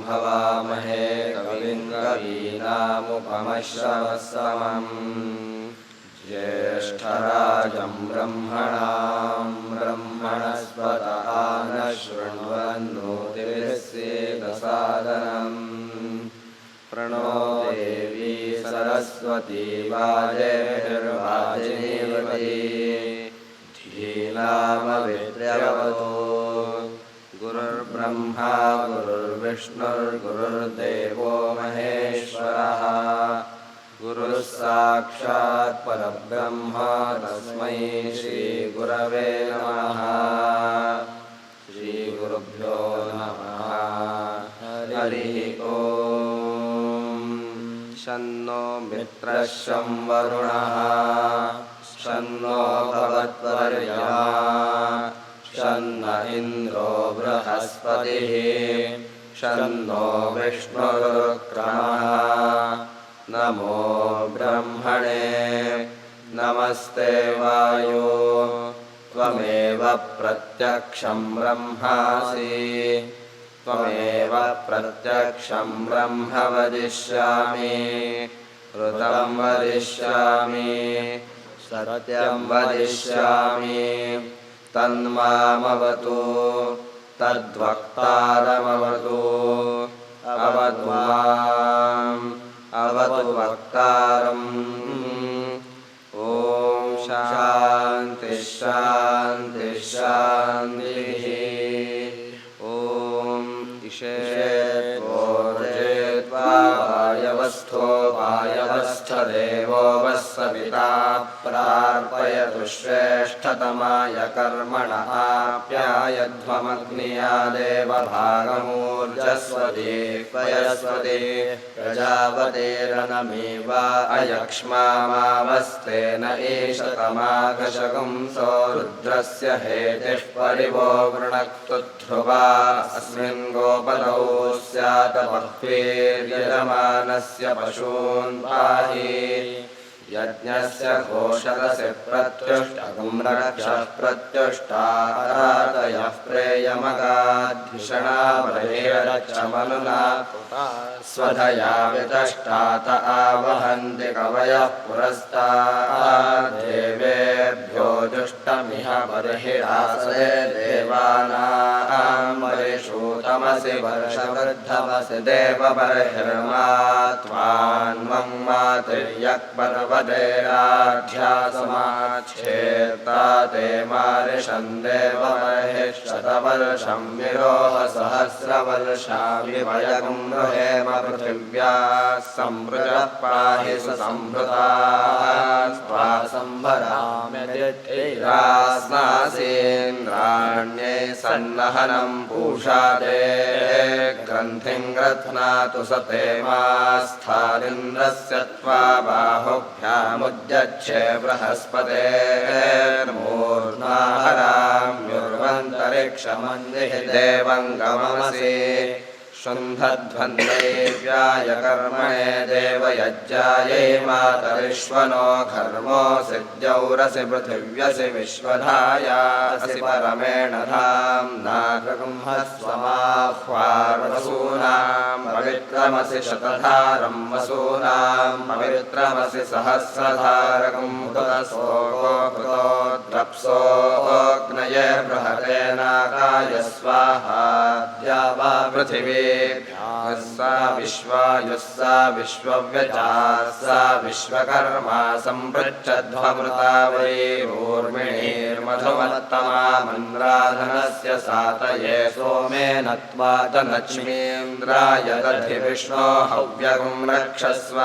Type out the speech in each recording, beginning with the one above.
हवामहे कविं कवीनामुपमश्रवस्तमम् ज्येष्ठराजं ब्रह्मणस्पत न शृण्वन्नोतिभिस्सीदसादनम् प्रणो देवी सरस्वती वाजेर्वाजिनीवती धीनामविद्रवतो गुरुर्ब्रह्मा गुरुर्विष्णुर्गुरुर्देवो महेश्वरः गुरुः साक्षात् परब्रह्म तस्मै श्रीगुरवे नमः। श्रीगुरुभ्यो नमः। हरिः ओम्। शन्नो मित्रः शं वरुणः शन्नो भवत्वर्यः शन्न इन्द्रो बृहस्पतिः शन्नो विष्णुरुक्रमः। नमो ब्रह्मणे नमस्ते वायो त्वमेव प्रत्यक्षं ब्रह्मासि त्वमेव प्रत्यक्षं ब्रह्म वदिष्यामि ऋतं वदिष्यामि सत्यं वदिष्यामि तन्मामवतु तद्वक्तारमवतु अवतु माम् अवतु वक्तारम्। ॐ शान्ति शान्ति शान्तिः। ॐ ईशेत्वोर्जेत्वा वायवस्थो वायवस्थदेवो वः सविता प्रार्पयतु श्रेष्ठतमाय कर्मण आप्यायध्वमग्नियादेव भागमूर्जस्वती पयस्वती प्रजापतेरनमेवा अयक्ष्मामावस्तेन एषतमाकशकं सो रुद्रस्य हेतिः परिवो वृणक्तु ध्रुवा अस्मिन् गोपदौ स्यात् बह्वीर्यजमानस्य पशून् पाहि यज्ञस्य घोषदसि प्रत्युष्टगं रक्षः प्रत्युष्टारातयः प्रेयमगाद्धिषणा बहिरक्षमनुना स्वधया वितष्टात आवहन्ति कवयः पुरस्तात् देवेभ्यो दुष्टमिह बर्हिरासे देवानां परिषूतमसि वर्षवृद्धमसि देवबर्हिर्मा त्वान्वं मातिर्यक्पर्वदेराध्यासमाच्छेत्ता ते मारिषं देवबर्हिः शतवर्षं विरोह सहस्रवर्षामि वयगं हेम पृथिव्या संवृजः पाहि सुसंवृताः स्वा संभराम्यदित्यैरास्नासीन्द्राण्ये सन्नहनं पूषा ते ग्रन्थिं ग्रध्नातु स ते मास्थारिन्द्रस्य त्वा बाहुभ्यामुद्यच्छे बृहस्पतेर्मूर्ध्नाहराम्युर्वन्तरिक्षमन्दिः देवं गममसि शुन्धध्वन्दैव्याय कर्मणे देवयज्ञायै मातरिश्वनो घर्मो सिद्ध्यौरसि पृथिव्यसि विश्वधायासि परमेण धाम्ना ब्रह्मस्वमाह्वार्वसूनां पवित्रमसि शतधारं वसूनां पवित्रमसि सहस्रधारकं हुतसोको हुतोद्रप्सोऽग्नये बृहतेनाकाय स्वाहा द्यावा पृथिवी सा विश्वायुस्सा विश्वव्यचास्सा विश्वकर्मा सम्पृच्छध्वमृता वै ऊर्मिणीर्मधुमत्तमा मन्द्राधनस्य सातये सोमेन त्वा च लक्ष्मीन्द्राय दधि विष्णो हव्यगं रक्षस्व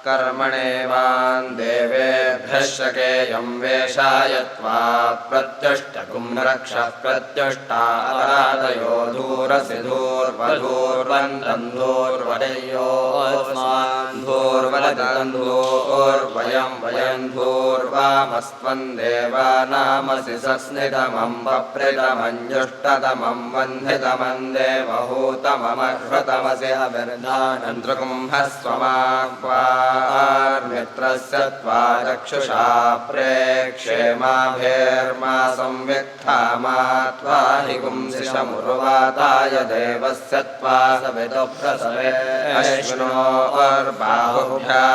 कर्मणेवान् देवेभ्यः शकेयं वेशाय त्वा प्रत्युष्टकुं रक्षः प्रत्युष्टारादयो धूरसि धूर्वधूर्वन्तं धूर्वदयोऽस्मान् धूर्वद वदन्तोर्वयं वयन्धूर्वामस्त्वं देवानामसि सस्नितमं वप्रितमञ्जुष्टतमं वह्नितमं देवहूतममश्वतमसि अभिर्धानन्द्रकुम्भस्वमाह्वार्मित्रस्य त्वा चक्षुषा प्रेक्षेमाभिर्मा संविक्थामा त्वा हिगुंसिषमुर्वाताय देवस्य त्वा सवितुप्रसवे अश्विनोर्बाहुभ्यां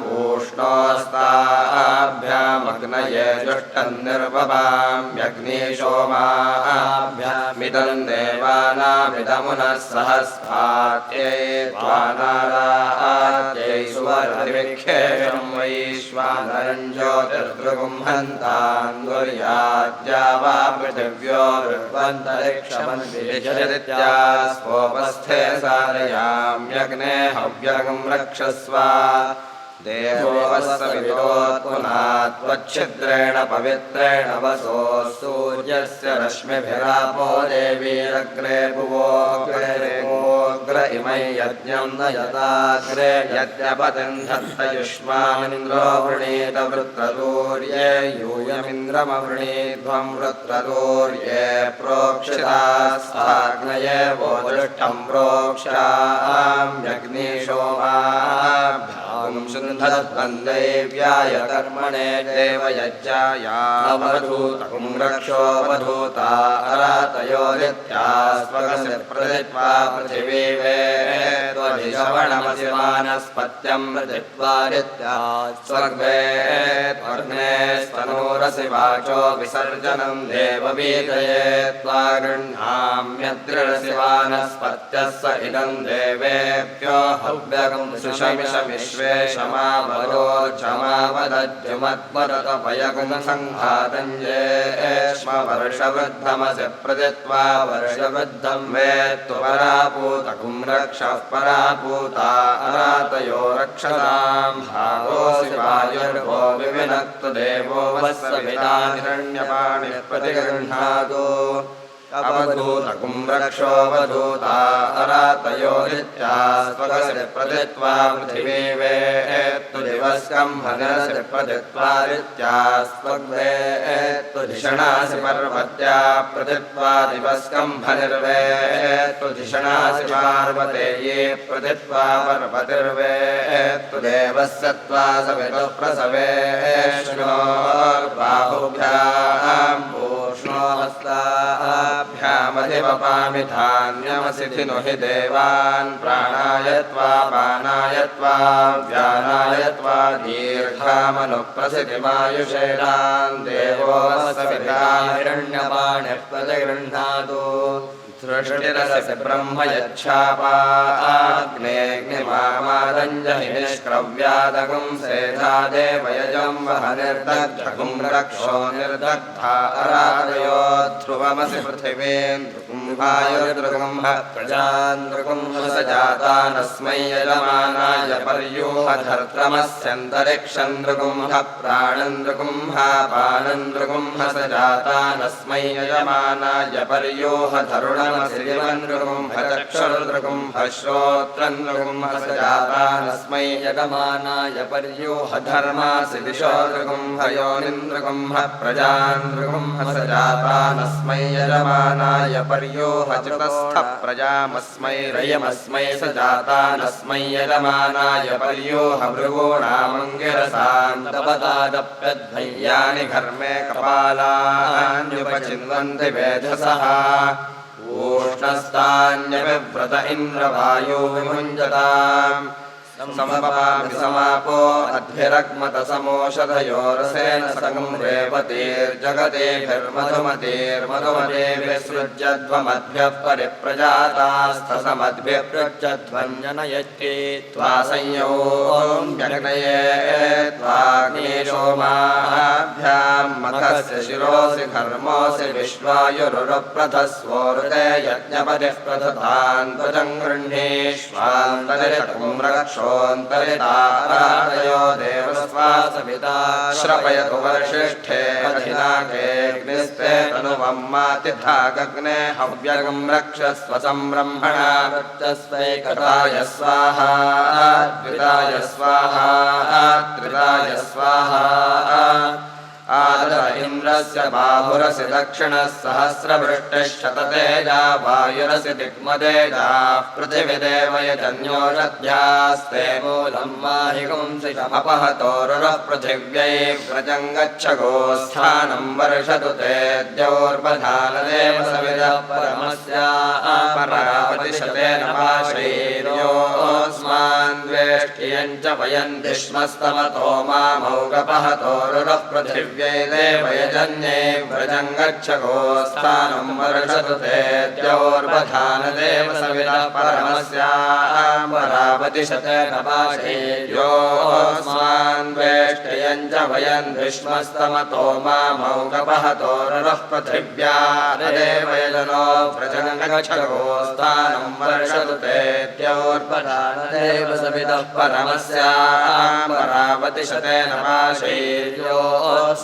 पूष्णोस्ताभ्यामग्नये जुष्टन्निर्ववाम्यग्निशोमाभ्यामिदं देवानामिदमुनः सहस्रात्यै त्वा नारात्यै सुवर्धिविक्षेषं वैश्वानरं ज्योतिर्दृगुं हन्तान्दुर्याद्या वा पृथिव्योर्वन्तरिक्षमन्विजरित्यास्वोपस्थे सारयाम्यग्ने हव्यगं रक्षस्व देवोऽवस्सवितोत्पुनात्वच्छिद्रेण पवित्रेण वसो सूर्यस्य रश्मिभिरापो देवीरग्रे भुवोऽग्र इमै यज्ञं नयताग्रे यज्ञपतिं धत्तयुष्मामिन्द्रो वृणीत वृत्रतूर्ये यूयमिन्द्रमवृणीध्वं वृत्रतूर्ये प्रोक्षितास्ताग्नये वोदृष्टं प्रोक्षाम्यग्निशोमाभ्यां धत्वन्दैव्याय कर्मणे देवयज्ञायावधूतं रक्षोऽवधूता अरातयो नित्यास्वगस्य प्रदित्वा पृथिवी वेत्वधिशवणमसि वानस्पत्यं प्रदित्वा नित्यास्वर्गे त्वर्ग्ने स्तनूरसि वाचो विसर्जनं देववीतये त्वा गृह्णाम्यद्रिरसि वानस्पत्यः स इदं देवेभ्यो हव्यगं सुषमिषमिश्वेशमावरोचमावदद्युमत्मरतपयगुं सङ्घातञ्जेष्म वर्षवृद्धमसि प्रदित्वा वर्षवृद्धं वेत्तु परापूतकुं रक्षः परापूता अनातयो रक्षतां भागोऽसि वायुर्भो विविनक्तु देवो वत्सविता हिरण्यपाणिः प्रतिगृह्णातु अवधूतकुं रक्षोऽवधूता अरातयो नित्यास्त्वगसि प्रदित्वा पृथिवी वेत्तु दिवस्कम्भनसि प्रदित्वा नित्यास्त्वग्वेत्तु धिषणासि पर्वत्या प्रदित्वा दिवस्कम्भनिर्वेत्तु धिषणासि पार्वतेये प्रदित्वा पर्वतिर्वेत्तु देवस्य त्वा सवितुः प्रसवेष्णोर्बाहुभ्यां पूष्णोहस्ताभ्यामधिवपामि धान्यमसि धिनु हि देवान् प्राणाय त्वा पानाय त्वा व्यानाय त्वा दीर्घामनुप्रसिद्धिमायुषेणान् देवो सविता हिरण्यपाणिः प्रतिगृह्णातु सृष्टिरसि ब्रह्म यच्छापाग्नेऽग्निमामादञ्जहि निष्क्रव्यादगुं सेधा देवयजं वह निर्दग्धगुं रक्षो निर्दग्धा अराधयो ध्रुवमसि पृथिवीन्द्रुगुं वायुर्दृगुं प्रजान्द्रुगुं स जातानस्मै यजमानाय पर्यूहधर्त्रमस्यन्तरिक्षन्द्रुगुं प्राणन्द्रुगुं पानन्द्रुगुं स जातानस्मै यजमानाय पर्यूहधरुणम् श्रीमन्द्रुगुं चक्षुर्दृगुं श्रोत्रन्द्रुगुं स जातानस्मै यजमानाय पर्यूहधर्मासि दिशोदृगुं योनिन्द्रुगुं प्रजान्द्रुगुं स जातानस्मै यजमानाय पर्यूहचतुस्थप्रजामस्मै रयमस्मै स जातानस्मै यजमानाय पर्यूहभृगूणामङ्गिरसान्तपदादप्यद्भय्यानि घर्मे कपालान्युपचिन्वन्ति वेधसः ऊष्णस्तान्यविव्रत इन्द्रवायो विमुञ्जताम् समपामि समापो अद्भिरग्मतसमोषधयोरसेन सकं रेवतीर्जगतेभिर्मधुमतेर्मधुमतेभिसृज्यध्वमद्भ्यः परिप्रजातास्तसमद्भ्यः पृच्छध्वञ्जनयत्ये त्वा संयोऽग्नये त्वाग्निशोमाभ्यां मखस्य शिरोऽसि घर्मोऽसि विश्वायुरुरप्रथस्वोरुते यज्ञपतिः प्रदधान् त्वजं गृह्णीष्वान्तरिषकुं रक्षो वर्षोऽन्तरितारातयो देवस्वा सविता श्रवयतु वर्षिष्ठे अधिनाकेऽग्निस्ते तनुवं मातिथागग्ने हव्यगं रक्षस्व संब्रह्मणा रक्षस्वैकताय स्वाहा द्विताय स्वाहा त्रिताय स्वाहा आदर इन्द्रस्य बाहुरसि दक्षिणः सहस्रवृष्टिश्शततेजा वायुरसि दिग्मतेजाः पृथिविदेव यजन्योषध्यास्ते मूलं माहिगुंसिषमपहतोरुरः पृथिव्यै व्रजं गच्छ गोस्थानं वर्षतु ते द्यौर्बधानदेव सविदः परमस्यापरावतिशतेन पाशैर्योऽस्मान् द्वेष्टियं च वयन्तिष्मस्तमतो मामौगपहतोरुरः पृथिव्यै देवयजन्ये व्रजं गच्छ गोस्थानं वर्षतु ते द्यौर्बधानदेव सविदः परमस्यापरावतिशतेन पाशैर्योऽस्मान् द्वेष्टियं च वयन्तिष्मस्तमतो मामौगपहतोरुरः पृथिव्या देवयजनो व्रजं गच्छ गोस्थानं वर्षतु ते द्यौर्बधानदेव सविदः परमस्यापरावतिशतेन पाशैर्योऽस्मान्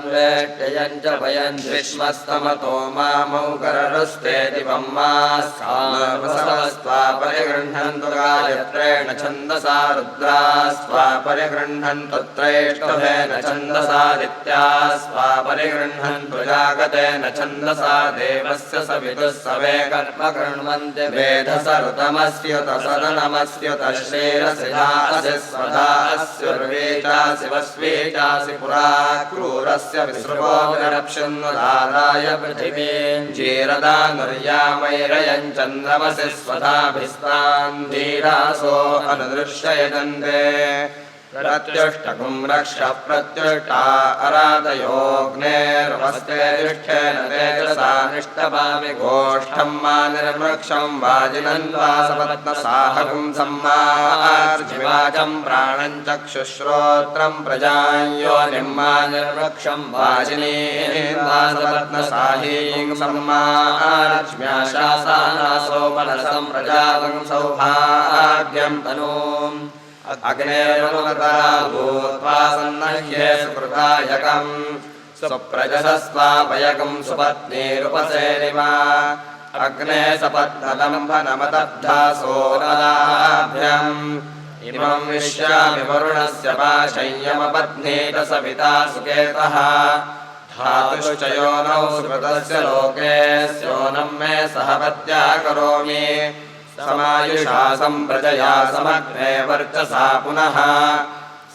द्वेष्टियं च वयन्तिष्मस्तमतो मामौगररुस्ते दिवं मास्कामवसवस्त्वा परिगृह्णन्तु गायत्रेण छन्दसा रुद्रास्त्वा परिगृह्णन्तु त्रैष्टभेन छन्दसादित्यास्त्वा परिगृह्णन्तु जागतेन छन्दसा देवस्य सवितुः सवे कर्म कृण्वन्ति वेधस ऋतमस्युत सदनमस्युत श्रीरसिधासि स्वधास्युर्वे चासि वस्वे चासि पुरा क्रूरस्य विसृपो विरप्सुन्नुदाराय पृथिवीं जीरदानुर्यामैरयं चन्द्रमसि स्वधाभिस्तान् धीरासो अनुदृश्ययजन्ते प्रत्युष्टकुं रक्षः प्रत्युष्टा अराधयोऽग्नेर्वस्ते तिष्ठेन तेजसा निष्टपामि गोष्ठं मा निर्वृक्षं वाजिनन्वासपत्नसाहकं सम्मार्जिवाचं प्राणं चक्षुश्रोत्रं प्रजां योनिं मा निर्वृक्षं वाजिनीवासपत्नसाहीं सम्मार्ज्म्याशासानासो मनसं प्रजातं सौभाग्यं तनूम् अग्नेर्मनुमता भूत्वा सन्नह्ये सुकृतायकम् सुप्रजसस्वापयकं सुपत्नीरुपसेनिमा अग्ने सपत्नदम्भनमदब्धासोरदाभ्यम् इमं विश्यामि वरुणस्य पाशय्यमपत्नीत सविता सुकेतः धातुश्च योनौ सुकृतस्य लोके स्योनं मे सहपत्या करोमि समायुषा सम्प्रजया समग्ने वर्चसा पुनः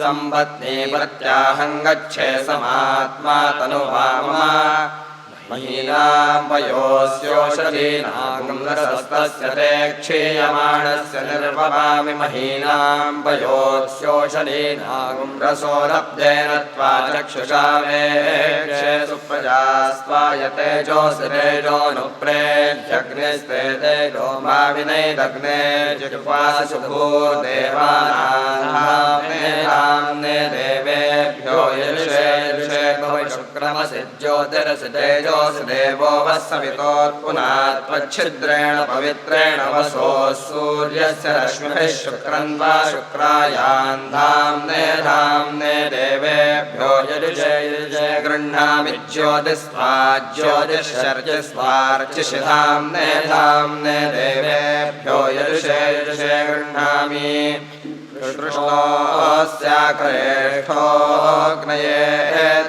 सम्पत्नी प्रत्याहं गच्छे समात्मा तनुवामः महीनां वयोस्योषधीनां रसस्तस्य ते क्षीयमाणस्य निर्वपामि महीनां वयोस्योषधीनां रसो लब्धेन त्वा चक्षुषा वेक्षे सुप्रजास्त्वायते जोऽसि तेजोऽनुप्रेत्यग्निस्ते तेजो मा विनैदग्ने जिह्वासु भूर्देवानां देवेभ्यो यजुषे शुक्रमसि ज्योतिरसि तेजो देवो वस्सवितोत्पुना त्वच्छिद्रेण पवित्रेण वसो सूर्यस्य रश्मिभिः शुक्रन्वा शुक्रायान् धाम्ने देवेभ्यो यजुषे गृह्णामि ज्योतिस्त्वा ज्योतिषर्चिस्वार्चिषि धाम्ने देवेभ्यो यजुषे गृह्णामि कृष्णोऽस्याक्रेष्ठोऽग्नये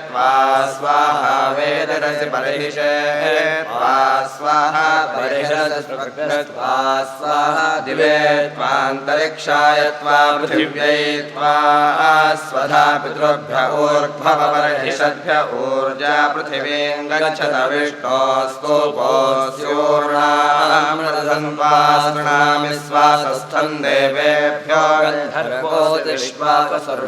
त्वा स्वाहा वेदरसि परिहिषे त्वा स्वाहा परिहरसि त्वा स्वाहा दिवे त्वान्तरिक्षाय त्वा पृथिव्यै त्वा स्वधा पितृभ्य ऊर्ध्वपरिषद्भ्य ऊर्जा पृथिवीं गच्छत विष्णोस्तोपोऽस्योर्णामृतसन्त्वा शृणामि स्वासस्थं देवेभ्यो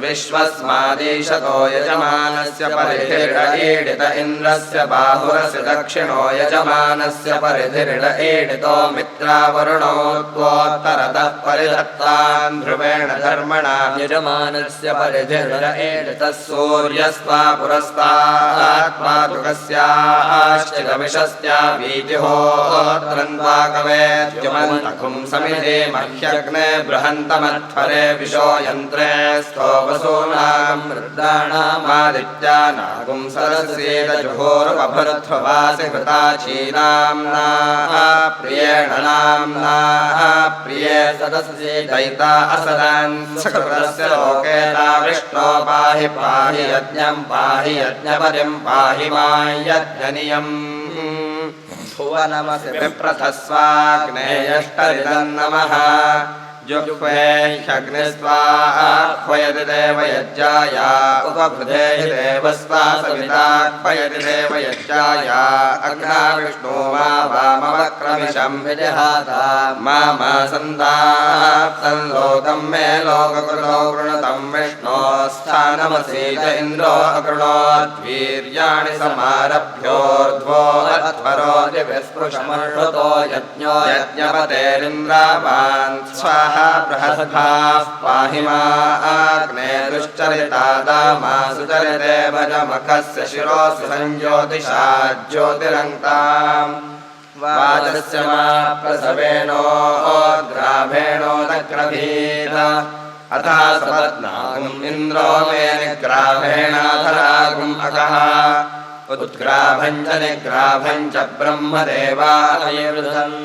विश्वस्मादीशतो यजमानस्य परिधिर्ड ईडित इन्द्रस्य बाहुरस्य दक्षिणो यजमानस्य परिधिर्ड ईडितो मित्रावरुणो त्वोत्तरतः परिधत्तान् ध्रुवेण धर्मणा यजमानस्य परिधिर्ड ईडितः सूर्यस्त्वा पुरस्तात् पातुकस्याश्चिदविशस्त्या वीतिहोत्रन्त्वा कवेद्युमन्तकुं समिधे मह्यग्ने बृहन्तमध्वरे विशो यन्त्रे स्थो वसूनां रुद्राणामादित्यानागुं सरस्येदजुहोरुपभृध्ववासि हृताचीनाम्ना प्रियेण नाम्ना प्रिये सदस्ये दैता असदान् सकृतस्य लोकेता विष्णो पाहि पाहि यज्ञं पाहि यज्ञपरिं पाहि मां यज्ञनियम् भुवनमसि विप्रथस्वाग्नेयष्टरिदं नमः जुह्वे ह्यग्निस्वाह्वयति देवयज्ञाया उपभृधे हि देवस्वा सविताह्वयति देवयज्ञाया अग्ना विष्णो मा वामवक्रमिशं विजहाता मा सन्दाप्तं लोकं मे लोककृतो वृणतं विष्णोस्थानमसीत इन्द्रो अकृणोद्वीर्याणि समारभ्योर्ध्वो अध्वरो दिविस्पृशमर्षतो यज्ञो यज्ञपतेरिन्द्रावान् स्वाहा बृहद्भाः पाहि माग्ने दुश्चरितादामा सुचरिते भजमखस्य शिरोऽसि संज्योतिषा ज्योतिरङ्क्ताम् वाजस्य मा प्रसवेणो ग्राभेणो नक्रभीत अथा सपत्नागुम् इन्द्रो मे निग्राभेणाधरागुम् अकः उत्ग्राभं च निग्राभं च ब्रह्मदेवायवृधन्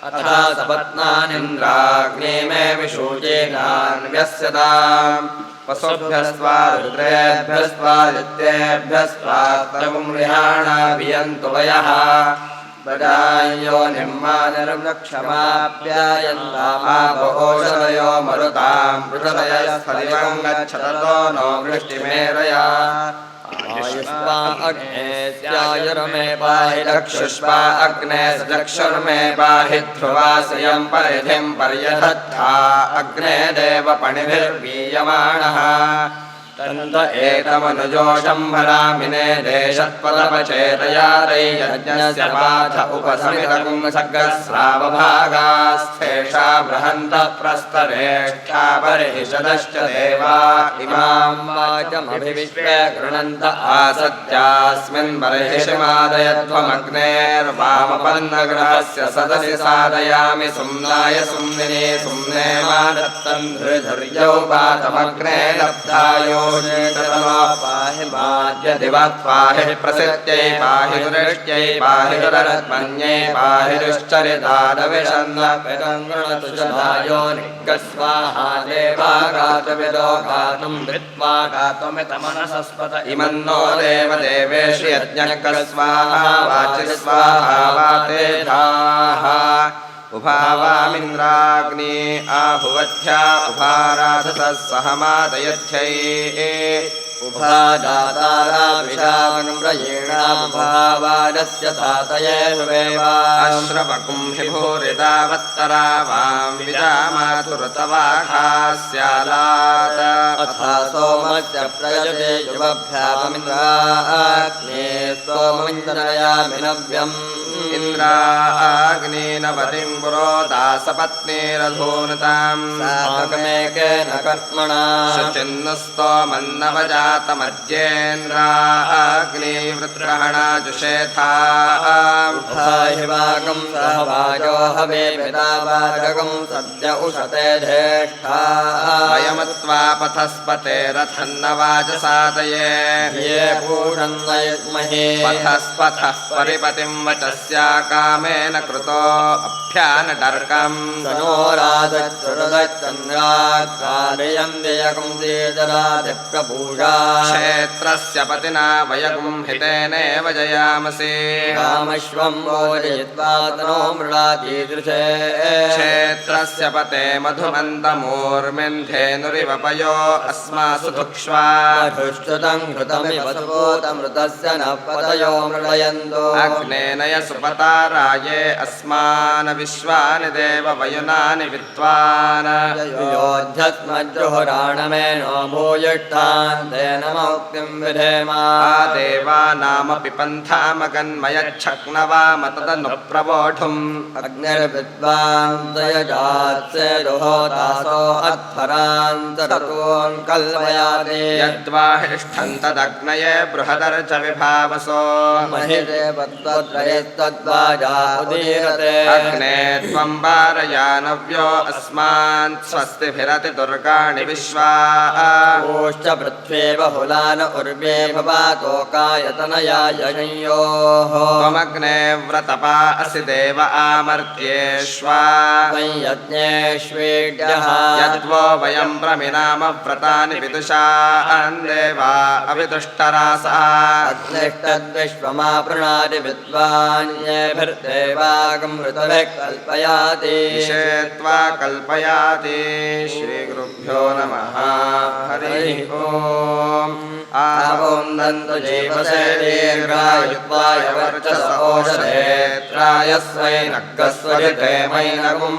अथा सपत्नानिन्द्राग्ने मे विशूचेनान्व्यस्यताम् वसुभ्यस्त्वा रुद्रेभ्यस्त्वादित्येभ्यस्त्वात्रमुं रिहाणाभियन्तु वयः प्रजायो निर्मानरुक्षमाप्यायन्तामापोषदयो मरुतां पृषदयः गच्छतो नो वृष्टिमेरया आयुष्मा अग्ने स्यायुर्मे पाहि चक्षुष्मा अग्ने चक्षुर्मे पाहि ध्रुवाश्रियं परिधिं पर्यधत्था अग्ने देवपणिभिर्वीयमाणः तन्त एतमनुजोषं भरामिने देशत्पदपचेतयादैर्यज्ञस्य पाथ उपसमितकुं सग्रस्रावभागास्थेषा बृहन्तः प्रस्तरेष्ठा परिषदश्च देवा इमां वाचमभिविश्वे गृह्णन्त आसत्यास्मिन् बर्हिषिमादयध्वमग्नेर्वामपन्नग्रहस्य सदसि सादयामि सुम्नाय सुम्निने सुम्ने मादत्तं धृधुर्यौ पातमग्ने लब्धायो पाहि माद्यदिवत् पाहि प्रसिद्ध्यै पाहि दुरिष्ट्यै पाहि दुरत्मन्यै पाहि दुश्चरितादविषन्नपितङ्गृणतु च धायो निग्गस्वाहा देवा गातुमिदो गातुं धृत्वा गातुमितमनसस्पत इमन्नो देवदेवेषु यज्ञकस्वाहा वाचि स्वाहा वाते धाः उभावामिन्द्राग्नि आहुवध्या उभाराधसः सहमादयध्यै उभादातारा विषावनम्रयेणामुभावादस्य सातये शुवेवाश्रवकुं हि भूरिदावत्तरा वां विजामातुरतवाघास्यालात् अथा सोमस्य प्रयते युवभ्याममिन्द्राग्ने सोममिन्द्रयामिनव्यम् इन्द्राग्नेनवतिं पुरोदासपत्नीरधूनतां साकमेकेन कर्मणा शुचिन्नस्तोमन्नवजातमज्येन्द्राग्नेवृत्रहणाजुषेथाहिवागं सहवाजो हवे पितावारगं सद्य उशते ज्येष्ठा वयमत्वा पथस्पते रथन्नवाजसादये ये पूषन्नयुग्महे पथस्पथः परिपतिं वचस्या कामेन कृतो अभ्यानटर्कं सनो राजच्चुरदच्चन्द्राग्रादयं व्ययकं देदरादिप्रभूषा क्षेत्रस्य पतिना वयगुं हितेनेव जयामसि कामश्वं भोजयित्वा तनो मृडातीदृशे नेत्रस्य पते मधुमन्तमूर्मिन्धेनुरिव पयो अस्मासु धुक्ष्वा मधुश्रुतं घृतमिव सुपूतमृतस्य न पतयो मृडयन्तो अग्नेनय सुपताराये अस्मान् विश्वानि देव वयुनानि विद्वान् योऽध्यस्मज्जुहुराणमेनो भूयिष्ठान् तेन मौक्तिं विधेमा देवानामपि पन्थामगन्मयच्छक्नवाम तदनु प्रवोढुम् अग्निर्विद्वान् दयजात्सेरुहोतासो अध्वरान्तरतोन् कल्पयाते यद्वाहिष्ठन् तदग्नये बृहदर्च विभावसो महिते वत्वत्रयस्तद्वाजा उदीरते अग्ने त्वं वारयानव्यो अस्मान् स्वस्तिभिरति दुर्गाणि विश्वा ओश्च पृथ्वे बहुलान उर्वे भवातोकायतनया यजयोः त्वमग्ने व्रतपा असि देव आमर्त्येष्वा यज्ञेष्वेड्यः यद्वो वयं प्रमिनाम व्रतानि विदुषान् देवा अविदुष्टरासा अग्निष्टद्विश्वमापृणादि विद्वान्येभिर्देवागं ऋतभिः कल्पयाति निषेत्वा कल्पयाति श्रीगुरुभ्यो नमः हरिः ओम् आवं दन्तु जीवसे दीर्घायुत्वाय वर्चस ओषधेत्राय स्वैनग्गस्वरिते मैनगुं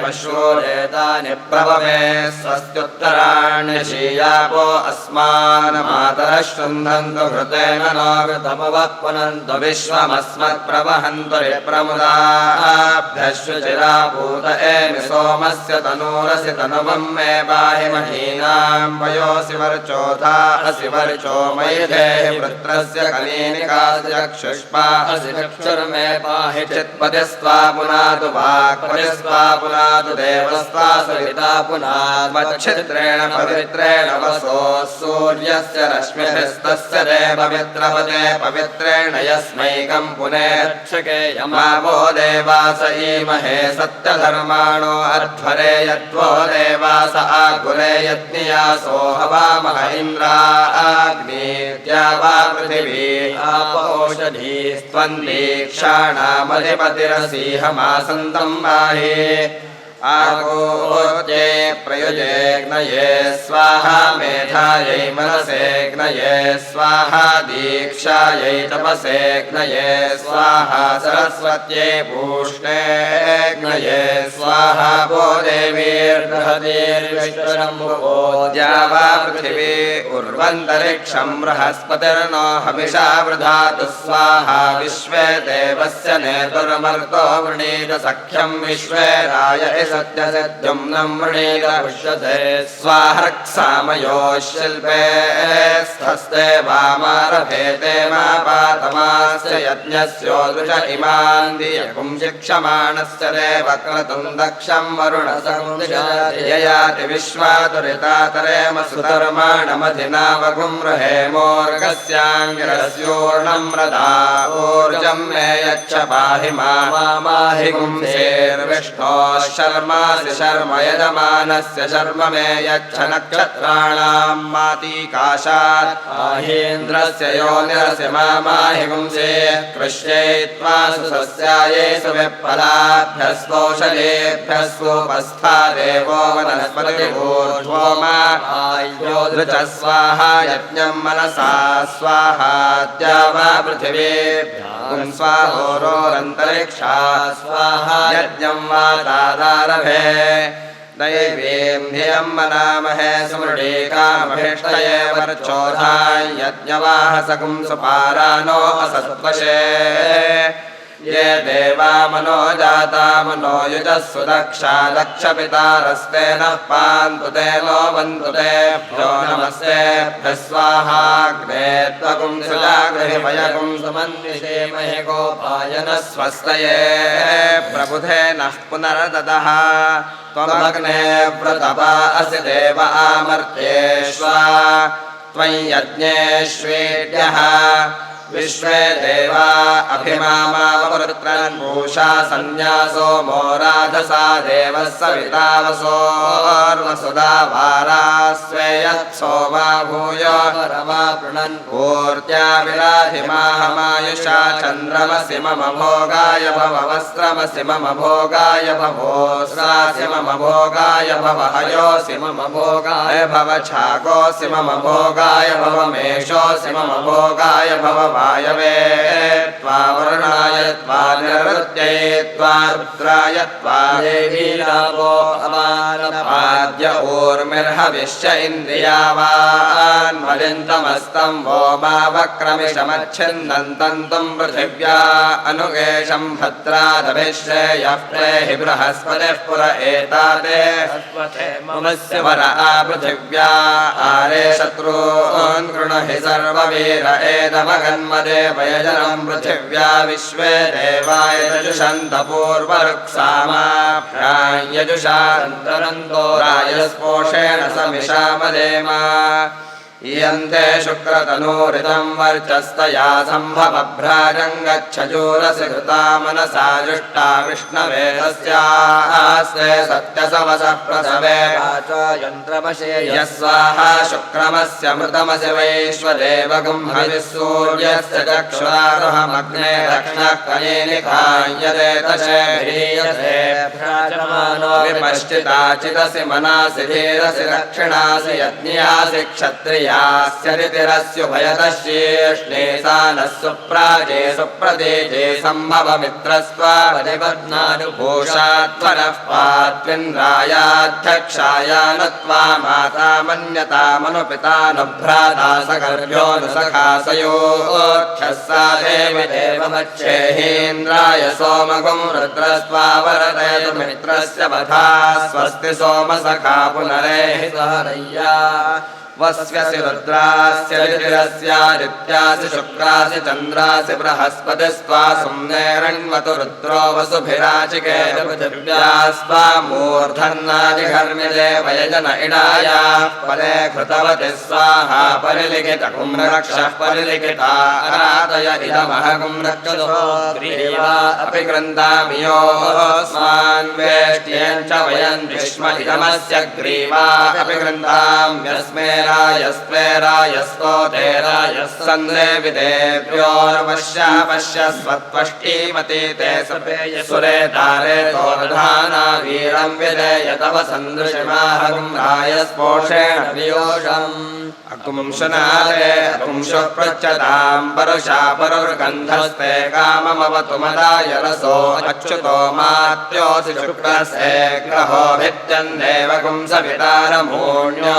निगुंसेर्देवशूरेतानि प्रभवे स्वस्त्युत्तराण्यशीयापो अस्मान् मातरः शृण्वन्तु घृतेन नो घृतमवः पुनन्तु विश्वमस्मत्प्रवहन्तु रिप्रमुदाभ्यश्वचिराभूत एमि सोमस्य तनूरसि तनुवं मे पाहि महीनां वयोसि वर्चोधा असि वर्चो मयि देहि वृत्रस्य कनीनिकासि चक्षुष्पा असि चक्षुर्मे पाहि चित्पतिस्त्वा पुनातु वाक्पतिस्त्वा पुनातु देवस्त्वा सविता पुनात् मच्छित्रेण पवित्रेण वसो सूर्यस्य रश्मिभिस्तस्य देवमित्रपदे पवित्रेण यस्मैकं पुनेक्षके यमावो देवास ईमहे सत्यधर्माणो अध्वरे यद्वो देवास आकुले यज्ञियासो हवामह इन्द्राग्नित्या वा पृथिवी आपोषधीस्त्वन्दीक्षाणामधिपतिरसीहमासन्तं बाहि आगोत्ये प्रयुजेग्नये स्वाहा मेधायै मनसेग्नये स्वाहा दीक्षायै तपसेग्नये स्वाहा सरस्वत्यै पूष्णेग्नये स्वाहा भो देवीर्बृहतीर्विश्वरम्भुवो द्यावा पृथिवी उर्वन्तरिक्षं बृहस्पतिर्नो हविषा वृधातु स्वाहा विश्वे देवस्य नेतुर्मर्तो वृणीत सख्यं विश्वे राय सत्यसत्यं वृणीत पुष्यते स्वाहर्क्सामयोः शिल्पे स्थस्ते वामारभेते मा पातमास्य यज्ञस्योदृश इमान् दियकुं शिक्षमाणस्य देवक्रतुं दक्षं वरुणसंदिशययाति विश्वातुरितातरेम सुधर्माणमधिनावगुं रहेमोर्गस्याङ्गिरस्योर्णं रदा ऊर्जं मे यच्छ पाहि माहि गुंसेर्विष्णोः शर्मासि शर्म यजमानस्य शर्म मे यच्छ नक्षत्राणां मातीकाशात् माहेन्द्रस्य योनिरस्य माहि गुंसे कृष्ये त्वा सुसस्याये सुविप्फलाभ्यः स्वौषधेभ्यः स्वोपस्था देवो वनस्पतिर्भूर्ध्वो मा आयुर्धृच स्वाहा यज्ञं मनसा स्वाहा द्यावा पृथिवीभ्यां स्वाहोरोरन्तरिक्षा स्वाहा यज्ञं वातादारभे दैवीं धियं मनामहे सुमृडीकामभिष्टये वर्चोधाय यज्ञवाहसकुं सुपारानो असत्वशे ये देवा मनो जाता मनो युजस्सु दक्षा दक्षपितारस्ते नः पान्तु ते नो वन्तु तेभ्यो नमस्तेभ्यः स्वाहाग्ने त्वगुं सुजागृहिमयगुं सुमन्विषेमहि गोपाय नः स्वस्तये प्रबुधे नः पुनरददः त्वमग्ने व्रतपा असि देव आमर्त्येष्वा त्वं यज्ञेष्वेड्यः विश्वे देवा अभिमामावरुत्रन् पूषा सन्न्यासो मोराधसा देवः सवितावसोर्वसुधा वारा स्वेयत्सोमा भूय रमा पृणन् पूर्त्या विराधिमाहमायुषा चन्द्रमसि मम भोगाय भव वस्त्रमसि मम भोगाय भवोस्रासि मम भोगाय भव हयोसि मम भोगाय भव छागोऽसि मम भोगाय भव मेषोऽसि मम भोगाय भव वायवे त्वा वरुणाय त्वा निरृत्यै त्वा रुद्राय त्वा देवी लाभो अमानपाद्य ऊर्मिर्हविष्य इन्द्रियावान् वलिन्तमस्तं वो मावक्रमिषमच्छिन्नन्तं पृथिव्या अनुगेशं भद्रादभिश्रेयः प्रेहि बृहस्पतिः पुर एताते ममस्य वर पृथिव्या आरे शत्रून् कृणहि सर्ववीर एदमगन्मदेव यजनं पृथिव्या विश्वे देवाय यजुषन्त पूर्वरुक्सामाभ्यायजुषान्तरन्तो रायस्पोषेण समिषामदेमा इयन्ते शुक्रतनूरितं वर्चस्तया सम्भवभ्राजं गच्छजूरसि घृता मनसा जुष्टा विष्णवे तस्यास्ते सत्यसवसः प्रसवे यन्त्रमशे यस्वाहा शुक्रमस्य मृतमसि वैश्वदेवगं हविः सूर्यस्य चक्षुरारोहमग्ने दक्षिणकलेनिकायते तशेभ्रीयते भ्राजमानो विपश्चिताचिदसि मनासि धीरसि दक्षिणासि यज्ञासि क्षत्रिया ृभयतश्चेष्णे सा नः सुप्राजे सुप्रदेजे सम्भवमित्रस्त्वा परिबध्नानुभूषात्वरः पात्विन्द्रायाध्यक्षाय न त्वा माता मन्यतामनुपितानुभ्राता सकर्व्योऽनुसखासयोऽर्थः सा देवि देवमच्छेहीन्द्राय सोमगुं रुद्रस्त्वा वरदयतुमित्रस्य वधा स्वस्ति सोमसखा पुनरेहि सहरय्या वस्यसि रुद्रास्य दितिरस्यादित्यासि शुक्रासि चन्द्रासि बृहस्पतिस्त्वा सुम्नेरण्वतु रुद्रो वसुभिराचिकेन पृथिव्यास्त्वा मूर्धन्नादिघर्म्यदेव यजन इडायाः परे कृतवति स्वाहा परिलिखितकुं रक्षः परिलिखिता अराधय इदमहगुं रक्षसो ग्रीवा अपि गृन्दामि योऽस्मान् वेष्ट्येन च वयं विश्व इदमस्य ग्रीवा अपि गृन्दाम्यस्मे रायस्त्वेरायस्तो तेरायस्सन्देविदेभ्योर्वश्या पश्यस्वत्वष्टीमती ते सुरे तारे तोर्धाना वीरं विदेय तव सन्दृशमाहं रायस्पोषेण वियोषम् अकुंशनारे अकुंशः पृच्छतां परुषा परुर्गन्धस्ते काममवतु मदाय रसो अच्युतो मात्योऽसि शुक्रस्ते ग्रहो भित्यन्देव कुंसवितारमूण्यो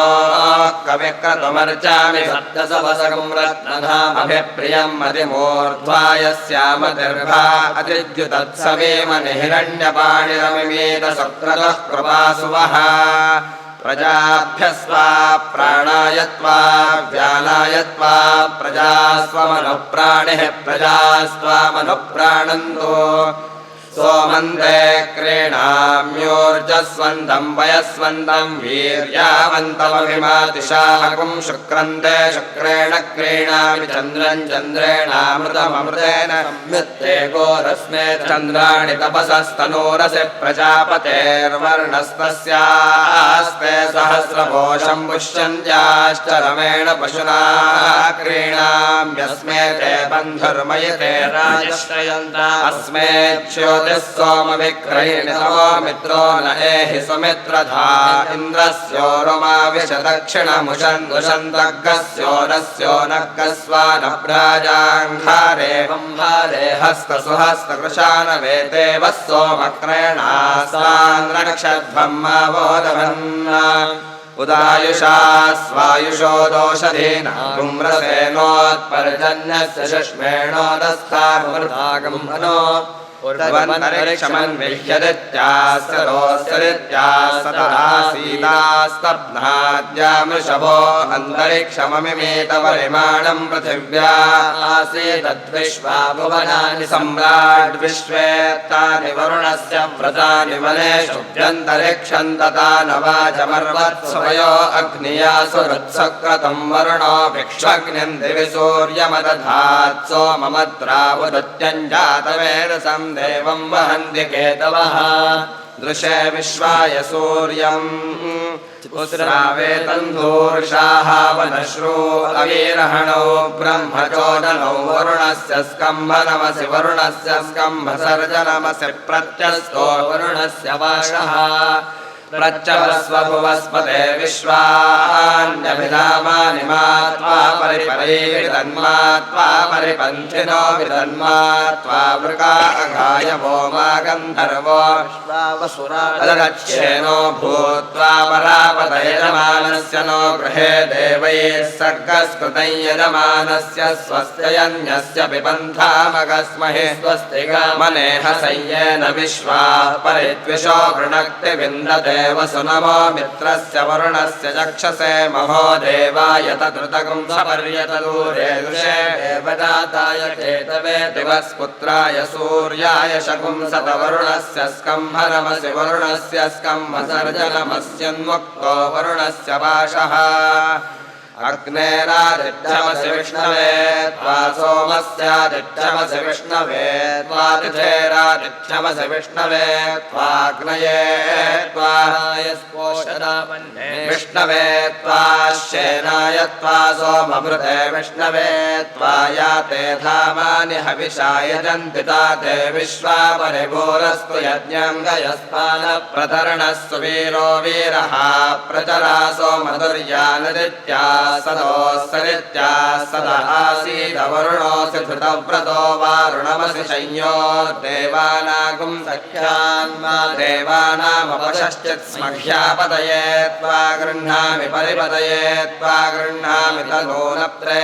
कविक्रतुमर्चामि सप्तसवसगुं रत्नधामभिप्रियं मतिमूर्ध्वायस्यामतिर्भा अतिद्युतत्सवेमनि हिरण्यपाणिरमिमेत सुक्रतः कृपासुवः प्रजाभ्यस्वा प्राणायत्वा व्यानायत्वा प्रजास्वमनुप्राणिः प्रजास्वामनुप्राणन्तो सोमन्दे क्रीणाम्योर्जस्वन्दं वयस्वन्दं वीर्यावन्तमभिमातिशाहकुं शुक्रन्ते शुक्रेण क्रीणामि चन्द्रं चन्द्रेणामृतममृतेन संयुत्ते गोरस्मे चन्द्राणि तपसस्तनूरसि प्रजापतेर्वर्णस्तस्यास्ते सहस्रकोशं पुष्यन्त्याश्च रमेण पशुना क्रीणाम्यस्मे ते बन्धुर्मयिते राजश्रयन्ता अस्मेच्छ्यो सोमविक्रयिणि तवो मित्रो न एहि सुमित्रधा इन्द्रस्योरुमाविश दक्षिणमुषन्दुषन्तग्गस्यो नस्यो नग्गस्वा न प्राजाङ्घारे बम्भारे हस्तसुहस्तकृशानवेते वः सोमक्रयणास्तान् रक्षध्वम्मावोदभन् उदायुषा स्वायुषो दोषधीना गुम्रसेनोत्पर्जन्यस्य शुष्मेणोदस्थामृतागं मनो स्तब्नाद्यामृषभो अन्तरिक्षममिमेतपरिमाणम् पृथिव्या आसीदद्विश्वा भुवनानि सम्राट् विश्वेत्तानि वरुणस्य व्रतानि वने शुभ्यन्तरिक्षम् तथा नवाजमर्वत्सवयो अग्नियासु हृत्सक्रतम् वरुणो भिक्षग्निम् दिवि सूर्यमदधात् सोममद्रावुदत्यञ्जातवेदसम् देवम् वहन्ति केतवः दृशे विश्वाय सूर्यम् उस्रावेतन्धूर्षाः वनश्रू अवीरहणौ ब्रह्मचोदनौ वरुणस्य स्कम्भनमसि वरुणस्य स्कम्भसर्जनमसि प्रत्यस्तो वरुणस्य वाषः प्रच्चवस्वभुवस्पते विश्वान्यभिधामानि मात्वा परिपरीविदन्मात्वा परिपन्थिनो विदन्मात्वा वृका अगायवो मा गन्धर्वो विश्वावसुरादच्छेनो भूत्वा परापतये यजमानस्य नो गृहे देवैः सर्गस्कृतं यजमानस्य स्वस्त्ययन्यस्य पिबन्धामगस्महि स्वस्तिगामनेह संयेन विश्वाः परिद्विषो गृणक्ति विन्दते वसुनमो मित्रस्य वरुणस्य चक्षसे महो देवाय तदृतगुं सपर्यतदूरे दृशे देवदाताय केतवे दिवस्पुत्राय सूर्याय शकुंसत वरुणस्य स्कम्भनमसि वरुणस्य स्कम्भसर्जनमस्यन्मुक्तो वरुणस्य वाषः अग्नेरादित्यमसि विष्णवे त्वा सोमस्यादित्यमसि विष्णवे त्वातिथेरादित्यमसि विष्णवे त्वाग्नये त्वा विष्णवे त्वाश्येनाय त्वा सोमभृते विष्णवे त्वा याते धामानि हविषाय यजन्ति ताते विश्वा परिभूरस्तु यज्ञम् गयस्पानप्रतरणस्तु वीरो वीरः प्रचरा सोमधुर्यानदित्या सदोऽसरित्या सदा आसीद वरुणोऽसि धृतव्रतो वारुणमसि संयो देवानागुं सख्यान्मा देवानामपश्चित् स्मह्यापतये त्वा गृह्णामि परिपतये त्वा गृह्णामि तनूनप्त्रे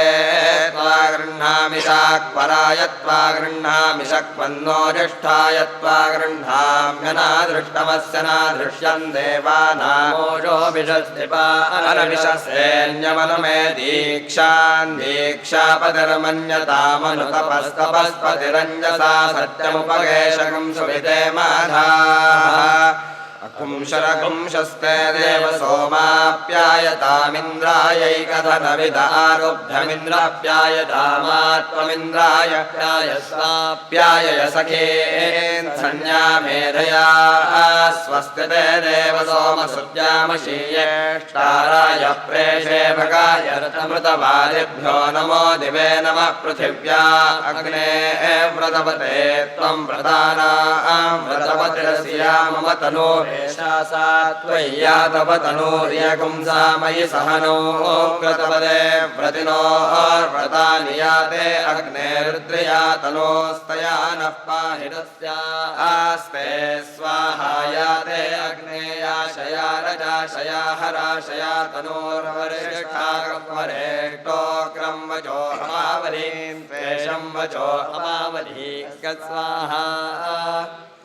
त्वा गृह्णामि शाक्पराय त्वा गृह्णामि शक्वन्नो ज्येष्ठाय त्वा गृह्णाम्यनादृष्टमस्य नादृश्यन् देवानामोषो विषस्तिपा अनविषसेन्यमनु मे दीक्षान् दीक्षापतिर्मन्यतामनुतपस्तपस्पतिरञ्जसा सत्यमुपगेशकं सुविदे माधाः अकुंशरकुंशस्ते देव सोमाप्यायतामिन्द्रायैकधनविदारुभ्यमिन्द्राप्यायतामात्ममिन्द्राय प्यायस्वाप्यायय सखेन् संज्ञा मेधया स्वस्ति ते देव सोमसुर्यामशीयेष्टाराय प्रेषे भगाय रतमृतवादिभ्यो नमो दिवे नमः पृथिव्या अग्ने व्रतपते त्वं व्रतानां व्रतपतिरस्या मम तनो त्वय्या तव तनूर्यगुंसामयि सहनो व्रतपदे व्रतिनोर्व्रतानि याते अग्ने रुद्रया तनोस्तया नः पाहिरस्यास्ते स्वाहा याते अग्नेयाशया रजाशया हराशया तनोर्वरिष्ठावरेष्टोऽग्रं वचो अमावरीं त्वेषं वचो अमावरी स्वाहा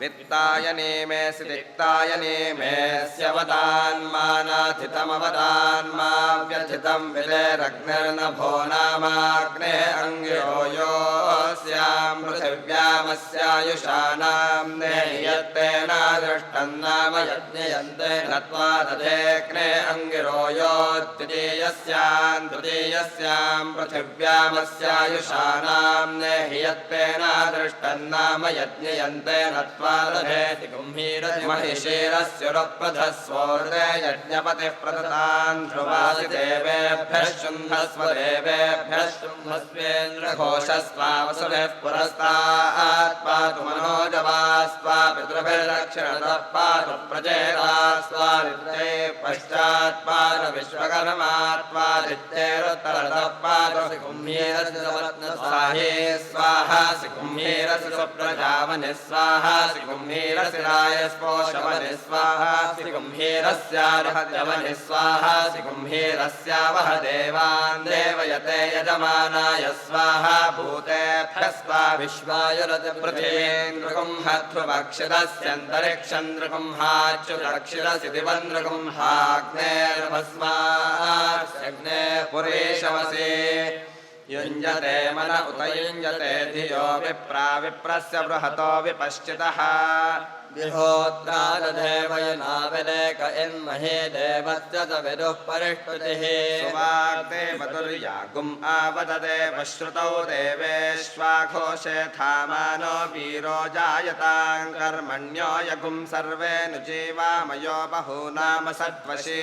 वित्तायने मे सिदिक्तायने मे स्यवदान्मानाथितमवदान्मा व्यथितं विलेरग्निर्नभो नामाग्ने अङ्गिरो योऽस्यां पृथिव्यामस्यायुषाणां नेयत्तेनादृष्टं नाम यज्ञयन्ते नत्वा दधेऽग्ने अङ्गिरो यो द्वितीयस्यां पृथिव्यामस्यायुषाणां नेयत्तेनादृष्टं नाम यज्ञयन्ते नत्वा महिषीरस्युरप्रधस्वोर्दे यज्ञपतिः प्रदतान् ध्रुवासि देवेभ्यः शुम्भस्व देवेभ्यः शुम्भस्वेन्द्रघोषस्वा वसुभिः पुरस्तात् पातु मनोजवास्त्वा पितृभिर्दक्षिणतः पातु प्रचेतास्त्वा नित्ये पश्चात् पातु विश्वकर्मात्वादित्यैरुत्तरतः पातु सिकुम्भीरस्य स्वाहे स्वाहा सिकुम्भीरस्य सुप्रजावनि स्वाहा सिगुंहीरसिराय स्पोषवनि स्वाहा सिगुंहीरस्यार्हत्यवनि स्वाहा सिगुंहीरस्यावह देवान् देवयते यजमानाय स्वाहा भूतेभ्यः स्वाहा विश्वायुरति पृथिवीन्द्रगुंहध्वभक्षिरस्यन्तरिक्षन्द्रगुंहाच्युतक्षिरसि दिवन्द्रगुंहाग्नेर्भस्माग्ने पुरेशवसे युञ्जते मन उत युञ्जते धियो विप्रा विप्रस्य बृहतो विपश्चितः विहोत्रादधेवयनाविलेक इन्महे देवस्य च विदुः परिष्टुतिः सुवाग्देवतुर्यागुम् आवददेव श्रुतौ देवेश्वाघोषे थामानो वीरो जायतां कर्मण्यो यगुं सर्वे नुजीवामयो बहूनाम सत्वशी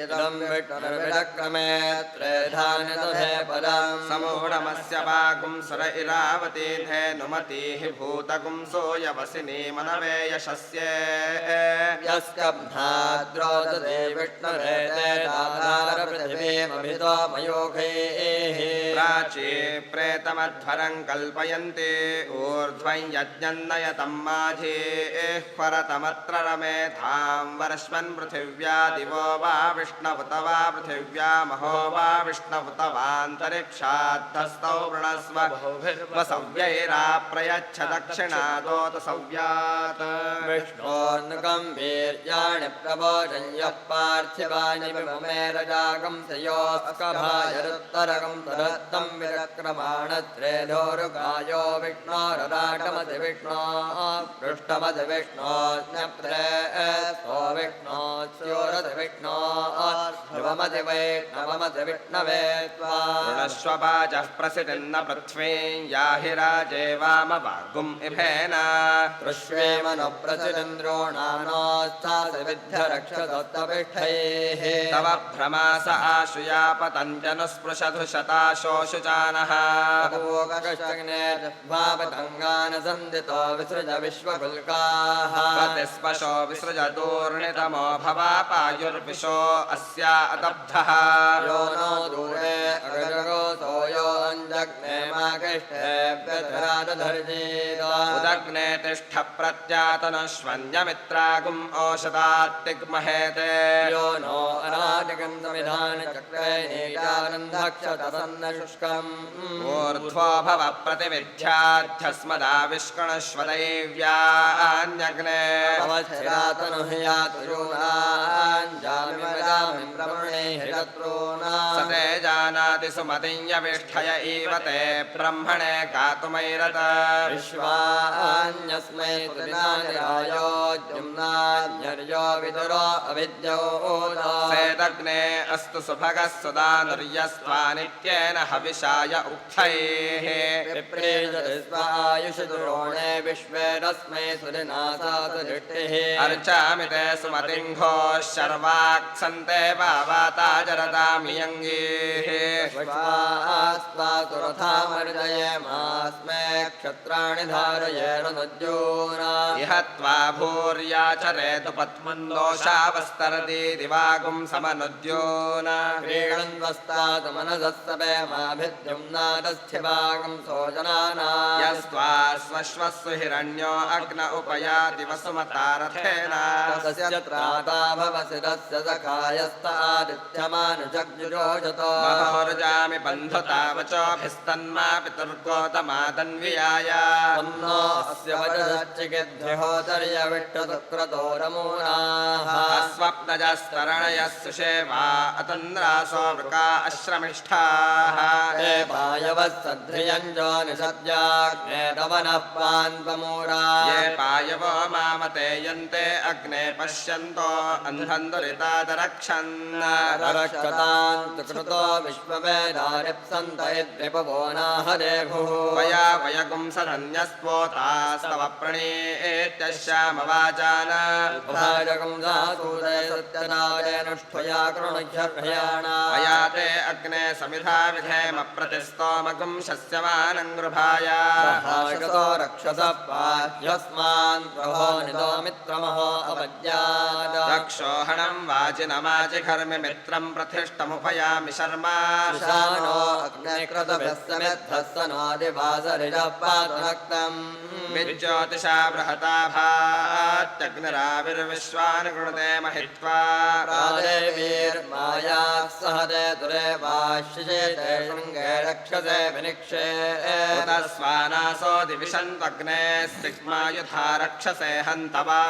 यदं विष्णुर्विडक्रमे त्रेधान्यदधे पदं समूढमस्य वागुं सुर इरावती धेनुमतिः भूतगुं सोऽयवसिनी मनवे यशस्ये यस्कब्धाद्रोदते विष्णुरेते दाधारपृथिवीमभितो मयोघैः प्राची प्रेतमध्वरं कल्पयन्ति ऊर्ध्वं यज्ञन्नयतं माझीः परतमत्र रमेधां वर्ष्मन् पृथिव्या दिवो वा विष्णुवत वा पृथिव्या महो वा विष्णुवत वान्तरिक्षाद्धस्तौ वृणस्व वसव्यैराप्रयच्छ दक्षिणादोत सव्यात् विष्णोर्नुकं वीर्याणि प्रबोधयः पार्थिवानि विममेरजागं सयोस्कभायरुत्तरकं तदत्तं विरक्रमाणत्रेधोरुगायो विष्णोरराटमति विष्णो पृष्ठमति विष्णोऽज्ञप्रेस्तो विष्णोस्योरति विष्णो ध्रुवमति वैष्णवमति विष्णवे त्वाश्वपाचः प्रसितिन्न पृथ्वीं याहि राजे वामवागुम् इभेन ऋष्वेमनो प्रचिन्द्रोणानोत्सादि विद्यरक्षसप्तपिष्ठैः तव भ्रमास आशुया पतञ्जनुस्पृशधुशताशोषुचानः भावतङ्गान सन्दितो विसृज विश्वगुल्काः प्रतिस्पशो विसृज दूर्णितमो भवापायुर्विशो अस्या अदब्धः यो नो दूरे अगजगोतो यो अञ्जग्ने मागिष्ठेभ्यधरादधर्जेत उदग्ने तिष्ठ प्रत्यातनश्वन्यमित्रागुम् ओषधात्तिग्महेते यो नो अनादिगन्तमिधानचक्रे नीजानन्दक्षतसन्नशुष्कम् ऊर्ध्वो भव प्रतिविध्याध्यस्मदाविष्कणश्वदैव्यान्यग्ने अवच्छिरातनुह्यातु यूनाञ्जामिमजामिं प्रमृणे हिरत्रोना सते जानाति सुमतिञ्यविष्ठय इव ते ब्रह्मणे गातुमैरत विश्वान्यस्मै सुदिनानिरायोज्युम्नान्यर्यो विदुरो अविद्यो सेदग्ने अस्तु सुभगः सुदानुर्यस्त्वानित्येन हविषाय उक्थैः विप्रीजति स्वायुषि दुरोणे विश्वेरस्मै सुदिनासातु दृष्टिः अर्चामि ते सुमतिङ्घोः शर्वाक्सन्ते वावाताजरदामियङ्गीः स्वातुरथामर्जयेमास्मे क्षत्राणि धारयेण नुद्योना इह त्वा भूर्याचरेतु पद्मन्दोषावस्तरति दिवागुं समनुद्योना क्रीडन्वस्तातु मनसस्तवे माभिद्युम्नादस्थिवागं सोजनाना यस्त्वा स्वश्वस्सु हिरण्यो अग्न उपयाति वसुमतारथेन तस्य त्राता भवसि तस्य सखायस्तादित्यमानुजग्जुरोजतो महोर्जामि बन्धुतावचोभिस्तन्मा पितुर्गोतमादन्वियाय तन्नो अस्य वचश्चिकिद्ध्योतर्यविष्टुक्रतोरमूनाः स्वप्नजस्तरणयः सुषेवा अतन्द्रासो वृका अश्रमिष्ठाः ते पायवः सध्रियञ्जो निषद्याग्ने तवनः पान्वमूढा ये पायवो मामते यन्ते अग्ने पश्यन्तो अन्धन्दुरितादरक्षन् रक्षतान्तु कृतो विश्ववेदारिप्सन्त इद्रिपवो नाहदेभुः वया वयगुंसधन्यस्पोतास्तव प्रणीत्यश्यामवाचान भाजगं धातूदे सत्यनादेनुष्ठया कृणुह्यर्भयाणा अयाते अग्ने समिधा विधेम प्रतिस्तोमगुं शस्यमानं गृभाय भागतो रक्षसः पाह्यस्मान् प्रहो निदो मित्रमहो अवज्ञाद रक्षोहणं वाचिनमाच जिघर्मि मित्रं प्रतिष्ठमुपयामि शर्मा शानो अग्निकृतभस्समिद्धस्सनोदिवासरिजः पातु नक्तम् विज्योतिषा बृहता भात्यग्निराविर्विश्वानि कृणुते महित्वा प्रादेवीर्मायाः सहते दुरेवाशिषे ते शृङ्गे रक्षसे विनिक्षे उतस्वानासो दिविशन्त्वग्ने स्तिग्मा यथा रक्षसे हन्तवा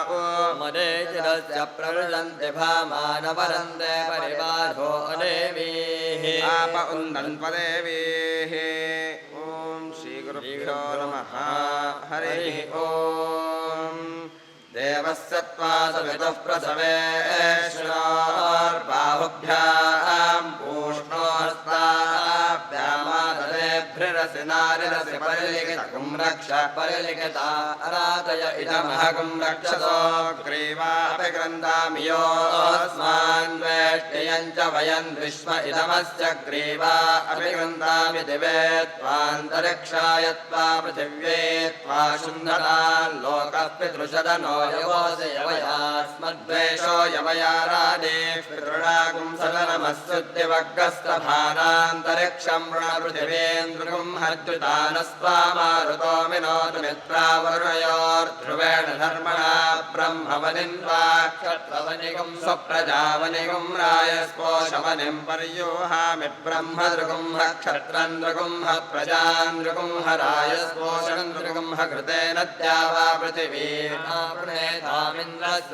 मदे चिरस्य प्रवृजन्ति भामानवरन्दे परिबाधो अदेवीः आप उन्दन्त्वदेवीः ॐ श्रीगुरुभ्यो नमः हरिः ॐ देवस्य त्वा सवितुः प्रसवेश्वरोर्बाहुभ्यां पूष्णोस्ताभ्यामाददेभ्रिरसि नारिरसि परिलिखितकुं रक्ष परिलिखिता अराधय इदमहकुं रक्षसो ग्रीवापि ग्रन्थामि योऽस्मान् वेष्ट्यं च वयं विश्व इदमस्य ग्रीवा अपि ग्रन्थामि दिवे त्वान्तरिक्षाय त्वा पृथिव्ये त्वा शुन्धतान् लोकः पितृषदनो यवोऽसि यवयास्मद्वेषो यवयारादे पितॄणागुं सदनमस्युद्दिवग्रस्तभानान्तरिक्षं ऋणपृथिवेन्द्रुगुं हद्युतानस्त्वामारुतो विनोतु मित्रावरुणयोर्ध्रुवेण धर्मणा ब्रह्मवनिन्वा क्षत्रवनिगुं स्वप्रजावनिगुं रायस्पोषवनिं पर्योहामि ब्रह्मदृगुं ह क्षत्रन्द्रुगुं ह प्रजान्द्रुगुं ह रायस्पोषणन्द्रुगुं ह कृतेन द्यावा पृथिवी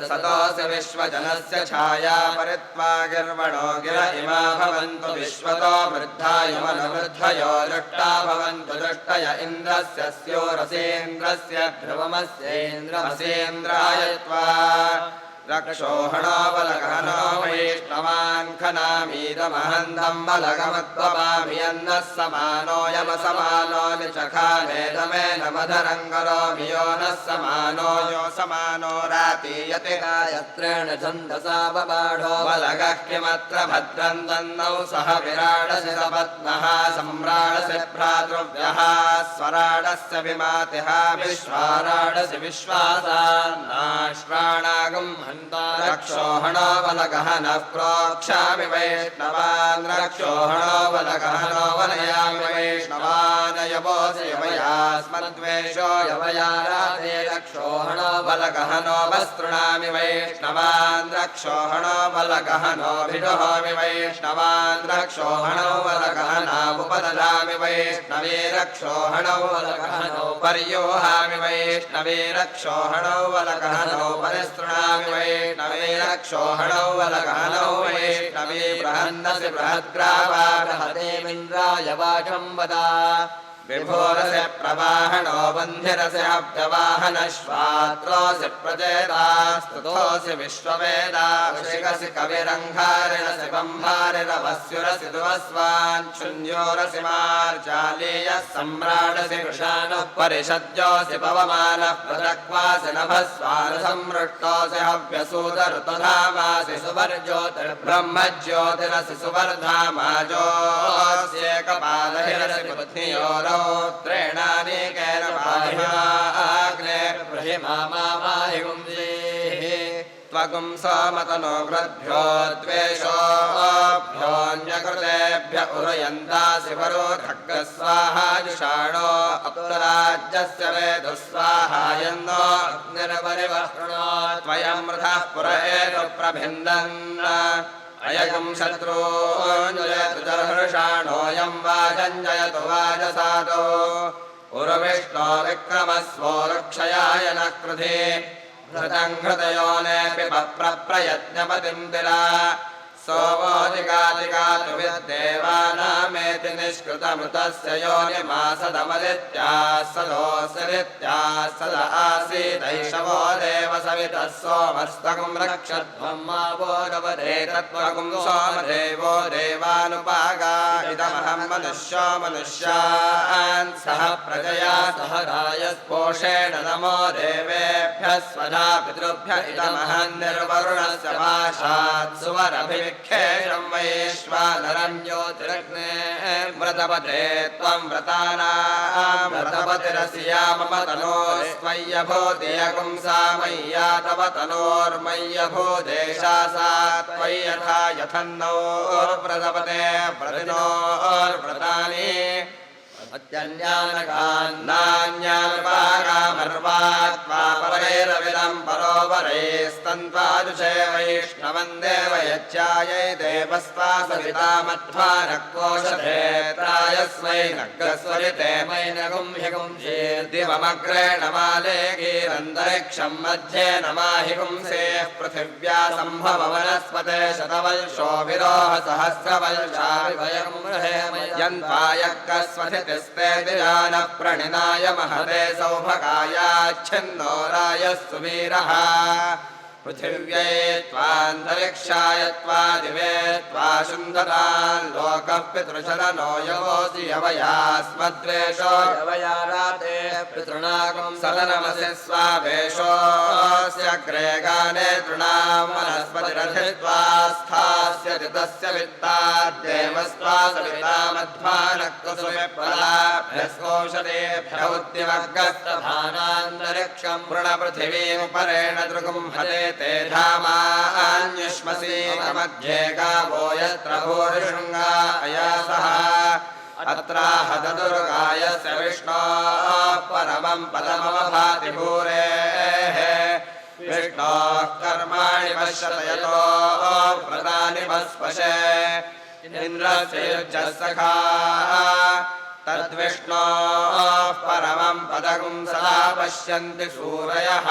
सतोऽसि विश्वजनस्य छाया परित्वा गिर्वणो गिर इमा भवन्तु विश्वतो वृद्धायमनवृद्धयो दृष्टा भवन्तु दृष्टय इन्द्रस्य स्योरसेन्द्रस्य ध्रुवमस्येन्द्रमसेन्द्राय त्वा रक्षोहणो बलगहनो वैष्णवान् खनामीदमहन्तं बलगमत्वपामि अन्नः समानो यमसमानो निचखानेदमेन मधरं करोमि यो नः समानो यो समानो रातीयते गायत्रेण छन्दसा बबाढो बलगः किमत्र भद्रं तन्नौ सह विराडसि सपत्नः सम्राडसि भ्रातृव्यः स्वराडस्य विमातिः विश्वाराडसि विश्वासान्नाश्राणागुं रक्षोहणो बलगहनः प्रोक्षामि वैष्णवान् रक्षोहणो बलगहनो वनयामि वैष्णवान् यवोऽसि यवयास्मद्वेषो यवयाराधे रक्षोहणो बलगहनो वस्तृणामि वैष्णवान् रक्षोहणो बलगहनो भिडोमि वैष्णवान् रक्षोहणो बलगहनामुपददामि वैष्णवे रक्षोहणो बलगहनो पर्योहामि वैष्णवे रक्षोहणो बलगहनो परिस्तृणामि वैष्णवे रक्षोहणो बलगहनो वैष्णवे बृहन्नसि बृहद्ग्रावा बृहदेमिन्द्राय वाचं वदा विभोरसि प्रवाहणो बन्धिरसि अब्जवाहनश्वात्रोऽसि प्रचेतास्तुतोऽसि विश्ववेदाभिषेकसि कविरङ्घारिणसि बम्भारिरवस्युरसि दुवस्वान् शून्योरसि मार्जालीयः सम्राडसि कृशानः परिषद्योऽसि पवमानः प्रदक्वासि नभस्वानुसमृष्टोऽसि हव्यसूतऋतुधामासि सुवर्ज्योतिर्ब्रह्मज्योतिरसि सुवर्धामाजोऽस्येकपालहिरसि बुद्धियोरो त्रेणानेकेन पाहिमाग्ने ब्रह्मामाहिगुंसेः त्वगुं सोमतनो वृद्भ्यो द्वेषोऽभ्योऽन्यकृतेभ्य उरयन्तासि वरो खड्गस्वाहाजुषाणो अप्तराज्यस्य वेदुस्वाहायन्नो अग्निर्परिवहृणो त्वयमृतः पुरहेतु प्रभिन्दन् अयगं शत्रूञ्जयतु दर्हर्षाणोऽयं वाजञ्जयतु वाजसादो उर्विष्णो विक्रमस्वो रक्षयाय न कृधे घृतं घृतयोनेऽपि प्रयज्ञपतिं तिला सोमोदिकादिकातु विद्देवानामेति निष्कृतमृतस्य योनिमासदमदित्याः सदोऽसरित्याः सद आसीदैषवो देव सवितः सोमस्तगुं रक्षध्वं मा बोधवदेतत्त्वगुं सोमदेवो देवानुपागा इदमहं मनुष्यो मनुष्यान् सह प्रजया सह रायस्पोषेण नमो देवेभ्यः स्वधा पितृभ्य इदमहं निर्वरुणस्य भाषात् सुवरभिविक् विख्येषं वैश्वानरं ज्योतिरग्ने व्रतपते त्वं व्रतानां व्रतपतिरसिया मम तनोस्त्वय्यभूतियगुं सा मय्या तव तनोर्मय्यभूतेषा सा त्वयि यथा यथन्नोर्व्रतपते व्रतिनोर्व्रतानि अत्यन्यानकान्नान्यानुपागामर्वात्वा परैरविदं परोपरैस्तन्त्वाजुषे वैष्णवं देव यच्चायै देवस्त्वा सविता मध्वा नक्कोशधेत्रायस्मै नग्गस्वरिते मैनगुं ह्यगुं दिवमग्रेण माले गीरन्तरिक्षं मध्ये नमाहिगुंसेः पृथिव्या सम्भव वनस्पते शतवल्शो विरोह सहस्रवल्शाविवयं यन्त्वायक्कस्वथिति स्तेतिजान प्रणिनाय महते सौभगायाच्छिन्नो रायस्सु वीरः पृथिव्यै त्वान्तरिक्षाय त्वा दिवे त्वा शुन्धतान् लोकः पितृशदनो यवोऽसि यवयास्मद्वेषो यवया राते पितॄणागुं सदनमसि स्वावेशोऽस्य अग्रे गाने तृणां वनस्पतिरधित्वा स्थास्यति तस्य वित्ताद्देवस्त्वा सविता मध्वा नक्कुसुविप्रलाभ्यस्कोषधेभ्य उद्यमग्रस्तभानान्तरिक्षं वृणपृथिवीमुपरेण दृगुं हते ते धामान्युष्मसि मध्ये गावो यत्र भूरिशृङ्गा अयासः अत्राहतदुर्गायस्य विष्णोः परमं पदमवभाति भूरेः विष्णोः कर्माणि पश्यत यतो व्रतानि पस्पशे इन्द्रस्य युज्यः सखा तद्विष्णोः परमं पदगुं सदा पश्यन्ति सूरयः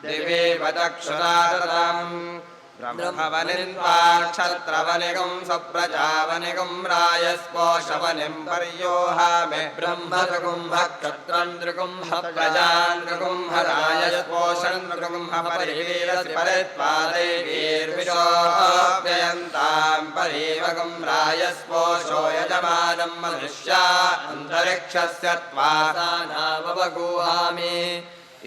दिवि वदक्षुरादम् ब्रह्मवनिन्वाक्षत्रवनिगुं सप्रजावनिगुं रायस्पोषवनिं पर्योहामे ब्रह्मदृगुं भक्षत्रं दृगुं प्रजान् दृगुं रायस्पोषं दृगुं परिवीरसि परित्वा दैवीर्विशोऽप्ययन्तां परीवगुं रायस्पोषो यजमानं मनुष्या अन्तरिक्षस्य त्वा सानावगूहामि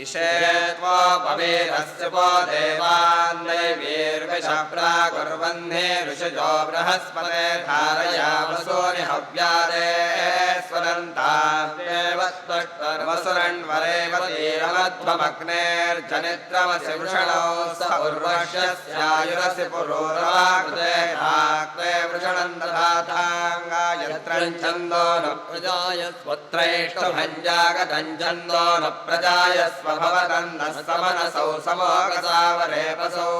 इषे त्वोपवीरस्य वो देवान् दैवीर्विषप्राकुर्वह्ने ऋषिजो बृहस्पते धारयामसूनि हव्यादे स्वरन्तादेव वसुरण्वरेवतीरमध्वमग्नेर्जनित्रमसि वृषणौ स उर्वश्यस्यायुरसि पुरोरवाकृते धाक्ते वृषणं दधाताङ्गायत्रं छन्दो न प्रजाय स्वत्रैष्टभञ्जागतं छन्दो न प्रजाय भवतन्नः समनसौ समोगसावरेपसौ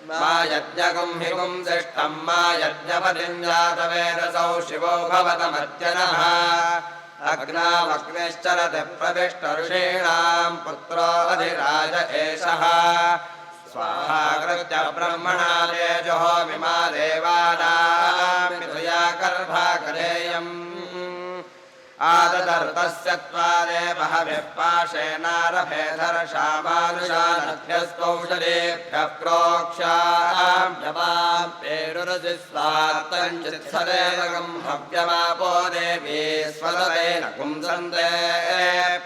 मा यज्ञगुं हिगुं शिष्टं मा यज्ञपतिं जातवेदसौ शिवो भवतमत्यनः अग्नावग्निश्चरति प्रतिष्ठऋषीणां पुत्रो अधिराज एषः स्वाहाकृत्य ब्रह्मणा तेजो विमा देवानां पितुया गर्भाकरेयम् आददर्तस्य त्वादेवः विप्पाशेनारभेधर्षामानुषानभ्यस्तौषधेभ्यः प्रोक्षां जपां पेरुरसि स्वात्तं चित्सदेवगं हव्यमापो देवी स्वदतेन पुंसन्ते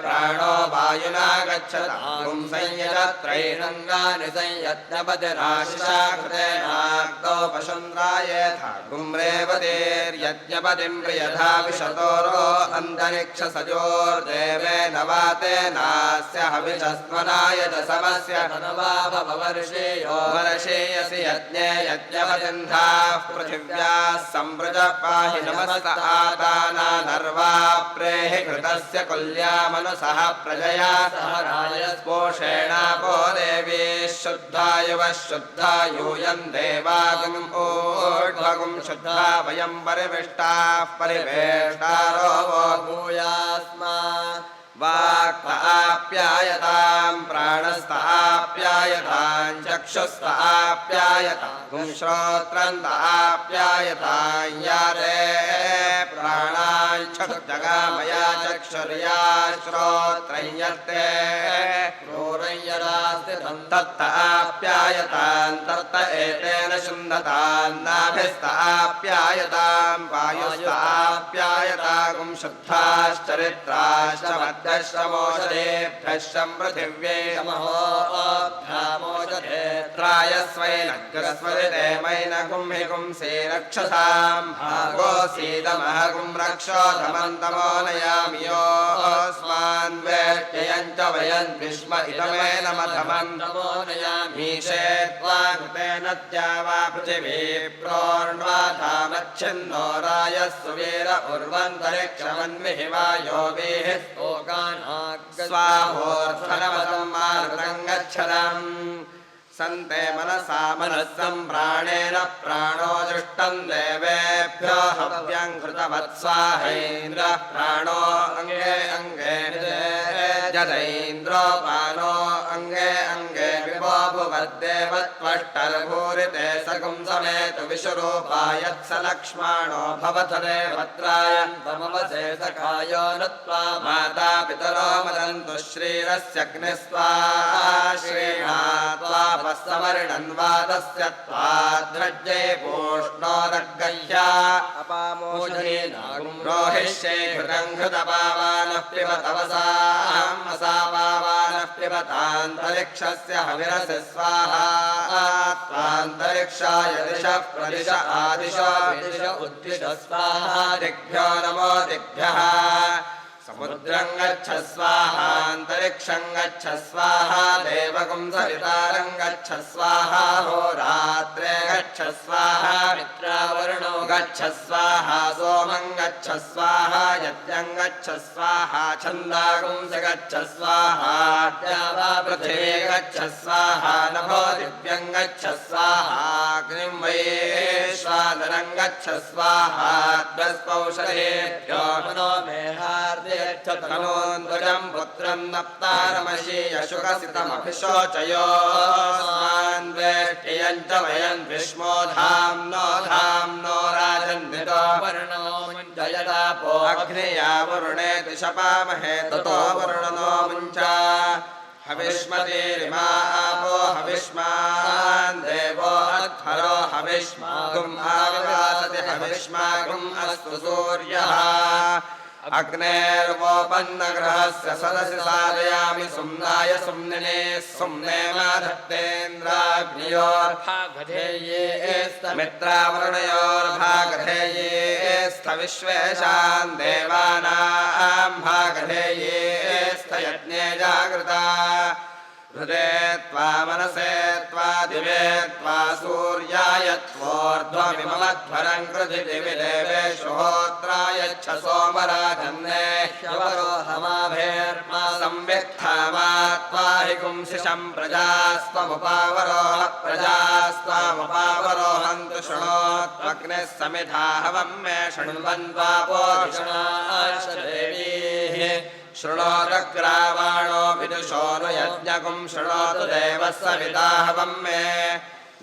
प्राणो वायुना गच्छतां संयजत्रैरङ्गानि संयज्ञपतिराशिषा कृतेनाग्नौ पशुन्द्रायेथा गुम्रेवतेर्यज्ञपतिं प्रियधा विशतोरो अन्तरिक्षसजोर्देवेन वातेनास्य हविषस्त्वनाय च समस्य नवाभवर्षेयो वर्षेयसि यज्ञे यज्ञपतिन्धाः पृथिव्याः सम्पृज पाहि नमस्त आदाना नर्वा प्रेहि घृतस्य कुल्यामनुसः प्रजया सह रायस्पोषेणापो देवी शुद्धायुवः शुद्धा यूयं देवागुं ऊर्ध्वगुं शुद्धा वयं परिविष्टाः परिवेष्टारो भूयास्मा वाक् आप्यायतां प्राणस्त आप्यायतां चक्षुस्त आप्यायतां श्रोत्रन्त आप्यायतां यारे प्राणान् चक्षुर्जगामया चक्षुर्या श्रोत्रं यत्ते क्रूरय्यरास्तितं तत्त आप्यायतां तत्त एतेन शुन्धतां नाभिस्त आप्यायतां वायुस्त आप्यायतां शुद्धाश्चरित्राश्च मध्यश्रमोषधेभ्यः पृथिव्यै समहोऽभ्यामोषधे मित्राय स्वैनग्रस्वरिते मैनकुं हि कुंसे रक्षसाम् भागोऽसीदमहकुं रक्षोधमन्तमो नयामि योऽस्मान् वेष्ट्ययञ्च वयन् विश्व इदमेनमधमन्तमो नयामीशे त्वा कृतेन द्यावा पृथिवी प्रोर्ण्वाधामच्छिन्नो रायः सुवीर उर्वन्तरिक्षमन्विहिवायो वेः स्वाहोर्धनवदं मारुतङ्गच्छलम् सन्ते मनसा मनस्सं प्राणेन प्राणो दृष्टं देवेभ्यो हव्यं कृतवत्स्वाहेन्द्रः प्राणो अङ्गे अङ्गे जदैन्द्रोपानो अङ्गे अङ्गे विभो भुवद्देवत्वष्टर्भूरिते सकुं समेतु विश्वरूपायत्स लक्ष्मणो भवथ देवत्राय तमवसे सखायो न त्वा माता पितरो मदन्तु श्रीरस्यग्निस्त्वा श्रीणात्वा समर्णन्वादस्य त्वाध्रज्ये पूष्णोदग्गह्या अपामोषधे नागुं रोहिष्ये घृतं घृतपावानः पिबतवसाम् असापावानः पिबतान्तरिक्षस्य हविरसि स्वाहा त्वान्तरिक्षाय दिशः प्रदिश आदिश विदिश उद्दिश स्वाहा दिग्भ्यो नमो दिग्भ्यः समुद्रं गच्छ स्वाहा अन्तरिक्षं गच्छ स्वाहा देवकुं सवितारं गच्छ स्वाहा होरात्रे गच्छ स्वाहा मित्रावरुणो गच्छ स्वाहा सोमं गच्छ स्वाहा यज्ञं गच्छ स्वाहा छन्दागुंस गच्छ स्वाहा द्यावा पृथिवी गच्छ स्वाहा नभो दिव्यं गच्छ स्वाहा अग्निं वैश्वानरं गच्छ स्वाहा द्वस्पौषधेभ्यो मनो मेहार्दे तनोन्द्वजं पुत्रं नप्तारमशीयशुकसितमभिशोचयोस्मान् वेष्ट्ययं च वयन् विष्मो धाम्नो राजन्वितो वर्णो मुञ्चयदापो अग्निया वरुणे दिशपामहे ततो वरुणनो मुञ्चा हविष्मतीरिमा आपो हविष्मान् देवो अध्वरो हविष्मागुम् आविवासति हविष्मागुम् अस्तु सूर्यः अग्नेर्वोपन्नग्रहस्य सदसि साधयामि सुम्नाय सुम्निने सुम्ने माधत्तेन्द्राग्नियोर्भागधेयेस्तमित्रावरुणयोर्भागधेयेस्त विश्वेशान् देवानां भागधेयेस्त यज्ञे जागृता हृदे त्वा मनसे त्वा दिवे त्वा सूर्याय त्वोर्ध्वमिमध्वरं कृधिदिवि देवेषु होत्राय च सोमराजन्ने ह्यवरोहमाभेर्मा संवित्थामा त्वा हि कुंसिषं प्रजास्त्वमुपावरोह प्रजास्त्वामुपावरोहन्तु शृणोत्वग्निः समिधा हवं मे शृण्वन्त्वापोषणाशदेवीः शृणोदग्रावाणो विदुषो नु यज्ञकुं शृणोतु देवः सविता हवं मे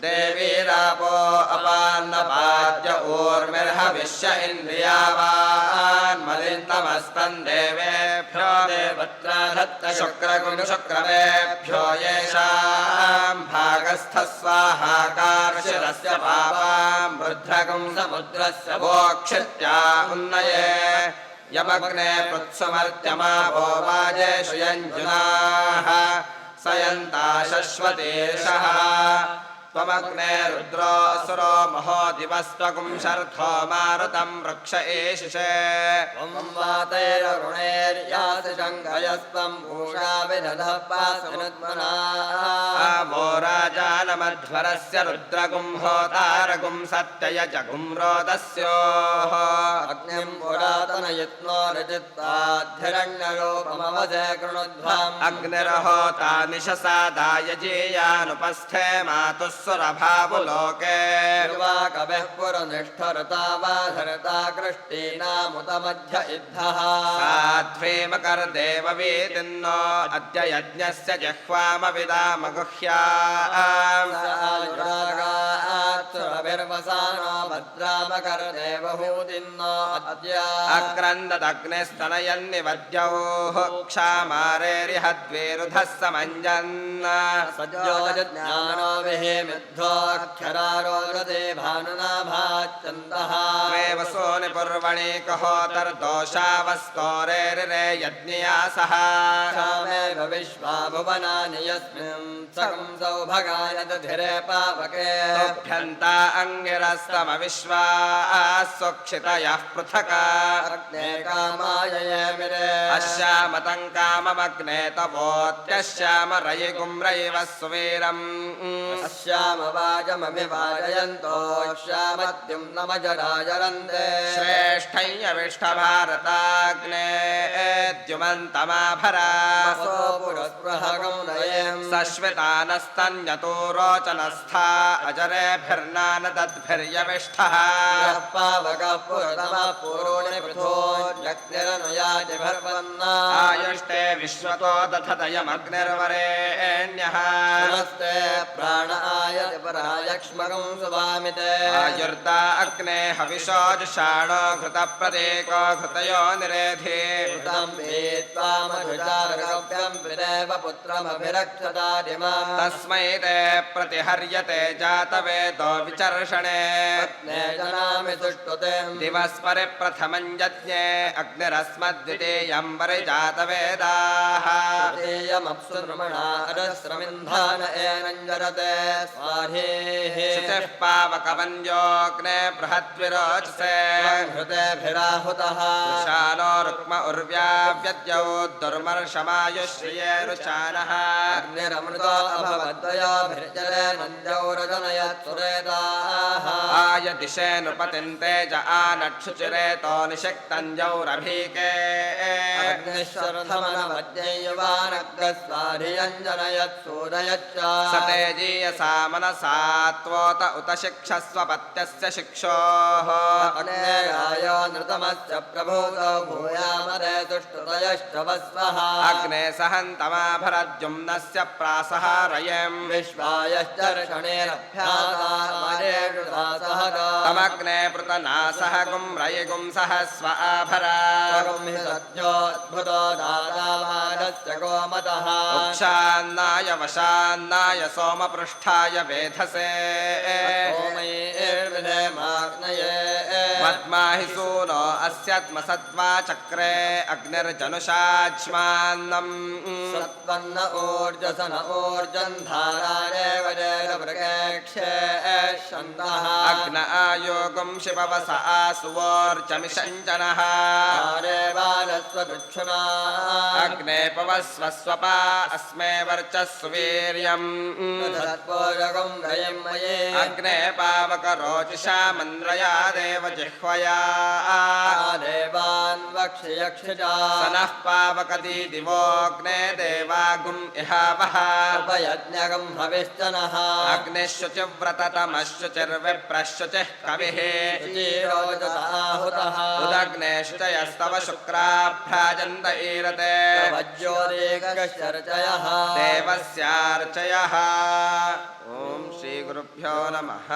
देवीरापो अपान्नपाद्य ऊर्मिर्हविष्य इन्द्रियावान्मलिन्तमस्तं देवेभ्यो देवत्रा दत्त शुक्रकुं शुक्रवेभ्यो येषां भागस्थस्वाहाकारशिरस्य पापां वृद्धकुं समुद्रस्य वोक्षित्या उन्नये यमग्ने पृत्सुमर्त्यमापो वाजेषु यञ्जुनाः सयन्ता शश्वतीर्षः त्वमग्ने रुद्रो असुरो महो दिवस्त्वकुं शर्थो मारुतं वृक्ष एषिषे त्वं वातैररुणैर्यासि शङ्खयस्त्वं पूषा विदधः पासनुत्मना वो राजानमध्वरस्य रुद्रगुं होतारगुं सत्ययजगुं रोदस्योः अग्निं पुरातनयत्नो रचित्वाद्धिरण्यरूपमवसे कृणुध्वम् अग्निरहोता निशसादाय जेयानुपस्थे मातुः सुरभावुलोके कविः पुरनिष्ठरता वाधरता कृष्टीनामुतमध्य इद्धः साध्वीमकरदेववीतिन्नो अद्य यज्ञस्य जह्वामविदामगुह्याम् सुरभिर्वसानो भद्राम अकर्देवहूतिन्नो अद्य अक्रन्ददग्निस्तनयन्निवद्योः क्षामारेरिहद्वेरुधः समञ्जन् सज्जोज्ञानो विहेमिद्धोऽक्षरारोदते भानुनाभाच्चन्दः वसो निपुर्वणि कहोतर्दोषावस्तोरेरिरे यज्ञया सह क्षामेव विश्वा भुवनानि यस्मिन् सकं सौभगाय दधिरे पावके तुभ्यन्ता अङ्गिरस्तमविश्वा स्वक्षितयः पृथक् अग्ने कामाय ये मिरे अश्यामतं काममग्ने तवोत्यश्यामरयिगुं रयिव सुवीरम् अश्यामवाजमभिवाजयन्तो श्यामद्युं नमजराजरन्ते श्रेष्ठय्यविष्ठभारताग्ने द्युमन्तमाभरा वसो पुरस्पृहगं नयेम् सश्वितानस्तन्यतो रोचनस्था अजरेभिर्नानदद्भिर्यविष्ठः यः पावकः पुरतमः पूरोणि पृथोर्यग्निरनुयातिभिर्वन्ना आयुष्टे विश्वतो दधदयमग्निर्वरेण्यः नमस्ते प्राण आयति परायक्ष्मकं सुवामिते आयुर्दा अग्ने हविषो जुषाणो घृतप्रतीको घृतयो निरेधि कृतं वेत्त्वामनुजारगव्यं विदेव पुत्रमभिरक्षतादिमाम् तस्मै ते प्रतिहर्यते जातवेदो विचर्षणे अग्ने जनामि सुष्टुते दिवस्परिप्रथमं यज्ञे अग्निरस्मद्वितीयं परिजातवेदाः तृतीयमप्सु नृमणा अरस्रमिन्धान एनञ्जरते स्वाधीः शुचिः पावकवन्योऽग्ने बृहद्विरोचसे हृतेभिराहुतः शालो रुक्म उर्व्याव्यद्यौ दुर्मर्षमायुश्रिये रुचानः अग्निरमृतो अभवद्वयोभिर्जले नञ्जौरजनयत् सुरेदाः आयदिशे नृपतिं तेज आनक्षुचिरेतो निषक्तञ्जौरभीके अग्निश्वरथमनवद्यैवानग्रस्वाधियञ्जनयत् सूदयच्च स तेजीयसा मनसा त्वोत उत शिक्षस्व पत्यस्य शिक्षोः अग्नेयायो नृतमस्य प्रभूतो भूयामदे तुष्टुतयश्च वस्वः अग्ने सहन्तमाभरद्युम्नस्य प्रासहारयम् विश्वायश्चर्षणेरभ्यासामरेषु तमग्ने पृतनासह गुं रयिगुं सहस्व आभरा सद्योद्भुतो दातावानस्य गोमतः उक्षान्नाय वशान्नाय सोमपृष्ठाय वेधसे सोमैर्विधेमाग्नये पद्माहि सूनो अस्यत्मसत्त्वा चक्रे अग्निर्जनुषाच्मान्नम् सत्वन्न ऊर्जसन ऊर्जन् धारारेव जयवृगेक्षे शन्दः अग्न आयोगुं शिववस आसुवोर्चमिषञ्जनः आरेवानस्वदुक्षुणा अग्ने पवस्व स्वपा अस्मे वर्चस्वीर्यम् सत्पोजगं रयं मये अग्ने पावकरोचिषा मन्द्रया देव जिह्वया देवान् वक्ष्यक्षिजा स नः पावकती दिवोऽग्ने देवागुम् इहावः उपयज्ञगं हविश्चनः अग्निश्शुचिव्रततमश्शुचिर्विप्रश्शुचिः कविः शुचिरोजताहुतः उदग्ने शुचयस्तव शुक्राभ्राजन्त ईरते वज्योरेकश्चर्चयः देवस्यार्चयः ॐ श्रीगुरुभ्यो नमः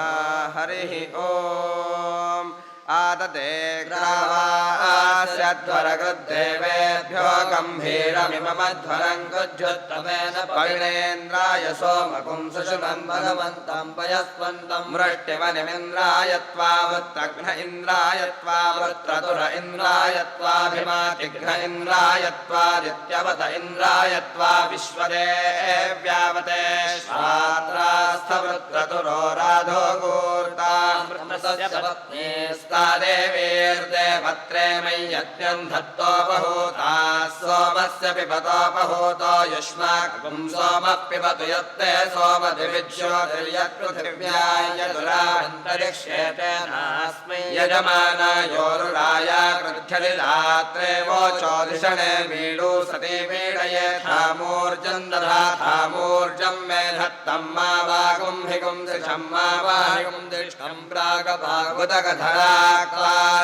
हरिः ॐ आददे ग्रावास्यध्वरकृद्देवेभ्यो गम्भीरमिमध्वरं गुज्जुत्तमेन पविणेन्द्राय सोमकुं सुषुमं भगवन्तं पयस्वन्तं मृष्टिवनिमिन्द्राय त्वावृत्रघ्न इन्द्राय त्वावृत्रतुर इन्द्राय त्वाभिमातिघ्न इन्द्राय त्वादित्यवत इन्द्राय त्वा विश्वदेव्यावते स्वात्रास्थवृत्रतुरो राधो गोर्तामृतस्य पत्नी देवीर्देवत्रे मय्यज्ञं धत्तो बहूता सोमस्य पिबतो बहूतो युष्माकं सोमः पिबतु यत्ते सोमदिविज्योतिर्यत्पृथिव्याय यदुरान्तरिक्ष्येते नास्मै यजमानायोरुराया कृध्यलिदात्रे वोचोदिषणे मीडु सती मीडये थामूर्जं दधाथामूर्जं मे धत्तं मा वागुं हिगुं दिशं मा वाहिगुं दिष्टं प्रागभागवतकधरा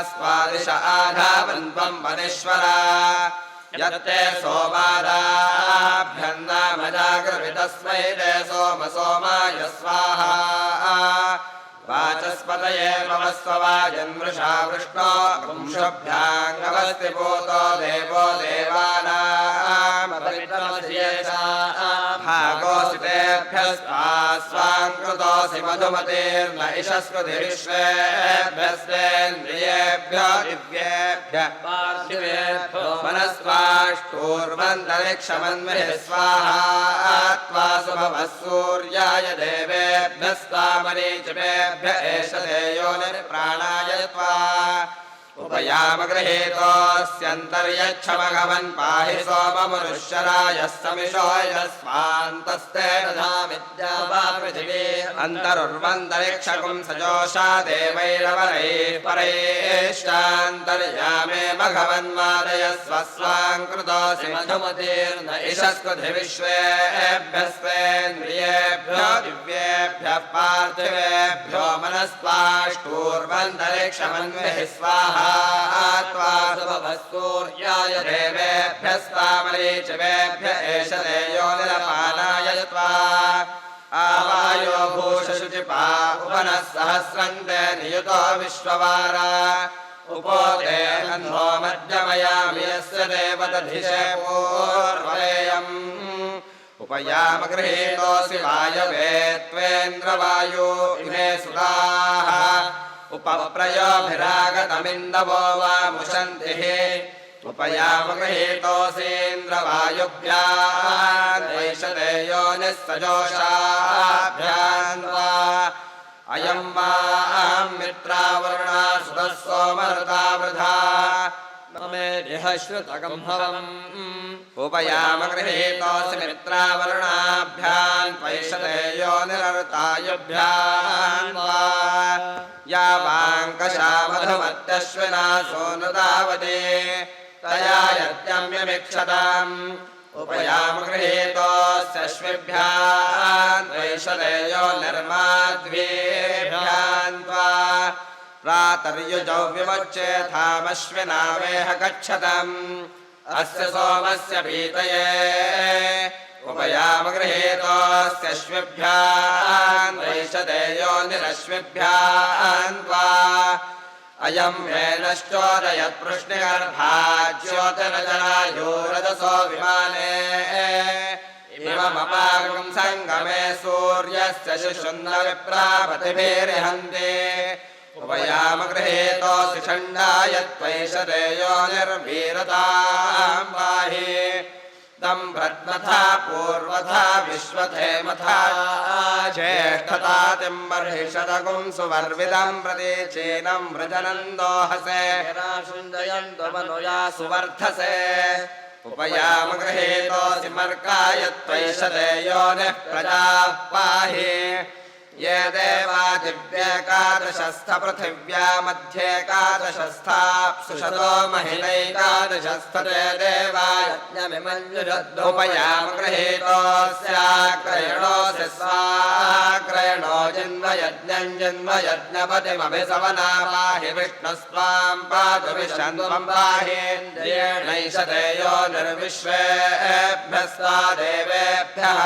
स्वादिश आधावन्त्वं वनेश्वरा यत्ते सोमादाभ्यन्नामजागृतस्मै ते सोम सोमाय स्वाहा वाचस्पतये भव स्ववाजन्मृषा वृष्णो पुंशभ्याङ्गवस्तिपूतो देवो देवानाम् भागोऽसितेभ्यस्तास्वाङ्कृतोऽसि मधुमतेर्न इषस्कृति विश्वेभ्यस्तेन्द्रियेभ्यो दिव्येभ्यः पार्थिवेभ्यो मनस्वाष्टूर्वन्तरिक्षमन्विः स्वाहा त्वा सुभवः सूर्याय देवेभ्यस्तामरीचिपेभ्य एष ते योनिर्प्राणाय त्वा उपयामगृहीतोऽस्यन्तर्यच्छमघवन् पाहि सोममनुष्यरायः समिषो यस्वान्तस्ते दधामिद्या पृथिवी अन्तरुर्वन्तरिक्षकुं सजोषा देवैरवरैः परैश्चान्तर्यामे मघवन्वादयस्व स्वाङ्कृतोऽसि मधुमतेर्न इषस्कृति विश्वेभ्यस्तेन्द्रियेभ्यो दिव्येभ्यः पार्थिवेभ्यो मनस्वाष्टूर्वन्तरिक्षमन्विः स्वाहा त्वा सुभवः सूर्याय देवेभ्यस्तामरीचिवेभ्य एष ते योनिरपानाय त्वा आवायो भूषशुचिपा उपनः सहस्रन्ते नियुतो विश्ववारा उपोते अन्धो मध्यमयामि यस्य देवदधिषे पूर्वयम् उपयामगृहीतोऽसि वायवे त्वेन्द्रवायो इमे सुताः उपप्रयोभिरागतमिन्दवो वा मुषन्तिः उपयामगृहीतोऽसीन्द्रवायुभ्याम् वैशते योनिः सजोषाभ्याम् वा अयं वाम् मित्रावरुणा सुतः सोमरुता वृथा ममेरिह श्रुतगम्भवम् उपयामगृहीतोऽसि मित्रावरुणाभ्याम् त्वैषते योनिररुतायुभ्याम् वा या वाङ्कषा मधुमत्यश्विना सोनुतावते तया यत्यम्यमिक्षताम् उपयामगृहीतोऽस्यश्विभ्याम् त्वैषते योनिर्माद्वीभ्याम् त्वा प्रातर्युजौ विमुच्येथामश्विना वेह गच्छतम् अस्य सोमस्य पीतये उपयामगृहीतोऽस्यश्विभ्याम् वैशते योनिरश्विभ्याम् त्वा अयं वेनश्चोदयत्पृष्णिगर्भाज्योतिरजनायोरजसो विमाने इममपागं सङ्गमे सूर्यस्य शिशुन्नविप्रापतिभिर्हन्ते उपयामगृहीतोऽसि षण्डाय त्वैषते योनिर्वीरतां पाहि तं भ्रद्मथा पूर्वथा विश्वधेमथा ज्येष्ठतातिं बर्हिषदगुं सुवर्विदं प्रतीचीनं वृजनन्दोहसे शुञ्जयन्त्वमनुया सुवर्धसे उपयामगृहीतोऽसि मर्काय त्वैषते योनिः प्रजाः पाहि ये देवा दिव्येकादशस्थपृथिव्या मध्येकादशस्थाप्सुषतो महिनैकादशस्थते देवा उपयामगृहीतोऽस्याक्रयणोऽसि स्वाक्रयणो जन्मयज्ञम् जन्मयज्ञपतिमभिसवना पाहि विष्णुस्त्वां पातु विशन्त्वं पाहीन्द्रियेणैषते योनिर्विश्वेभ्यस्ता देवेभ्यः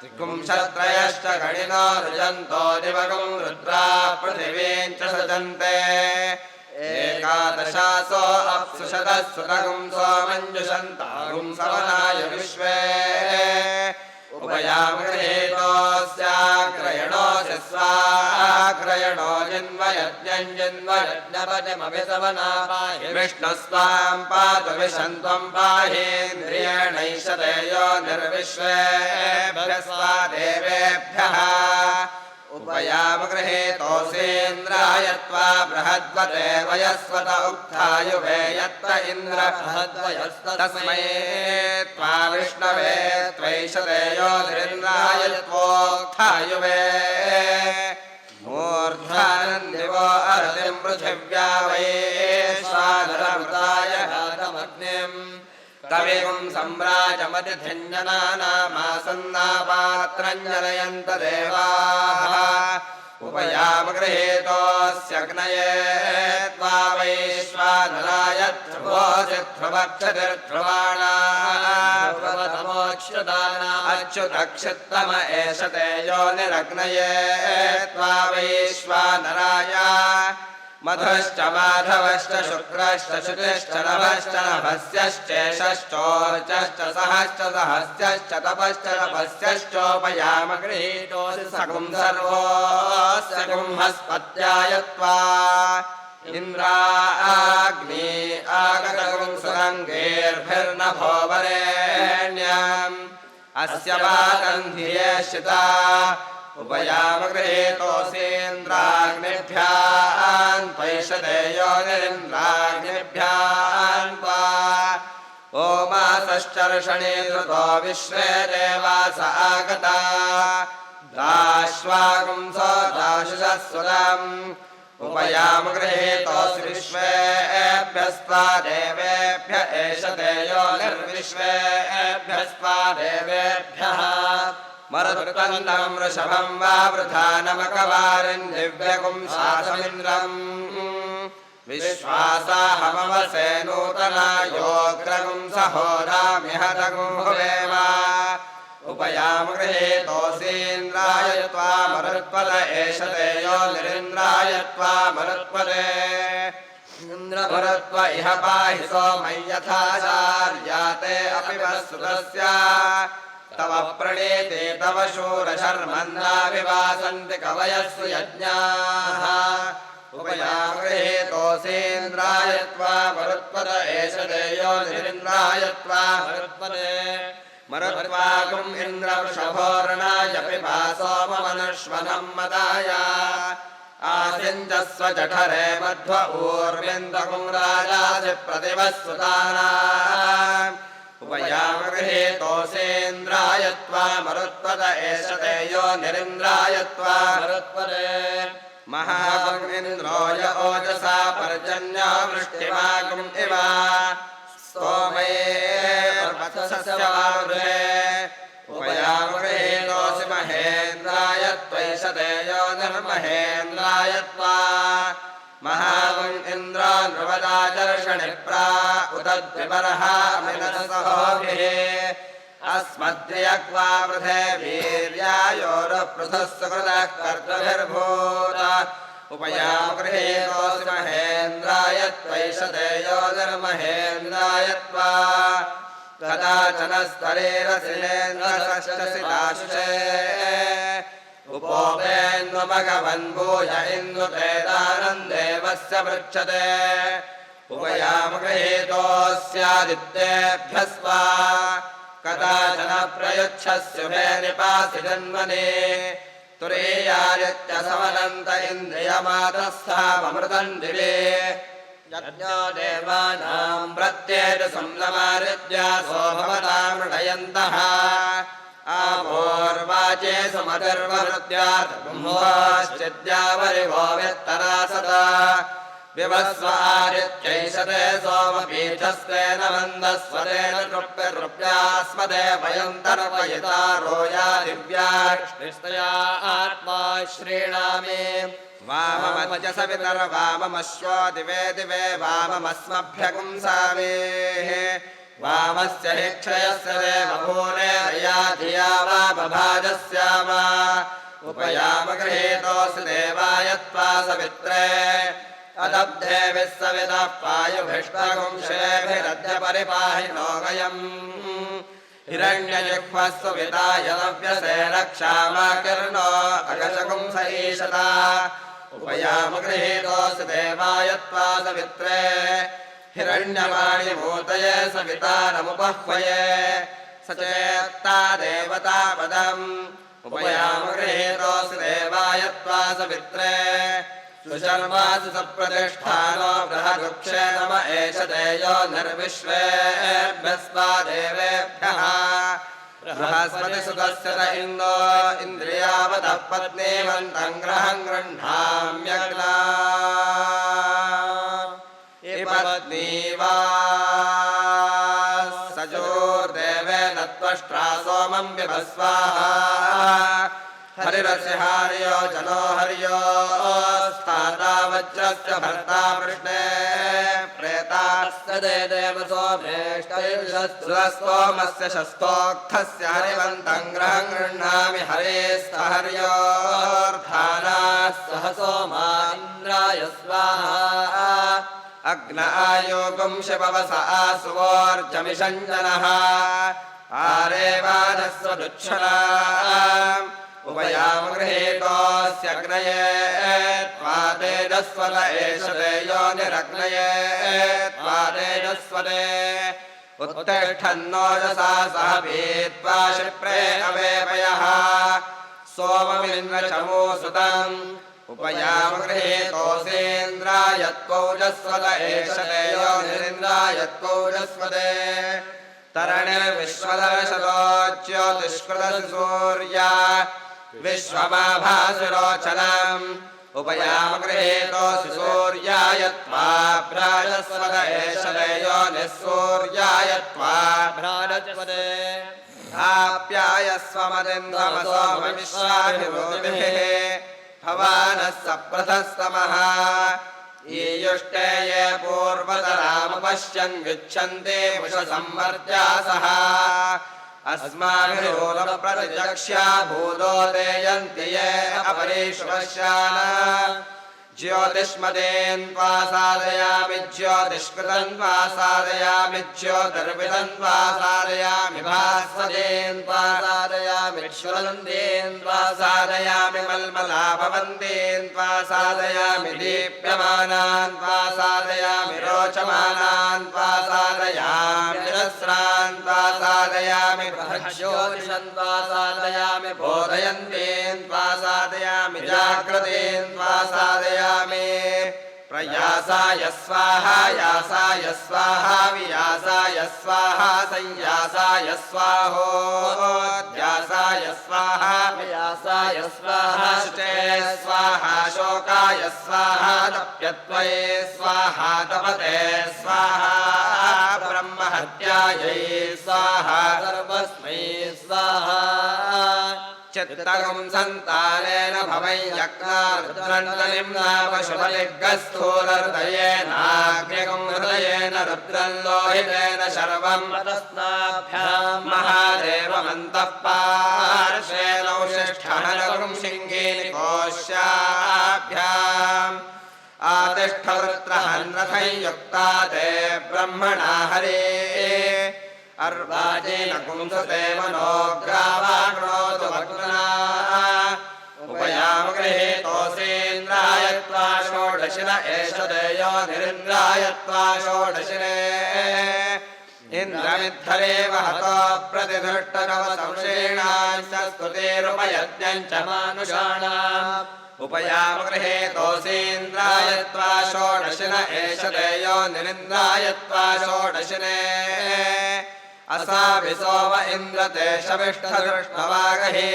त्रिपुंशत्रयश्च गणिनो रुजन्तो दिवगं रुद्रा पृथिवीं च सजन्ते एकादशासो अप्सुषतः सुतगुं सोमञ्जुषन्तागुं सवनाय विश्वे उपयामगृहीतोऽस्याक्रयणोऽसि स्वाक्रयणो जन्मयज्ञम् जन्मयज्ञपतिमभिसवना पाहि विष्णुस्त्वां पातु विशन्त्वं पाहीन्द्रियेणैषते योनिर्विश्वेभ्यस्ता देवेभ्यः उपयामगृहीतोऽसीन्द्राय त्वा बृहद्वते वयस्वत उक्थायुवे यत्त इन्द्र बृहद्वयस्तस्मै त्वा विष्णवे त्वैषते योनिरिन्द्राय त्वोक्थायुवे मूर्धानन्दिवो अर्तिं पृथिव्या वैश्वानरमृताय घातमग्निम् तविगुं सम्राजमतिथिञ्जनानामासन्नापात्रञ्जनयन्त देवाः उपयामगृहीतोऽस्यग्नये त्वा वैश्वानराय ध्रुवोऽसि ध्रुवक्षतिर्ध्रुवाणा अच्युतक्षित्तम एष ते योनिरग्नये त्वा वैश्वानराय मधुश्च माधवश्च शुक्रश्च श्रुतिश्च नभश्च नभस्यश्चेषश्चोर्चश्च सहश्च सहस्यश्च तपश्च तपस्यश्चोपयामगृहीतोऽसि सकुं सर्वोऽस्य गुंहस्पत्याय त्वा इन्द्राग्नि आगतगुं सुरङ्गेर्भिर्नभो वरेण्यम् अस्य वातन्धियेशिता उपयामगृहीतोऽसीन्द्राग्निभ्यां त्वैषते योनिरिन्द्राग्निभ्यां त्वा ओमासश्चर्षणे धृतो विश्वे देवास आगता दाश्वागुंसो दाशुषस्वरम् उपयामगृहीतोऽसि विश्वेभ्यस्त्वा देवेभ्य एष ते योनिर्विश्वेभ्यस्त्वा देवेभ्यः मरुत्कन्दं वृषभं वा वृथा नमकवारिं दिव्यगुं शासमिन्द्रम् विश्वासाहमवसे नूतनायोग्रगुं सहोरामिहतगुं हुवेम उपयामगृहीतोऽसीन्द्राय त्वा मरुत्पद एष ते योनिरिन्द्राय त्वा मरुत्पदे इन्द्रमरुत्व इह पाहि सोमं यथाचार्याते अपि वस्तुतस्य तव प्रणीते तव शूरशर्मन्दा विवासन्ति कवयस्सु यज्ञाः उपयामगृहीतोऽसीन्द्राय त्वा मरुत्पद एष ते योनिरिन्द्राय त्वा मरुत्पदे मरुत्वागुम् इन्द्रवृषभोर्णाय पिबा सोममनुष्वनं मदाय आसिञ्जस्व जठरे मध्व ऊर्विन्दगुं राजासि प्रतिवत्सुतानाम् उपयामगृहीतोऽसीन्द्राय त्वा मरुत्पद एष ते योनिरिन्द्राय त्वा मरुत्पदे महागुम् इन्द्रो य ओजसा पर्जन्यो वृष्टिमागुम् इव सोमये उपयामगृहीतोऽसि महेन्द्राय त्वैष ते योनिर्महेन्द्राय त्वा महागुम् इन्द्रो नृपदाचर्षणिप्रा उदद्विबर्हामिनसहोभिः अस्मद्रियक्वा वृधे वीर्यायोरपृथः सुकृतः कर्तभिर्भूत उपयामगृहीतोऽसि महेन्द्राय त्वैष ते योनिर्महेन्द्राय त्वा कदाचन स्तरेरसिलेन्द्रषष्ठसिदाशुषे उपोपेन्वमघवन्भूय इन्दुतेदानन्देवस्य पृच्छते उपयामगृहीतोऽस्यादित्येभ्यः स्वा कदाचन प्रयुच्छस्युभे निपासि जन्मने तुरीयादित्यसमनन्त इन्द्रियमातस्थाममृतम् दिवे यज्ञो देवानां प्रत्येतसंनमारिद्यासो भवतां मृडयन्तः आमोर्वाचे सुमतिर्वरुद्यात्ब्रह्मोश्चिद्यावरिवो व्यत्तरासदा विवस्वारित्यैषते सोमपीठस्तेन मन्दस्वतेन तृप्तिर्रुप्यास्मदे वयन्तर्पयिता रोया दिव्याष्टिस्तया आत्मा श्रीणामे वाममज्ज सवितर्वाममश्वो दिवे दिवे वाममस्मभ्यगुंसामेः वामस्य हि क्षयस्य देवभूरे या धिया वामभाजस्याम उपयामगृहीतोऽसि देवाय त्वा सवित्रे अदब्धे विस्सवितः पायुभिष्टगुंशेभिरद्य परिपाहि नो गयम् हिरण्यजिह्वस्सु विदाय नव्यसे रक्षामाकिर्नो अगशगुंस ईशता उपयामगृहीतोऽसि देवाय त्वा सवित्रे हिरण्यवाणिभूतये सविता नमुपह्वये स चेत्ता देवता पदम् उपयामगृहीतोऽसि देवाय त्वा सवित्रे सुशर्मासु सप्रतिष्ठानो बृहदुक्षे नम एष ते योनिर्विश्वेभ्यस्त्वा देवेभ्यः बृहस्पतिसुतस्य त इन्दो इन्द्रियावतः पत्नीवन्तं ग्रहं गृह्णाम्यग्ना पत्नीवा सजोर्देवेन त्वष्ट्रा सोमं विभस्वाहा हरिरस्य हार्यो जनो हर्यो स्थाता वज्रस्य भर्ता वृष्णे प्रेतास्य देवसोमेष्टैर्षस्तोमस्य शस्तोक्थस्य हरिवन्तं ग्रहं गृह्णामि हरेस्त हर्योर्थानाः सह सोमा इन्द्राय स्वाहा अग्न आयोगं शिववस आसुवोर्जमिषञ्जनः आरेवानस्वदुच्छला उपयाम गृहीतोऽस्यग्नये त्वादेजस्वत एष ते योनिरग्नये त्वादेजस्वते उत्तिष्ठन्नोजसा सह पीत्वा शिप्रे अवेपयः सोममिन्द्रचमू सुतम् उपयाम गृहीतोऽसीन्द्रायत्कौजस्वत एष ते योनिरिन्द्रायत्कौजस्वते तरणिर्विश्वदर्शलोच्योतिष्कृतस्य सूर्या विश्वमाभासुरोचनम् उपयाम गृहीतोऽसि सूर्याय त्वा भ्राजस्वत एष ते योनिः सूर्याय त्वा भ्राजस्वते आप्यायस्वमदिन्द्रमसोमविश्वाभिभूतिभिः भवानः सप्रथस्तमः ईयुष्टे ये पूर्वतरामुपश्यन् गच्छन्ति मुषसंवर्त्यासः अस्माभिरोलप्रतिचक्ष्या भूदोदयन्ति ये अपरेषु पश्यान् ज्योतिष्मदेन्त्वा साधयामि ज्योतिष्कृतन्त्वा साधयामि ज्योतिर्विदन्त्वा साधयामि भास्वदेन्त्वा साधयामि ज्वलन्देन्त्वा साधयामि मल्मलाभवन्देन्त्वा साधयामि दीप्यमानान्त्वा साधयामि रोचमानान्त्वा साधयामि निरस्रान्त्वा साधयामि बृहज्योतिषन्त्वा साधयामि बोधयन्तेन्त्वा साधयामि जाग्रतेन्त्वा साधयामि प्रयासाय स्वाहा यासाय स्वाहा वियासाय स्वाहा संयासाय स्वाहोद्यासाय स्वाहा वियासाय स्वाहा शुचे स्वाहा शोकाय स्वाहा तप्यत्वये स्वाहा तपते स्वाहा ब्रह्महत्यायै स्वाहा सर्वस्मै स्वाहा चित्तगं सन्तानेन भवै यज्ञार्द्रन्दनिम्नापशुबलिग्गस्थूलहृदयेनाग्निगं हृदयेन रुद्रं लोहितेन शर्वं तस्नाभ्यां महादेवमन्तः पार्श्वे नौशिष्ठहनगुं शिङ्गीनिकोश्याभ्याम् आतिष्ठवृत्रहन्रथं युक्ता ते ब्रह्मणा हरे अर्वाजेन कुंसते मनोग्रावाग्नोतु भग्ना उपयाम गृहीतोऽसीन्द्राय त्वा षोडशिन एष ते योनिरिन्द्राय त्वा षोडशिने इन्द्रमिद्धरेव हतो प्रतिधृष्टनवसंशेणाश्च स्तुतिरुपयज्ञम् च मानुषाणाम् उपयाम गृहीतोऽसीन्द्राय त्वा षोडशिन एष ते योनिरिन्द्राय त्वा षोडशिने असाभिसोम इन्द्रते शविष्ठदृष्टवागहे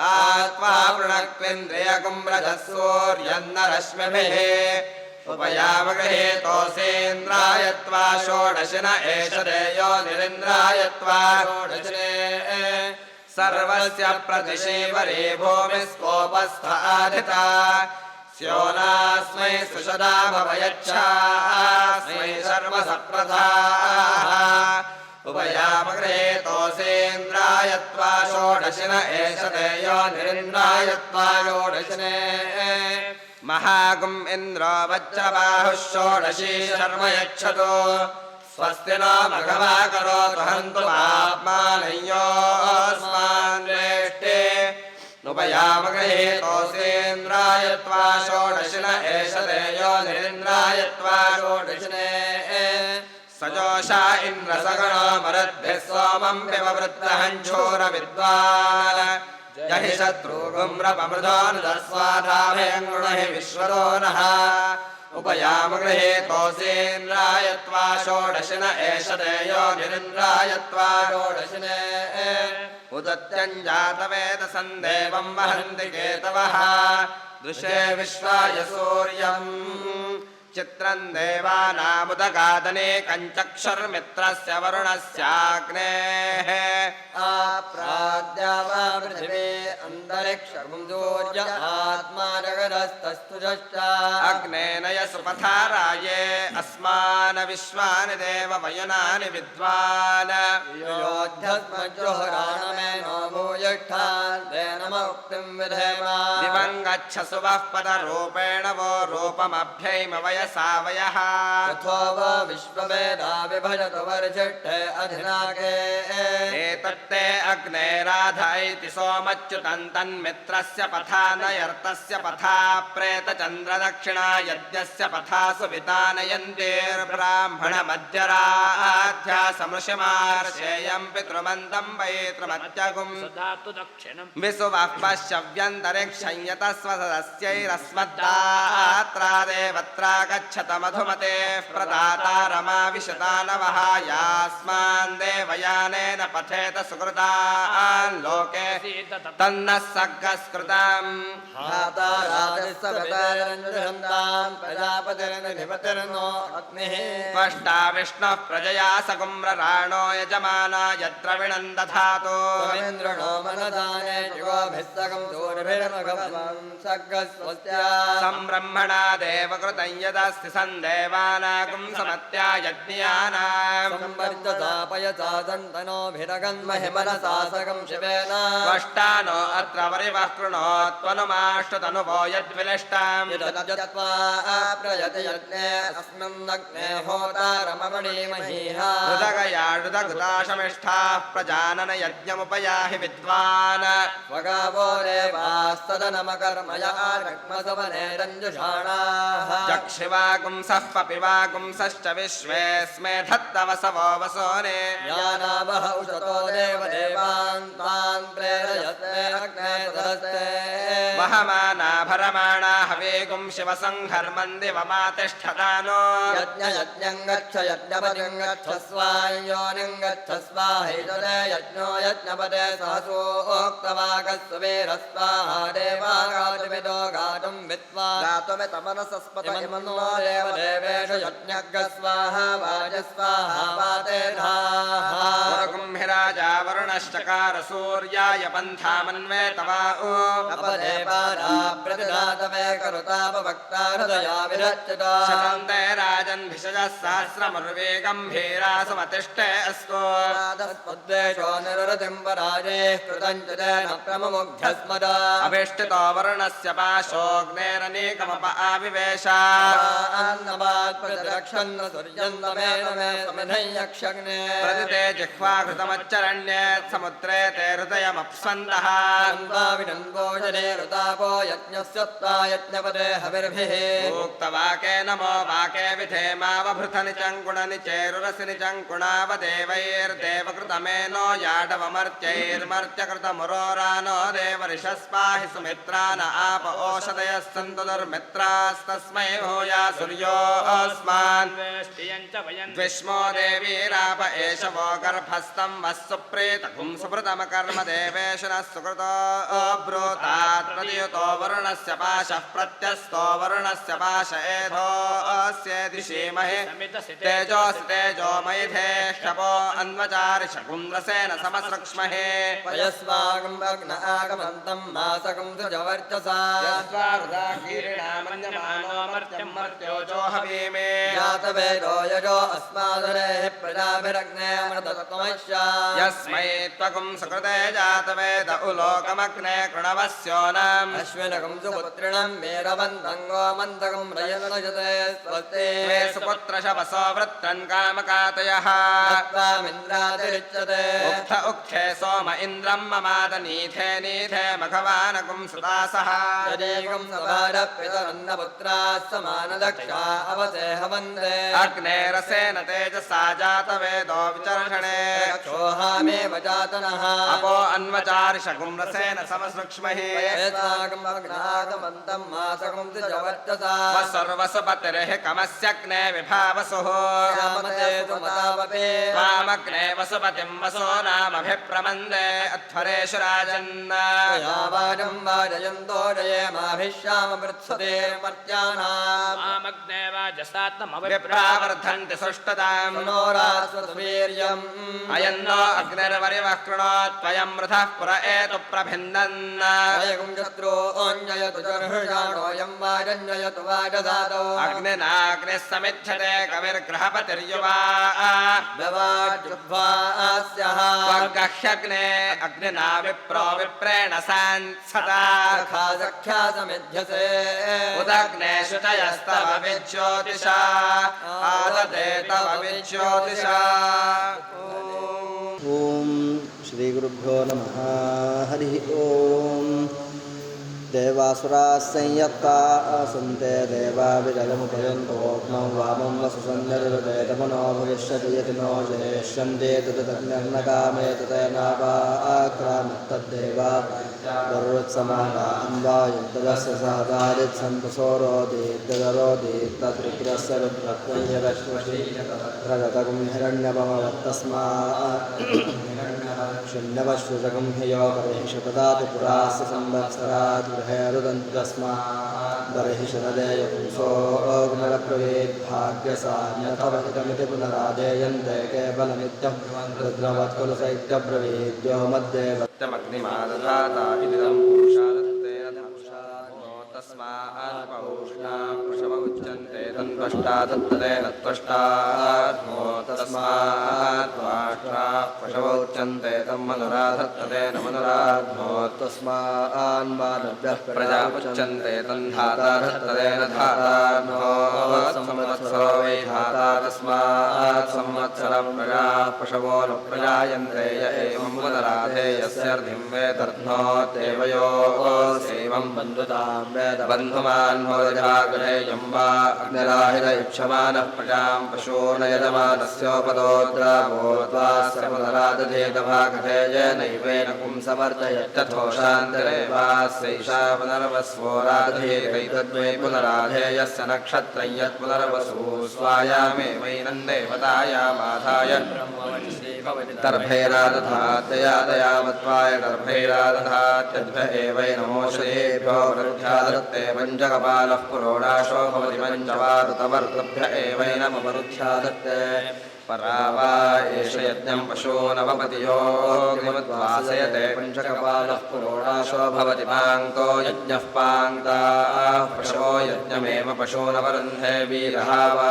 आत्वा वृणक्विन्द्रियकुम्रजः सूर्यन्नरश्मिभिः उपयाम गृहीतोऽसीन्द्राय त्वा षोडशिन एष ते योनिरिन्द्राय त्वा षोडशिने सर्वस्य प्रतिशीवरे भूमिस्कोपस्थ आधिता स्योनास्मै सुषदा भवयच्छास्मै सर्वसप्रथाः उपयाम गृहीतोऽसीन्द्राय त्वा षोडशिन एष ते योनिरिन्द्राय त्वा षोडशिने महागुम् इन्द्रो वज्रबाहुः षोडशी शर्म यच्छतु स्वस्ति नो मघवा करोतु हन्तु पाप्मानयोऽस्मान् वेष्टे उपयाम गृहीतोऽसीन्द्राय त्वा षोडशिन एष ते योनिरिन्द्राय त्वा षोडशिने सजोषा इन्द्रसगणो मरुद्भिः सोमं पिबवृत्रहञ्छूरविद्वान् जहि शत्रुगुम्रपमृधोऽनुदस्वाधाभयङ्गुणहि विश्वतो नः उपयाम गृहीतोऽसीन्द्राय त्वा षोडशिन एष ते योनिरिन्द्राय त्वा षोडशिने उदत्यञ्जातवेदसन्देवं वहन्ति केतवः दृशे विश्वाय सूर्यम् चित्रं देवानामुदगादने कञ्चक्षुर्मित्रस्य वरुणस्याग्नेः आप्राद्यावा पृथिवी अन्तरिक्षं सूर्य आत्मा जगदस्तस्तुजश्च अग्नेन यसुपथाराये अस्मान् विश्वानि देव वयुनानि विद्वान् योऽध्यस्मज्जुहुराणमेनो भूयिष्ठान् तेनमुक्तिं विधेम दिवं गच्छसु वः पदरूपेण वो रूपमभ्यैम वयसा वयः तथो वो विश्ववेदा विभजतु वर्षिष्ठे अधिनागे एतत्ते अग्नेराध इति सोमच्युतं तन्मित्रस्य पथा नयर्तस्य पथा प्रेतचन्द्रदक्षिणा यज्ञस्य पथा सुवितानयन्तेर्ब्राह्मणमध्यराध्या समृषिमार्षेयं पितृमन्दं वैत्रमत्यगुं विसुवः पश्यव्यन्तरिक्षं यतस्वसदस्यैरस्मद्दात्रा देवत्रा गच्छत मधुमतेः प्रदातारमाविशतानवः यास्मान् देवयानेन पथेत सुकृतान् लोके तन्नः सग्गस्कृतम् प्रजापतिर्निधिपतिर्नो अग्निः त्वष्टा विष्णुः प्रजया सकुम्रराणो यजमाना यत्र विनन्दधातु इन्द्रणो मनदाने शिवोभिस्सकं सूर्यभिर्मघवं सग्गस्वस्या संब्रह्मणा देवकृतं यदस्ति सन्देवानागुं समत्या यज्ञानाम् संवर्धतापयसा सन्तनोभिरगन्महि मनसा सकं शिवेन त्वष्टानो अत्र वरिवः कृणोत्वनुमाष्टतनुवो यद्विलिष्टाम् यद्वा प्रयति यज्ञे अस्मिन्नग्ने होतारमवणीमहीः हृदगया हृदघृताशमिष्ठाः प्रजानन यज्ञमुपयाहि विद्वान् स्वगावो देवास्तदनमकर्मया रक्मसवने रञ्जुषाणाः जक्षिवागुंसः पपिवागुंसश्च विश्वेऽस्मे धत्तवसवो वसोने यानावह उषतो देवदेवान् तान् प्रेरयस्ते अग्ने सदस्ते वहमाना भरमाणा हवेगुं शिवसङ्घर्मन् दिवमातिष्ठदानो यज्ञं गच्छ यज्ञपतिं गच्छ स्वायोनिं गच्छ स्वाहेतदे यज्ञो यज्ञपदे सहसोक्तवागस्वीरस्वाहा देवा गातुमिदो गातुं विद्वा गातुमितमनसस्पतिमनो देवदेवेषु यज्ञज्ञ स्वाहा वाजस्वाहा वातेधाः गुंहिराजा वरुणश्चकार सूर्याय पन्थामन्वे तवा अपदेवारा प्रतिदातवे करुतापवक्ता हृदया विरच्युता शतन्ते राजन् भिषजः सहस्रमुर्वे गम्भीरा सुमतिष्ठे अस्तु तद्वेषो निरृतिं पराजे कृतञ्चितेन प्रमुग्ध्यस्मदा अभिष्टितो वरुणस्य पाशोऽग्नेरनेकमप आविवेश अन्नवात् प्रतिरक्षन्न सूर्यन्तमेन मे समिधयक्षग्ने प्रतिते जिह्वा घृतमच्चरण्येत् समुद्रे ते हृदयमप्स्वन्दः विनन्दोजने ऋतापो यज्ञस्य त्वा यज्ञपदे हविर्भिः उक्तवाके नमो वाके विधेमावभृथनि चङ्कुणनि चेरुरसिनि चङ्कुणावदेवैर्देवकृतमेनो याडवमर्त्यैर्मर्त्यकृतमुरोरानो देवरिषस्पाहि सुमित्रा न आप ओषधयः सन्तु दुर्मित्रास्तस्मै भूया सूर्योऽस्मान् द्विष्मो देवीराप एष वो गर्भस्थं वः सुप्रीतकुं सुभृतमकर्म देवेषु नः सुकृतो ब्रूतात् प्रदियुतो वरुणस्य पाशः प्रत्यस्तो वरुणस्य पाश एधोऽस्येति श्रीमहि तेजोऽसि तेजोमयिधे क्षपो अन्वचारिषकुन्द्रसेन समसृक्ष्महे पयस्वागं भग्न आगमन्तं मासकं सुजवर्चसा मर्त्योजोहवीमे जातवेदो यजो अस्मादरेः प्रजाभिरग्ने अमृतत्वमश्या यस्मै त्वकुं सुकृते जातवेद उलोकमग्ने कृणवस्योनम् अश्विनकं सुपुत्रिणं वीरवन्तं गोमन्तकं रयनजते स्वस्ति त्वे सुपुत्रशवसो वृत्रन् कामकातयः तत्त्वामिन्द्रातिरिच्यते उक्थ उक्थे सोम इन्द्रं ममाद नीथे नीथे मघवानकुं सुदासः यदेकं सभारपितरन्नपुत्राः समानदक्षा अवसेह वन्दे अग्नेरसेन तेजसा जातवेदो विचर्षणे रक्षोहामेव जातनः अपो अन्वचारिषकुं रसेन समसृक्ष्महि एताकं भग्नः आगमन्तं मासकं जवर्चसा सर्वसुपतिर्हि कमस्यग्ने विभावसुः यामते सुमतावपे त्वामग्ने वसुपतिं वसो नामभिप्रमन्दे अध्वरेषु राजन् यावाजं वाजयन्तो जयेमाभिश्यामवृत्सते मर्त्यानाम् आमग्ने वाजसात्मविप्रावर्धन्ति सुष्ठुताम् मनोरास्ववीर्यम् अयन्नो अग्निर्वरिवः कृणोत्वयं मृधः पुर एतु प्रभिन्दन् अयगुं शत्रोऽन्ययतु चर्षाणोऽयं वाजन्ययतु वाजधातौ अग्निनाग्निः समिध्यते कविर्गृहपतिर्युवा व्यवाजुह्वास्यः गह्यग्ने अग्निना विप्रो विप्रेण सांसता सख्या समिध्यसे उदग्ने शुचयस्तव विज्योतिषा आदते तव विज्योतिषा ओम श्री गुरुभ्यो नमः हरि ओम देवासुराः संयत्ता आसन्ते देवा विजलमुपयन्तोऽग्नौ वामं वसुसन्निर्वृतेतमनो भविष्यति यति नो जयिष्यन्ते तदग्निर्नकामे ततेनावा आक्रामत्तद्देवा वरुत्समानान् वायुन्तदस्य सहदादित्सन्तसोरोदीर्दरोदीर्तद्रुद्रस्य रुद्रत्वय्यवश्वशीरगतगुं हिरण्यमवत्तस्मात् शून्यवश्वजगं ह्ययो बर्हिषपदाति पुरास्य संवत्सरात् गृहेरुदन्तस्मात् बर्हिषददेय पुंसोऽग्नरब्रवीद्भाग्यसान्यथवहितमिति पुनरादेयन्ते केवलमित्यं रुद्रवत्कुलसैत्यब्रवीद्यो मद्देव तमग्निमादधाता इदं पुरुषादत्तेन धनुषा तस्मात् पौष्णा पशव उच्यन्ते तन्त्वष्टा तत्तदेन त्वष्टात्मो तस्मात् त्वाष्ट्रा पशव उच्यन्ते तं मनुराधत्तदेन मनुरात्मो तस्मान्मानव्यः प्रजा उच्यन्ते तन्धाता धत्तदेन धातात्मो संवत्सरो वै धाता तस्मात् संवत्सरं प्रजा पशवो न प्रजायन्ते य एवं पुनराधेयस्यर्धिं वेदर्ध्नो देवयोसेवं बन्धुतां वेद बन्धुमान् भवजाग्रेयं वा अग्निराहिरयुक्षमानः प्रजां पशून् यजमानस्योपदोद्रावोद्वास्य पुनरादधेतभागधेयेनैवेन पुंसवर्धयत्यथोषान्तरे वास्यैषा पुनर्वस्वोराधेयैतद्वै पुनराधेयस्य नक्षत्रं यत् पुनर्वसु स्वायामेवैनं देवतायामाधाय तर्भैरादधात्ययादयामत्वाय तर्भैरादधात्यद्भ एवैनमोषयेभ्यो वरुध्यादत्ते पञ्चकपालः पुरोडाशो भवति पञ्चवारुतवर्तभ्य एवैनमवरुध्यादत्ते परावा एष यज्ञं पशूनवपतियोऽग्निमुद्वासयते पञ्चकपालः पुरोडाशो भवति पाङ्क्तो यज्ञः पाङ्क्ताः पशवो यज्ञमेव पशूनवरुन्धे वीरः वा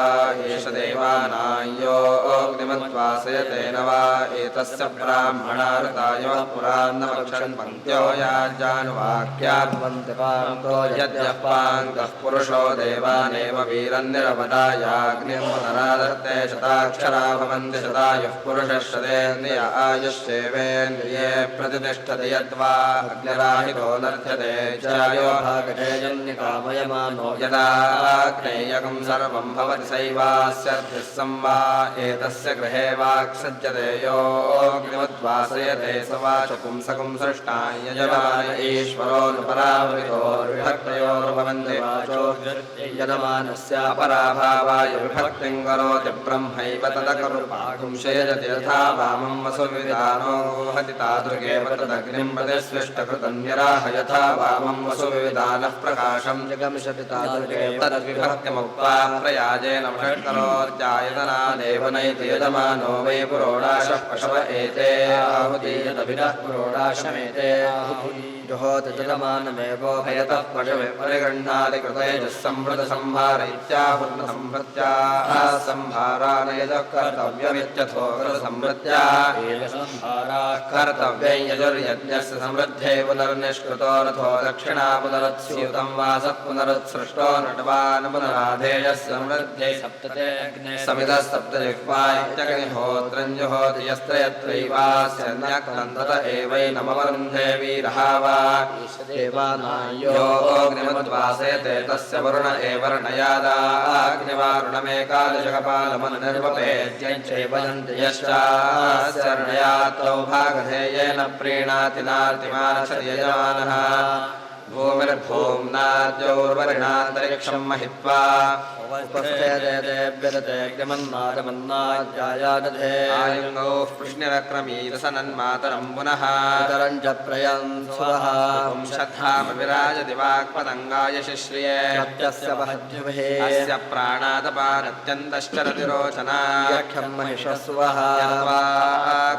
एष देवानायोऽग्निमुद्वासयते न वा एतस्य ब्राह्मणारुतायः पुरान्नवक्षन् पङ्क्त्यो याज्ञानुवाक्या भवन्ति पाङ्क्तो यज्ञः पाङ्क्तः पुरुषो देवानेव वीरन्निरवदायाग्निं पुनरादत्ते शताक्षरा भवन्ति शतायुः पुरुषः शतेन्द्रिय आयुष्येवेन्द्रिये प्रतिष्ठति यद्वा अग्निराहितो नर्थ्यते चायो भागधेयन्निकामयमानो यदा अग्नेयकं सर्वं भवति सैवास्यर्थिः संवा एतस्य गृहे वाक्सज्जते योऽग्निमुद्वासयते स वाच पुंसकं सृष्टाय यजमान ईश्वरोऽनुपरावृतो विभक्तयोर्भवन्ति वाचो यजमानस्यापराभावाय विभक्तिं करोति ब्रह्मैव तदकरुपाकुंशयजति यथा वामं वसुविधानो हति तादृगेव तदग्निं प्रतिस्विष्टकृतं निराह यथा वामं वसुविधानः प्रकाशं जगमिषति तादृगेव तद्विभक्तिमुक्त्वा प्रयाजेन भषट्करोत्यायतनादेव नैति यजमानो वै पुरोडाशः पशव एते आहुतीयदभिनः पुरोडाशमेते जुहोति जलमानमेवोभयतः पशवे परिगृह्णाति कृतेजः संहृतसंहार इत्याहुर्नसंहृत्याः संहारानयजः कर्तव्यमित्यथो कृतसंहृत्याः कर्तव्यं यजुर्यज्ञस्य समृद्धे पुनर्निष्कृतो रथो दक्षिणा पुनरुत्स्यूतं वासः पुनरुत्सृष्टो नटवान् पुनराधेयः समृद्धे सप्तते समितः सप्तजिह्वा इत्यग्निहोत्रं जुहोति यस्त्रयत्रैवास्यन्यक्तन्तत एवैनमवरुन्धे वीरः वा योऽग्निमुद्वासयते तस्य वरुण एवर्णयादाग्निवारुणमेकादशकपालमनुनिर्वपेद्यञ्चैवयन्ति यश्चास्यर्णयात्तौ भागधेयेन प्रीणाति नार्तिमानशति यजमानः भूमिर्भूम्नाद्यौर्वरिणान्तरिक्षं महित्वा उपस्थेदेभ्यदतेग्रमन्नादमन्नाद्यायादधे आलिङ्गौः कृष्णरक्रमीरसनन्मातरं पुनः उदरं च प्रयं सुरः श्रद्धामविराजति वाक्पतङ्गाय शिश्रिये सत्यस्य वहद्युभिः अस्य प्राणादपानत्यन्तश्चरतिरोचना यक्षं महिषस्वः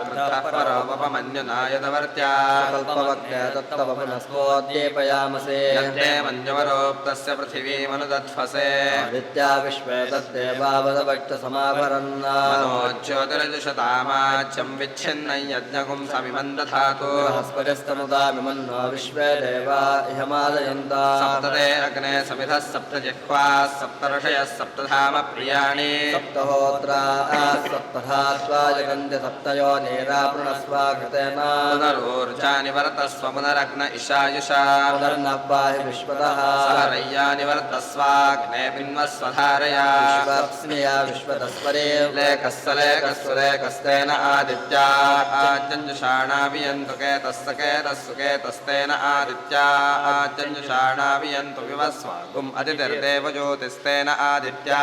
कृतः परोपमन्युना यदवर्त्या कल्पवक्ते तत्तव पुनस्वोद्दीपयामसे यन्ते मञ्जुवरोक्तस्य पृथिवीमनुदध्वसे विद्या विश्वे तद्देवावदभक्तसमाभरन् मनोज्योतिरजुषतामाच्यं विच्छिन्नं यज्ञकुं समिमं दधातु बृहस्पतिस्तनुदामिमन्नो विश्वे देवा इहमादयन्ता सप्तते अग्ने समिधः सप्तजिह्वाः सप्तर्षयः सप्तधाम प्रियाणि सप्तहोत्रा सप्तधात्वा जगन्ति सप्तयो नेरापृणस्वा कृतेन पुनरूर्जानि वर्तस्व पुनरग्न इशायुषा पुनर्नव्वाहि विश्वतः सहरय्यानि वर्तस्वाग्ने पिन्वस्वधारया विश्वप्स्निया विश्वतस्परे लेकस्तेन आदित्या आजञ्जुषाणाभियन्तु केतस्य केतस्सु केतस्तेन आदित्या आजञ्जुषाणाभियन्तु विवस्वागुम् अतिथिर्देव ज्योतिस्तेन आदित्या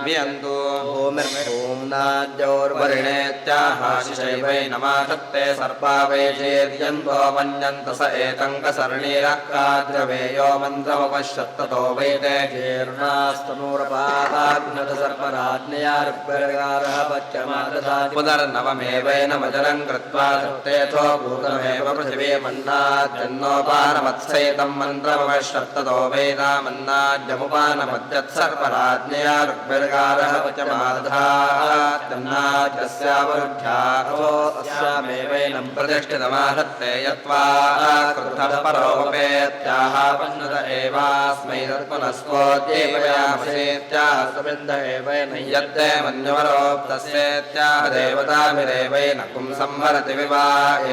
वियन्तु भूमिर्भूम्नाद्यौर्वरिणेत्याहाशिषैवै नमाधत्ते सर्पा वै चेद्यन्तो मन्यन्त स एतङ्कसरणीरक्काद्रवेयो मन्त्रमपश्यत्ततो वै ते जीर्णास्तनूरपाग्नतसर्पराज्ञया ऋग्वेगारः पच्यमादधाति पुनर्नवमेवैनमजलं कृत्वा दत्तेथो भूतमेव पृथिवी मन्नाद्यन्नोपानमत्सैतं मन्त्रमपश्यत्ततो वैनामन्नाद्यमुपानमद्यत्सर्पराज्ञया ऋग्वेगारः पच्यमादधात्यन्नाद्यस्यावरुद्ध्याो अस्यामेवैनं प्रतिष्ठितमाधत्ते यत्वा क्रुद्धः परोपेत्याह पन्नत एवास्मै तत्पुनस्वोद्दीपयामसेत्याह समिन्द एवैन यद्दे मन्यवरोक्तस्येत्याह देवताभिरेवैन कुं संहरति विवा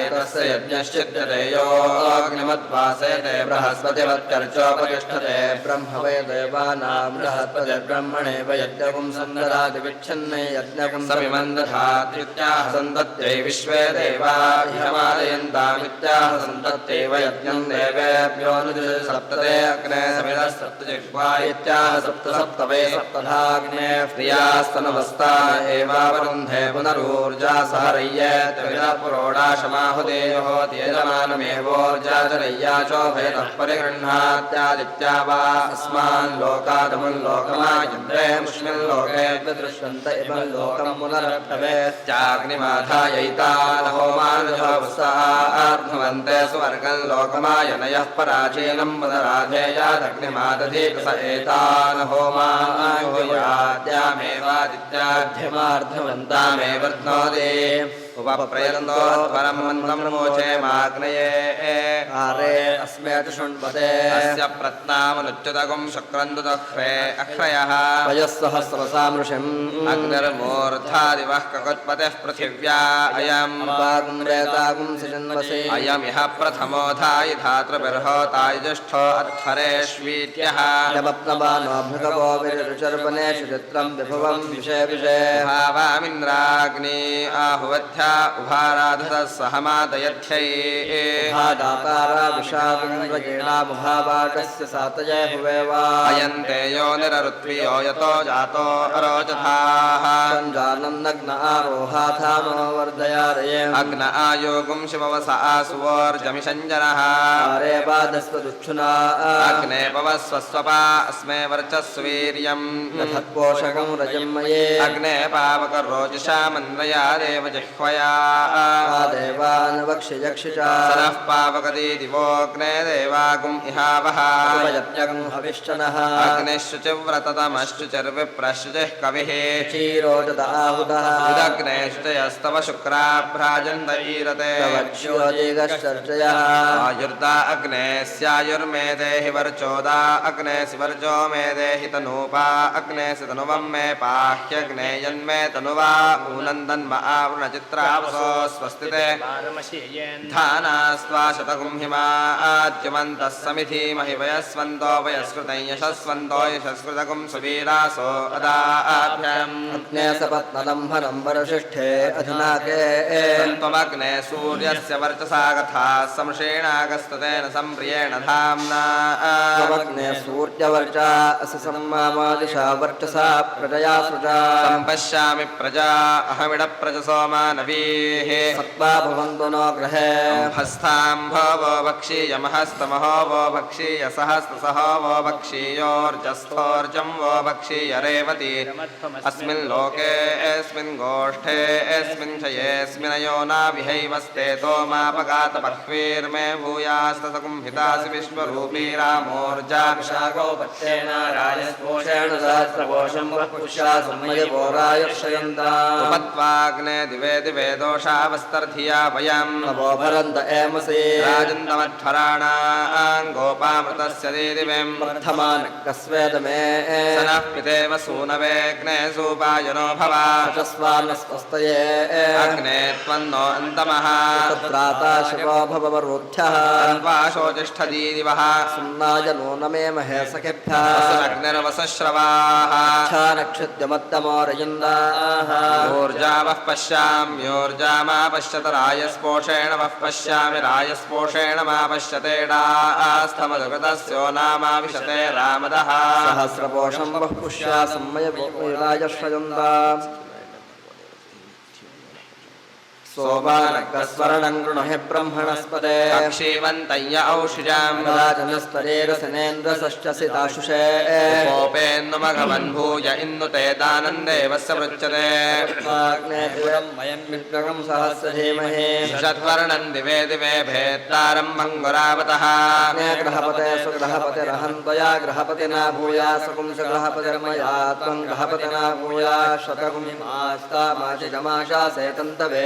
एतस्य यज्ञश्चिद्यते योऽग्निमद्वासेते बृहस्पतिवत्कर्चोपतिष्ठते ब्रह्म वै देवानां बृहस्पतिर्ब्रह्मणेव यज्ञकुं सन्ददाति विच्छिन्ने यज्ञकुं समिमं दधात्युत्याह सन्दत्यै विश्वे देवा इहमादयन्तामित्याह सन्दत्यैव यज्ञं देवेभ्योऽनुदिश सप्तते अग्ने समिधः सप्तजिह्वा इत्याह सप्त सप्त वै सप्तधाग्ने प्रियास्तनवस्ता एवावरुन्धे पुनरूर्जा सहरय्येत्विदः पुरोडाशमाहुदेयोः त्यजमानमेवोर्जा च रय्या चोभयतः परिगृह्णात्यादित्या वा अस्मान् लोकादमुन् लोकमायन्द्रे मुष्मिन् लोके दृश्यन्त इमं लोकं पुनरभ्यवेत्याग्निमाधायैतानहोमानजोऽवसार्धवन्ते सुवर्गं लोकमायनयः पराचीनं पुनराधेयादग्निमादधीतु स एतानहोमाद्यामेवादित्याध्यमार्धवन्तामेव वर्ध्नोदे उपप्रयन्तो परं मन्त्रं मोचे माग्नये आरे अस्मे शृण्वते अस्य प्रत्नामनुच्युतगुं शुक्रन्दुदह्वे अक्षयः वयःसहस्रसामृषम् अग्निर्मूर्धादिवः ककुत्पतिः पृथिव्या अयम् वागुंरेतागुंसि अयमिह प्रथमो धायि धातृभिर्होताय ज्येष्ठो अध्वरेष्वीत्यः यमप्नवानो भृगवो विरुचर्वनेषु चित्रं विभुवं विषे विषे भावामिन्द्राग्नि आहुवध्या उभाराधतः सहमादयध्यै भादाकारा विषाविन्द्रजेणामुभावाकस्य सातये हुवेवा अयन्ते योनिररुत्वियो यतो जातो अरोचथाः सञ्जानन्नग्न आरोहाथामो वर्धयारये अग्न आयोगुं शिववस आसुवोर्जमिषञ्जनः आरे बाधस्वदुच्छुना अग्ने पवस्वस्वपा अस्मे वर्चस्वीर्यम् नथत्पोषकं रजन्मये अग्ने पावकरोचिषा मन्वया देव जिह्वया देवानवक्षयक्षिचा सरः पावकदी दिवोऽग्ने देवागुम् इहावः यज्ञं हविष्ठनः अग्निश्चुचिव्रततमश्चुचिर्विप्रश्चुचिः कविः क्षीरोदत आहुतः उदग्ने शुचयस्तव शुक्राभ्राजन्त ईरते ज्योतिगश्चर्चयः आयुर्दा अग्ने स्यायुर्मे देहि वर्चोदा अग्ने सिवर्चो मे देहि तनूपा अग्ने सितनुवं मे पाह्यग्ने यन्मे तनुवा ऊनन्दन्म आवृणचित्रा चक्षुषावसो स्वस्ति ते धानास्त्वा शतगुंहिमा आद्युमन्तः समिधीमहि वयस्वन्तो वयस्कृतं यशस्वन्तो यशस्कृतगुं सुवीरासो अदाभ्यम् अग्ने सपत्नलम्भनं वरशिष्ठे अधिनाके त्वमग्ने सूर्यस्य वर्चसा कथा संशेणागस्ततेन सम्प्रियेण धाम्ना त्वमग्ने सूर्यवर्चा असि सम्मादिशा वर्चसा प्रजया सृजा सम्पश्यामि प्रजा अहमिडप्रजसो मानवीः सत्त्वा भवन्तु नो ग्रहे हस्ताम्भो वो भक्षीयमहस्तमहो वो भक्षीयसहस्रसहो वो भक्षीयोर्जस्थोर्जं वो भक्षीय रेवती अस्मिन् लोके अस्मिन् गोष्ठे अस्मिन् क्षयेऽस्मिनयो नाविहैवस्तेतो मापगातपह्वीर्मे भूयास्तसकुंहितासि विश्वरूपी रामोर्जा शागोपत्तेन राजस्पोषेण सहस्रकोशं पुष्या सम्मयपोरायुष्यन्ता उपत्वाग्ने दिवे दिवे दोषावस्तर्धिया वयम् नवो भरन्त एमसि राजन्तमध्वराणां गोपामृतस्य दीदिवेम् वर्धमानकस्वेदमे स नः पितेव सूनवेग्ने सूपायनो भव चस्वानस्वस्तये अग्ने त्वन्नो अन्तमः तत्राता शिवो भववरोध्यः तन्वाशोतिष्ठदीदिवः सुम्नाय नो नमे महे सखेभ्यः वसुरग्निर्वसश्रवाः नक्षत्रमत्तमोरयन्दाः ऊर्जावः पश्याम्योर्जामा पश्यत रायस्पोषेण वः पश्यामि रायस्पोषेण मा पश्यतेडास्तमदुगतस्यो नामाविशते रामदः सहस्रपोषं वः पुष्या सम्मयराजश्रयन्दा सोपानकस्वर्णं गृणहि ब्रह्मणस्पते क्षीवन्तय्य औषिजाम् राजनस्तरेरसनेन्द्रसश्चसिताशुषे कोपेन्नुमघवन्भूय इन्नुते दानन्देवस्य पृच्छते वयं विग्रहं सहस्रधीमहि षड्वर्णम् दिवे दिवे भेत्तारम् भङ्गुरावतः ग्रहपते सुग्रहपतिरहन्त्वया ग्रहपतिना भूया सकुंसग्रहपतिर्मया त्वं ग्रहपतिना भूया शतकुंहिमास्तामाशिजमाशा सेतन्तवे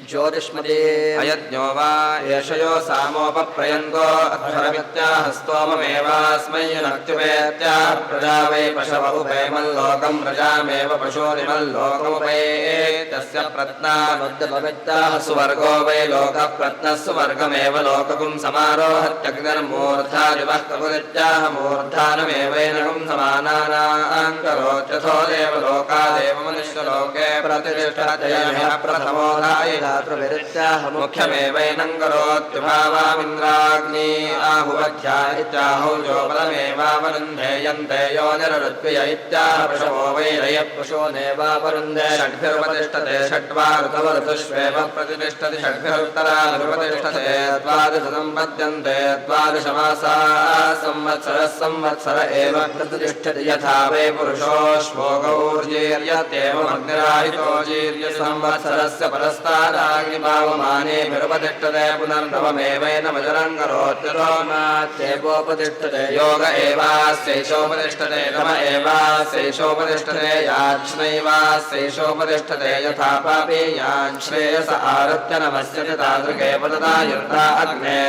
ज्योतिष्मदे अयज्ञो वा एषयो सामोपप्रयन्तो अध्वरमित्याहस्तोममेवास्मै युनक्त्युपेत्याह प्रजा वै पशव उपैमल्लोकं प्रजामेव पशूरिमल्लोकमुपैतस्य प्रत्नामद्यपमित्याह सुवर्गो वै लोकः प्रत्नः सुवर्गमेव लोककुं समारोहत्यग्निर्मूर्धा दिवः ककुदित्याह मूर्धानमेवैनकुं समानानां करोत्यथो देवलोकादेव मनुष्यलोके प्रतिष्ठतयः प्रथमोधाय धातृभिरित्याह मुख्यमेवैनं करोत्युभावामिन्द्राग्नी आहुवध्या इत्याहौ जोपदमेवावरुन्धे यन्ते योनिररुद्विय इत्याह पशवो वैरयः पशोनेवावरुन्धे षड्भिरुपतिष्ठते षड्वा ऋतवऋतुष्वेव प्रतिष्ठति षड्भिरुत्तराभिरुपतिष्ठते द्वादशसम्पद्यन्ते द्वादशमासाः संवत्सरः संवत्सर एव प्रतिष्ठति यथा वै पुरुषोऽश्वो गौर्जीर्यत्येव अग्निराहितो जीर्य संवत्सरस्य परस्तादाग्निभावमानेभिरुपतिष्ठते पुनर्नवमेवैनमजरं करोत्यतो नात्येवोपतिष्ठते योग एवास्यैषोपतिष्ठते नम एवास्यैषोपतिष्ठते याज्ञैवास्यैषोपतिष्ठते यथा पापेयान् श्रेयस आरत्य नमस्यति तादृगेव तथा युर्ता अग्ने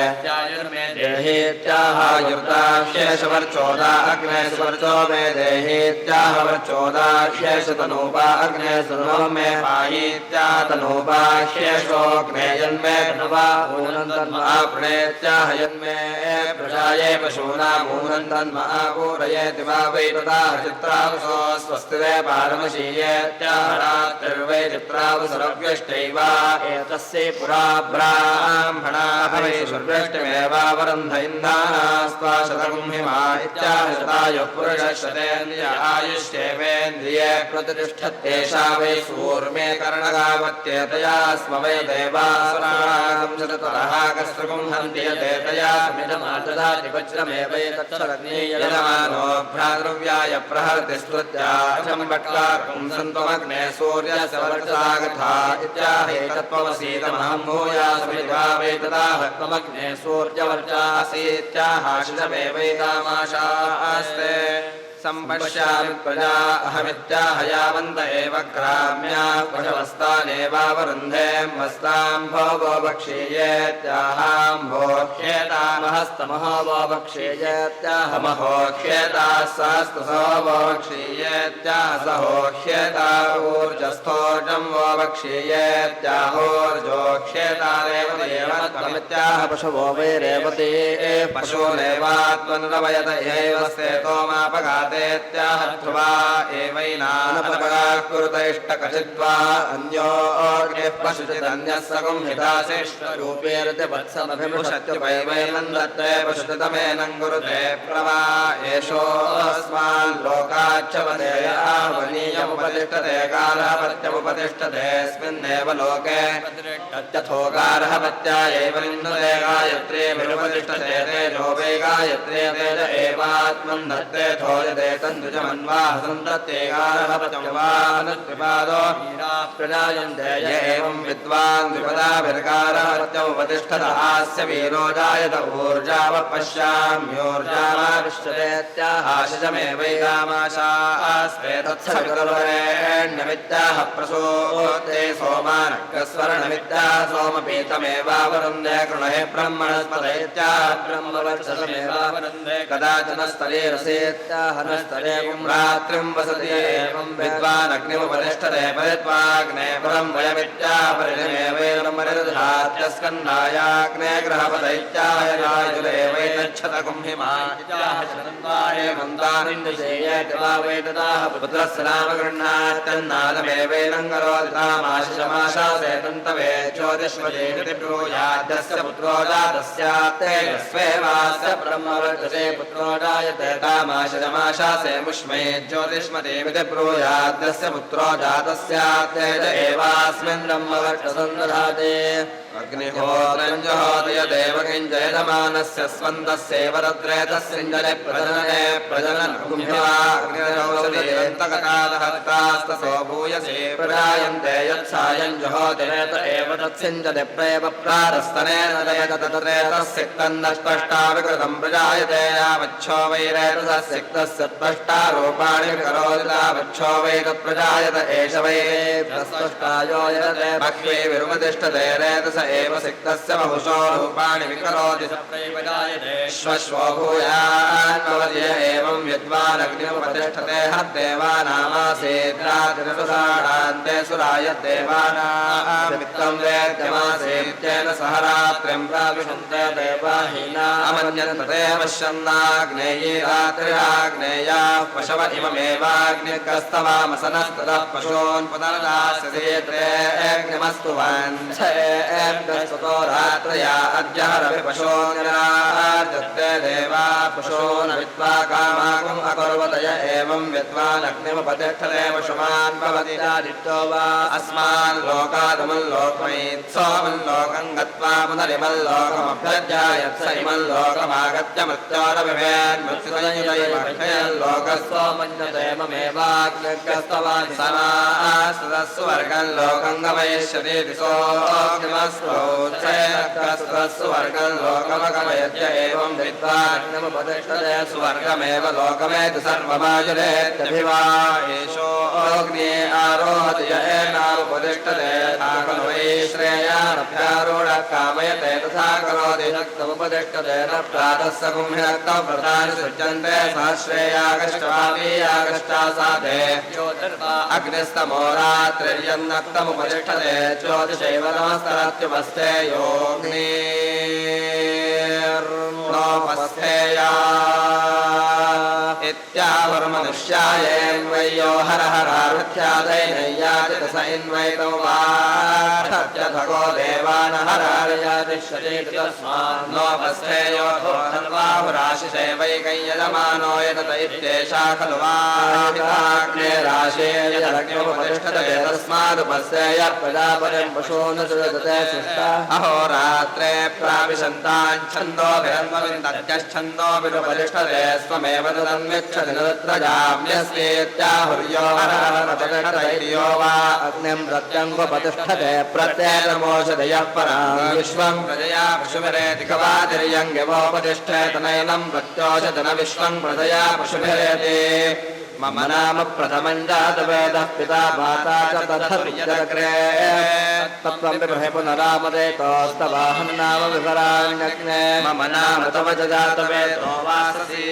देहेत्याह युर्ता शेषवर्चोदा अग्ने सुवर्चो मे देहेत्याह वर्चोदा शेषतनूपा अग्ने सुनो मे पायीत्याह तनूपा शेषोऽग्ने यन्मे तनुवा ऊनन्तन्म प्रणेत्याह यन्मे प्रजाये पशूनामूनन्तन्म पूरयेति वा वै तथा चित्रावसो स्वस्ति वे पारमशीयेत्याह रात्रिर्वै चित्रावसरव्यष्टैव एतस्यै पुरा ब्राह्मणा हवेषुर्व्यष्टिमेवावरुन्ध इन्धानास्त्वा शतगुंहिमा इत्याह शतायुः पुरुषः शतेन्द्रिय आयुष्येवेन्द्रिये प्रतिष्ठत्येषा वै सूर्मे कर्णगावत्येतया स्म वै देवासुरागं शततरः कस्त्रगुं हन्ति यदेतया मिदमाददाति वज्रमेवैतक्षरग्नेयजमानो भ्रातृव्याय प्रहरति स्तुत्या अचम्बट्कारकं सन्त्वमग्ने सूर्यस्य वर्चसागथा इत्याहेतत्त्वमसीतमहं भूयासमिद्वा वै तदाह त्वमग्ने सूर्यवर्चासीत्याह शिशमेवैतामाशास्ते सम्पश्यामि प्रजा अहमित्याहयावन्त एव ग्राम्याः पशवस्तानेवावरुन्धे मस्ताम्भो भक्षीयेत्याहाम्भोह्येतामः सहस्तमहो वो वक्षेयत्याह महोक्ष्येताः सहस्रसो वो वक्षीयेत्याह सहोक्ष्येता ऊर्जस्थोर्जं वो वक्षीयेत्याहोर्जोक्ष्येतादेव देवत्वमित्याह पशवो वै रेवते पशूनेवात्मन्नवयत इहैव स्तेतोमापघातेत्याह ध्रुवा एवैनानपगाः कुरुत इष्टकचित्वा अन्योऽग्निः पशुचिदन्यः सगुंहिताशिष्टरूपेरतिवत्समभिमृषत्युपैवैनन्दत्ते पशुचितमेनं कुरुते प्रवा एषोऽस्मान् लोकाच्छवते आवनीयमुपतिष्ठते गार्हपत्यमुपतिष्ठतेऽस्मिन्नेव लोके तथोगारः पत्यायैव निन्दते गायत्रीभिरुपतिष्ठते तेजो वै गायत्रे तेज एवात्मन् धत्ते थोजते तन्दुजमन्वाहसन्तत्ते गारः पत्यमुपादो प्रजायन्ते य एवं विद्वान् द्विपदाभिर्गारः पत्यमुपतिष्ठत आस्य वीरो जायत ऊर्जावपश्याम्योर्जामाविष्यतेत्याहाशिजमेवैकामाशास्ते तत्सवितुर्वरेण्यमित्याह प्रसूते सोमानकस्वर्णमित्याह सोमपीतमेवावरुन्धे कृणहे ब्रह्मणस्पदैत्याह ब्रह्मवर्षसमेवावरुन्धे कदाचन स्तरे रसेत्याह न स्तरे रात्रिं वसति एवं विद्वानग्निमुपतिष्ठते परित्वाग्ने परं वयमित्याह परिणमेवैर्मरिदधात्यस्कन्धायाग्ने ग्रहपदैत्याह राजुरेवैतच्छत कुम्भिमात्याह चरन्दाये मन्दानिन्दुषेयेतवावैतदाह पुत्रस्य नाम गृह्णात्यन्नादमेवैनं करोदितामाशिषमाशासे तन्तवे ज्योतिष्मजेति ब्रूयाद्यस्य पुत्रो जातस्यात्ते स्वेवास्य ब्रह्मवर्चसे पुत्रो जायते तामाशिषमाशासे मुष्मे ज्योतिष्मदेमिति ब्रूयाद्यस्य पुत्रो जातस्यात्ते च एवास्मिन् ब्रह्मवर्चसं दधाते अग्निहोत्रं जहोति यदेव किञ्चयजमानस्य स्वन्तस्यैव तत्रे तस्मिञ्जने प्रजनने भूयसे प्रजायन्ते यत्सायं जहोति रेत एव तत्सिञ्जने प्रेम प्रारस्तनेन तत्रे तस्सिक्तन्नष्पष्टा विकृतं प्रजायते यावच्छो वै रेतसिक्तस्य त्वष्टारूपाणि विकरोति तावच्छो वै तत्प्रजायत एष वै प्रस्पष्टायो यते बह्वी विरुपतिष्ठते रेतस एव सिक्तस्य बहुशो रूपाणि विकरोति श्वश्वो भूयान्भवति एवं विद्वानग्निमुपतिष्ठते हद्देवानामासेद्रातिरसाणान्ते सुराय देवानामित्तं वेद्यमासेत्येन सह रात्रिं प्राविशन्ते देवाहीना अमन्यन्ते पश्यन्नाग्नेयी रात्रिराग्नेयाः पशव इममेवाग्निकस्तवामसनस्ततः पशून् पुनर्दास्यते अग्निमस्तु वाञ्छे स्वतो रात्रया अद्यहरपि पशून्यराजत्ते देवा पशून् विद्वा कामागम् अकुर्वतय एवं विद्वानग्निमुपतिष्ठते पशुमान् भवति आदित्यो वा अस्मान् लोकादमुल्लोकमयीत्सोमल्लोकं गत्वा पुनरिमल्लोकमभ्यज्यायत् स इमल्लोकमागत्य मृत्योरभिवेन्मृत्युदयुतैमभ्ययल्लोकस्वमन्यते ममेवाग्निर्गस्तवानि समासुवर्गं लोकं गमयिष्यति दिशोऽग्निमस्त्रोच्चैरक्तस्वर्गं लोकमगमयत्य एवं विद्वानमुपतिष्ठते सुवर्गमेव लोकमेति सर्वमायुरेत्यभिवा एषोऽग्ने आरोहति य एनामुपतिष्ठते खलु वै श्रेयानभ्यारूढः कामयते तथा करोति रक्तमुपतिष्ठते न प्रातः सगुंहिरक्तं व्रतानि सृज्यन्ते सहस्रेयागश्चासाधे अग्निस्तमो रात्रिर्यन्नक्तमुपतिष्ठते ज्योतिषैव नमस्तरात्युपस्थे योऽग्निर्नोपस्थेया इत्यावरुमनुष्यायेन्वय्यो हरहरार्थ्यादैनय्यातितस इन्वैतो वार्थत्यथगो देवान हरार्यातिष्यति तस्मान्नोपस्थेयो धर्वाहुराशिषे वैकय्यजमानो यतत इत्येषा खलु वाग्नेराशेयजलग्निमुपतिष्ठते तस्मादुपस्थेय प्रजापतिं पशून् सृजते सुष्टा अहोरात्रे प्राविशन्ताच्छन्दोभिरन्वविन्दत्यच्छन्दोभिरुपतिष्ठते स्वमेव तदन्विच्छति नृत्रजाम्यस्येत्याहुर्यो हरहरपतिष्ठतैर्यो वा अग्निं प्रत्यङ्गुपतिष्ठते प्रत्येतमोषधयः परां विश्वं प्रजया पशुभिरेति कवातिर्यङ्गिवोपतिष्ठेत नैनं प्रत्योषधन विश्वं प्रजया पशुभिरेति मम नाम प्रथमं जातवेदः पिता माता च तथर्यग्रे तत्त्वं विबृहे पुनरामदेतोस्तवाहं नाम विवराण्यग्ने मम नाम तव च जातवेदो वाससी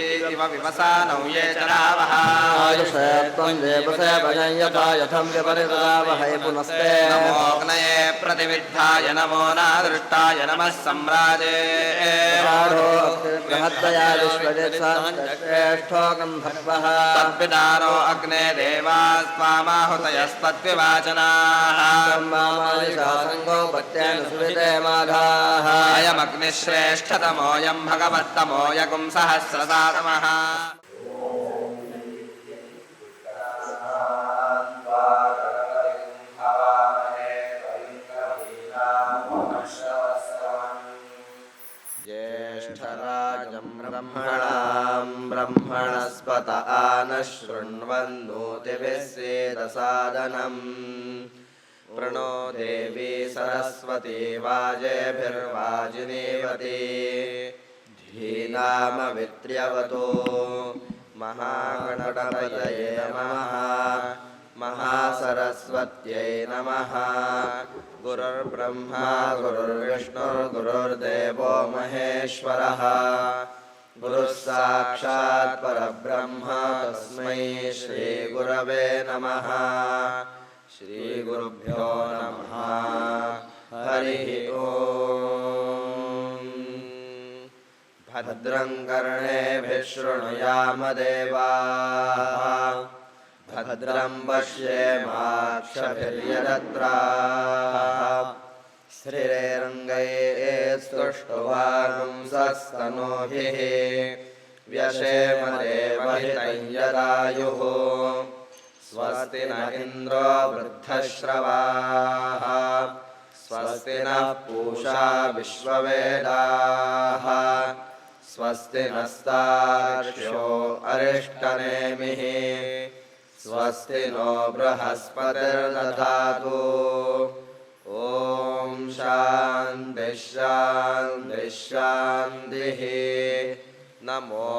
विवसानौ ये च रावः आयुषे त्वं देवसे भजयता यथं विपरितरावहै पुनस्ते नमोऽग्नये प्रतिविद्धाय नमो नादृष्टाय नमः सम्राजे बृहद्दया विश्वजित्सश्रेष्ठो गन्धर्वः तद्विदारो अग्ने देवास्त्वामाहुतयस्तद्विवाचनाः सङ्गो पत्येन सुविते माघाः अयमग्निश्रेष्ठतमोऽयं भगवत्तमो यगुं सहस्रसातमः ज्येष्ठराजं ब्रह्मणां ब्रह्मणस्पत आनः शृण्वन्नोतिभिः सेदसादनम् प्रणो देवी सरस्वती वाजेभिर्वाजिनीवती धीनामवित्र्यवतो महागणपतये नमः महासरस्वत्यै नमः गुरुर्ब्रह्मा गुरुर्विष्णुर्गुरुर्देवो महेश्वरः गुरुः साक्षात् परब्रह्म तस्मै श्रीगुरवे नमः श्रीगुरुभ्यो नमः हरिः ओम् भद्रं कर्णेभिः शृणुयाम देवाः भद्रं पश्येमाक्षभिर्यजत्राः स्थिरैरङ्गैस्तुष्टुवागुंसस्तनूभिः व्यशेम देवहितं यदायुः स्वस्ति न इन्द्रो वृद्धश्रवाः स्वस्ति नः पूषा विश्ववेदाः स्वस्ति नस्तार्क्ष्यो अरिष्टनेमिः स्वस्ति नो बृहस्पतिर्दधातु ॐ शान्तिः शान्तिः शान्तिः नमो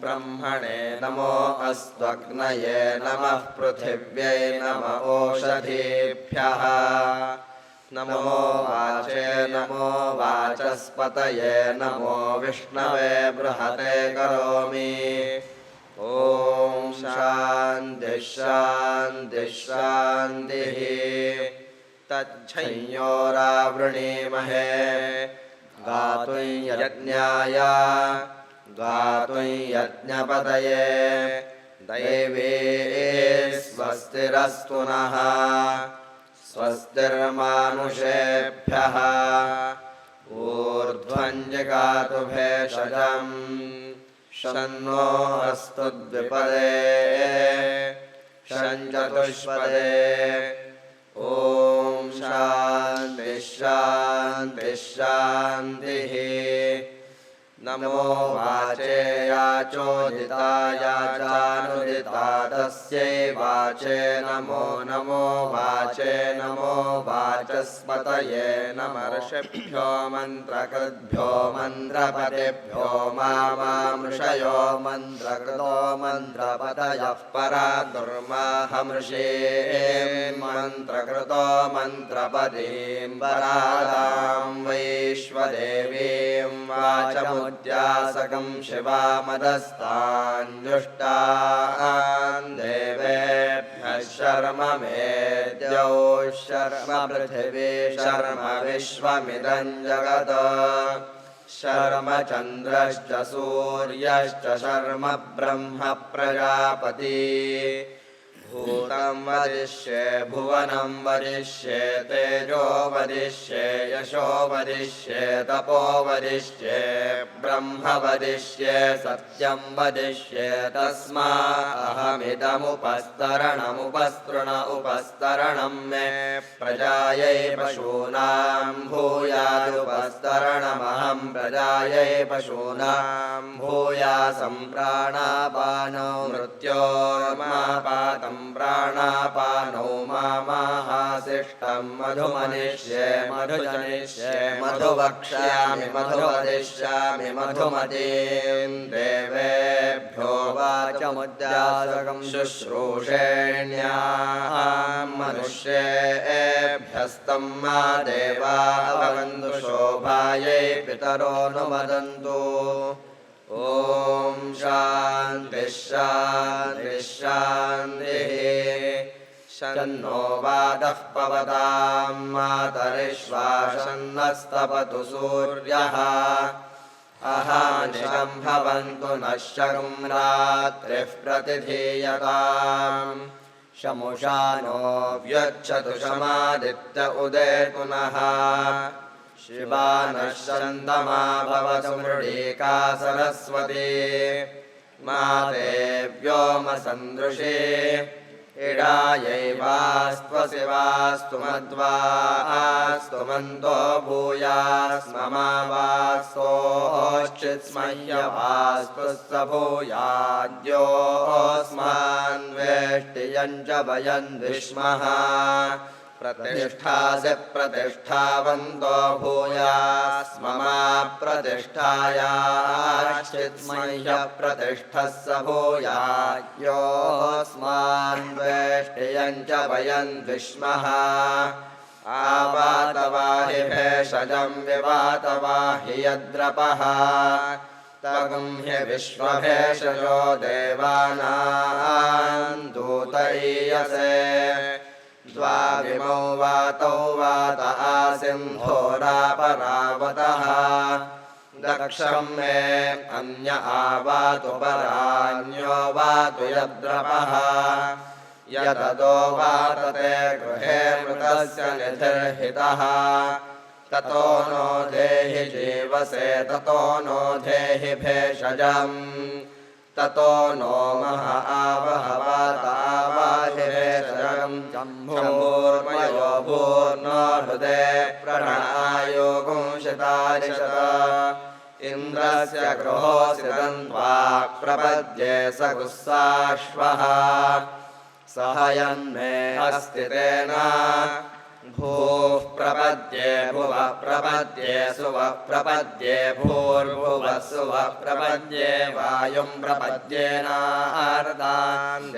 ब्रह्मणे नमो अस्त्वग्नये नमः पृथिव्यै नम ओषधीभ्यः नमो वाचे नमो वाचस्पतये नमो विष्णवे बृहते करोमि ॐ शान्तिः शान्तिः शान्तिः तच्छंयोरावृणीमहे गातुं यज्ञाय गातुं यज्ञपतये दैवे स्वस्तिरस्तु नः स्वस्तिर्मानुषेभ्यः ऊर्ध्वं जगातु भेषजम् शन्नो अस्तु द्विपदे शञ्चतुष्पदे ॐ शान्तिः शान्तिः शान्तिः नमो वाचे याचोदितायाचानुदिता तस्यै वाचे नमो नमो वाचे नमो वाचस्पतये नमर्षिभ्यो मन्त्रकृद्भ्यो मन्त्रपतेभ्यो मामामृषयो मन्त्रकृतो मन्त्रपतयः परा दुर्माहमृषे मन्त्रकृतो मन्त्रपदीं परादां वैश्वदेवीं वाचमुद्यासकं शिवामदस्तान् देवेभ्यः शर्म मेद्यौ शर्म पृथिवी शर्म विश्वमिदं जगत् शर्म चन्द्रश्च सूर्यश्च शर्म ब्रह्म प्रजापति भूतं वदिष्ये भुवनं वदिष्ये तेजो वदिष्ये यशो वदिष्ये तपो वदिष्ये ब्रह्म वदिष्ये सत्यं वदिष्ये तस्मादहमिदमुपस्तरणमुपस्तृण उपस्तरणं मे प्रजायै पशूनां भूयादुपस्तरणमहं प्रजायै पशूनां भूयासं प्राणापानो मृत्योर्मापातं प्राणापानौ मामाहासिष्टं मधुमनिष्ये मधुजनिष्ये मधुवक्ष्यामि मधुवदिष्यामि मधुमतीं देवेभ्यो वाचमुद्यासकं शुश्रूषेण्याः मनुष्येभ्यस्तं मा देवा अवगन्तु शोभायै पितरो नुमदन्तु ॐ शान्तिः शान्तिः शान्तिः शन्नो वादः पवतां मातरिश्वासन्नस्तपतु सूर्यः अहानिशं भवन्तु नः शं रात्रिः प्रतिधीयताम् शमुषानो व्यच्छतु शमादित्य उदेतु नः शिवा नश्यन्तमा भवतु मृळीका सरस्वती माते व्योमसन्दृशे इडायैवास्त्वसि वास्तु मद्वास्तु मन्तो भूयास्ममावास्तोश्चित्स्मह्यवास्तु स भूयाद्योऽस्मान्वेष्टियं च वयं विष्मः प्रतिष्ठासि प्रतिष्ठावन्तो भूयास्ममा प्रतिष्ठायाश्चित्स्मह्यः प्रतिष्ठः स भूयाद्योऽस्मान्वेष्टियं च वयं विष्मः आवातवाहि भेषजं विवातवाहि यद्रपः तगुं हि विश्वभेषजो देवानां दूतईयसे द्वाविमौ वातौ वात आसिंहोरापरावतः दक्षं मे अन्य आवातु परान्यो वातु यद्रपः यददो वातते गृहे मृतस्य निधिर्हितः ततो नो देहि जीवसे ततो नो देहि भेषजम् ततो नो मह आवहवात आवाहि भेषजम् शम्भूर्मयो भूर्नो हृदे प्रणआयो गुंशितारिषत इन्द्रस्य गृहोऽसि दन्त्वा प्रपद्ये स गुस्साश्वः सहयन्मे अस्ति तेन भूः प्रपद्ये भुवः प्रपद्ये सुवः प्रपद्ये भूर्भुवः सुवः प्रपद्ये वायुं प्रपद्येनार्दान्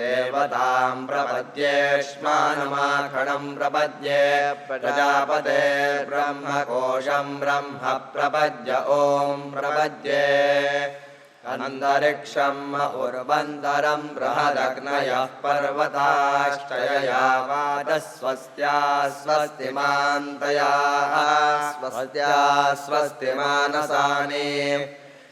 देवतां प्रपद्येष्मानमाखणं प्रपद्ये प्रजापते ब्रह्मकोशं ब्रह्म प्रपद्य ॐ प्रपद्ये अन्तरिक्षम् उर्वन्तरं बृहदग्नयः पर्वताश्चयया वादः स्वस्त्या स्वस्तिमान्तया स्वस्त्या स्वस्तिमानसानि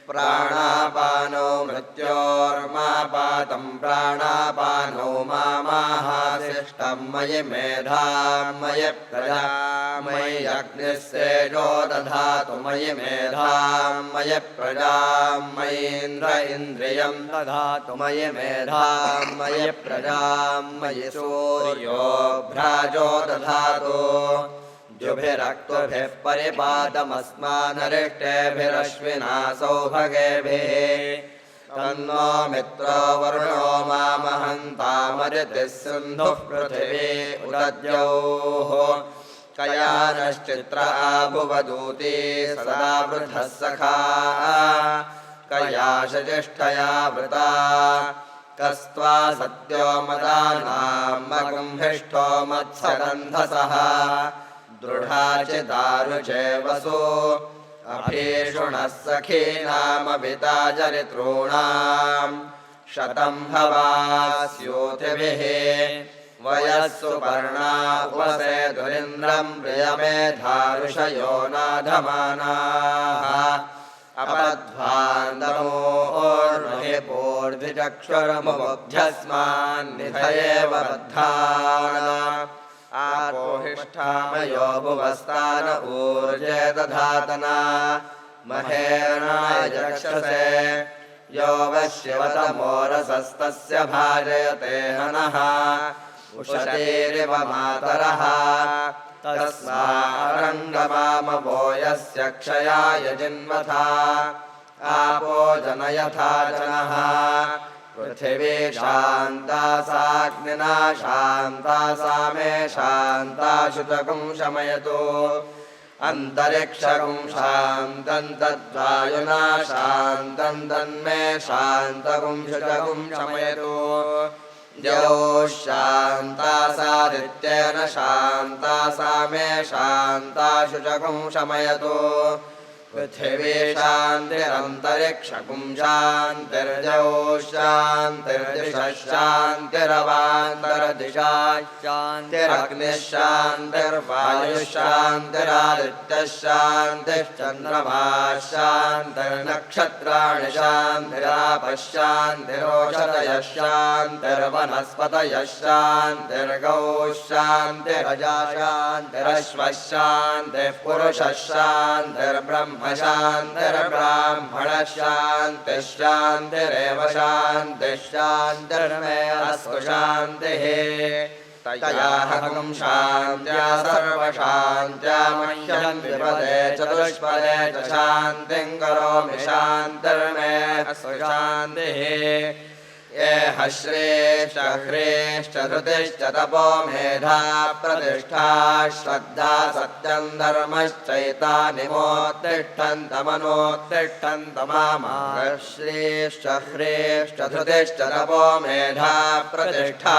प्राणापानो मृत्योर्मापातं प्राणापानो मामाहासिष्टं मयि मेधां मयि प्रजा मयि अग्निस्तेजो दधातु मयि मेधां मयि प्रजां मयीन्द्र इन्द्रियं दधातु मयि मेधां मयि प्रजां मयि सूर्यो भ्राजो दधातु द्युभिरक्तुभिः परिपातमस्मानरिष्टेभिरश्विना सौभगेभिः तन्नो मित्रो वरुणो मामहन्तामरितिः सिन्धुः पृथिवी उदद्यौः कयानश्चित्र आभुवदूती सदा वृद्धः सखा कयाशजिष्ठया वृता कस्त्वा सत्यो मदानां मगुंहिष्ठो मत्सगन्धसः दृढा चिदारुचे वसु अभीषुणः सखीनामभिता चरितॄणां शतं भवास्योतिभिः वयस्सु पर्णा उपसे दुरिन्द्रं प्रियमेधारुषयो नाधमानाः अपध्वान्दमोर्णहि पूर्धिचक्षुरमुबुध्यस्मान्निधयेव बद्धान् आपोहिष्ठामयो भुवस्तान ऊर्जे दधातना महेरणाय चक्षसे यो वश्यवतमोरसस्तस्य भाजयते हनः उषतीरिव मातरः तस्मारङ्गमामवो यस्य क्षयाय जिन्वथा आपो जनयथा जनः पृथिवी शान्ता साग्निना शान्ता सा मे शान्ता शुचकं शमयतु अन्तरिक्षं शान्तं तद्वायुना शान्तं तन्मे शान्तकं शुचकं शमयतु द्यौः शान्ता सादित्येन शान्ता सा मे शान्ता शुचकं शमयतु पृथिवी शान्तिरन्तरिक्षं शान्तिर्द्यौः शान्तिर्दिशः शान्तिरवान्तरदिशा शान्तिरग्निः शान्तिर्वायुः शान्तिरादित्यः शान्तिश्चन्द्रमाः शान्तिर्नक्षत्राणि शान्तिरापः शान्तिरोषधयः शान्तिर्वनस्पतयः शान्तिर्गौः शान्तिरजा शान्तिरश्वः शान्तिः पुरुषः शान्तिर्ब्रह्म शान्तिर्ब्राह्मणः शान्तिः शान्तिरेव शान्तिः शान्तिर्मे अस्तु शान्तिः तयाहं शान्त्या सर्वशान्त्या मह्यं विपदे चतुष्पदे च शान्तिं करोमि शान्तिर्मे अस्तु शान्तिः येह श्रेष्ठ ह्रेष्ठ धृतिश्च तपो मेधा प्रतिष्ठा श्रद्धा सत्यं धर्मश्चैतानिमोत्तिष्ठन्तमनोत्तिष्ठन्तमामाः श्रेष्ठ ह्रेष्ठ धृतिश्च तपो मेधा प्रतिष्ठा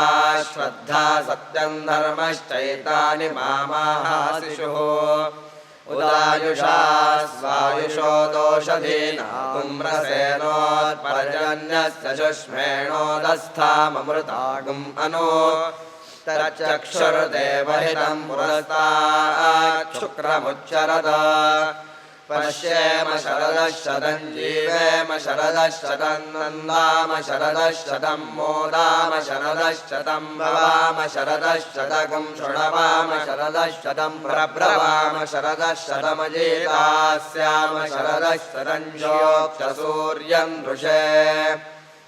श्रद्धा सत्यं धर्मश्चैतानि मामाः शिशुः उदायुषा स्वायुषो दोषधीना कुम्रसेनोत्पर्जन्यस्य शुष्मेणोदस्थाममृतागुम् अनु तच्चक्षुर्देवहितं पुरस्तात् शुक्रमुच्चरद पश्येम शरदः शतं जीवेम शरदः शतं नन्दाम शरदः शतं मोदाम शरदः शतं भवाम शरदः शतकं शृणवाम शरदः शतं प्रब्रवाम शरदः शतमजीतास्याम शरदः शतं ज्योत्सूर्यं दृशे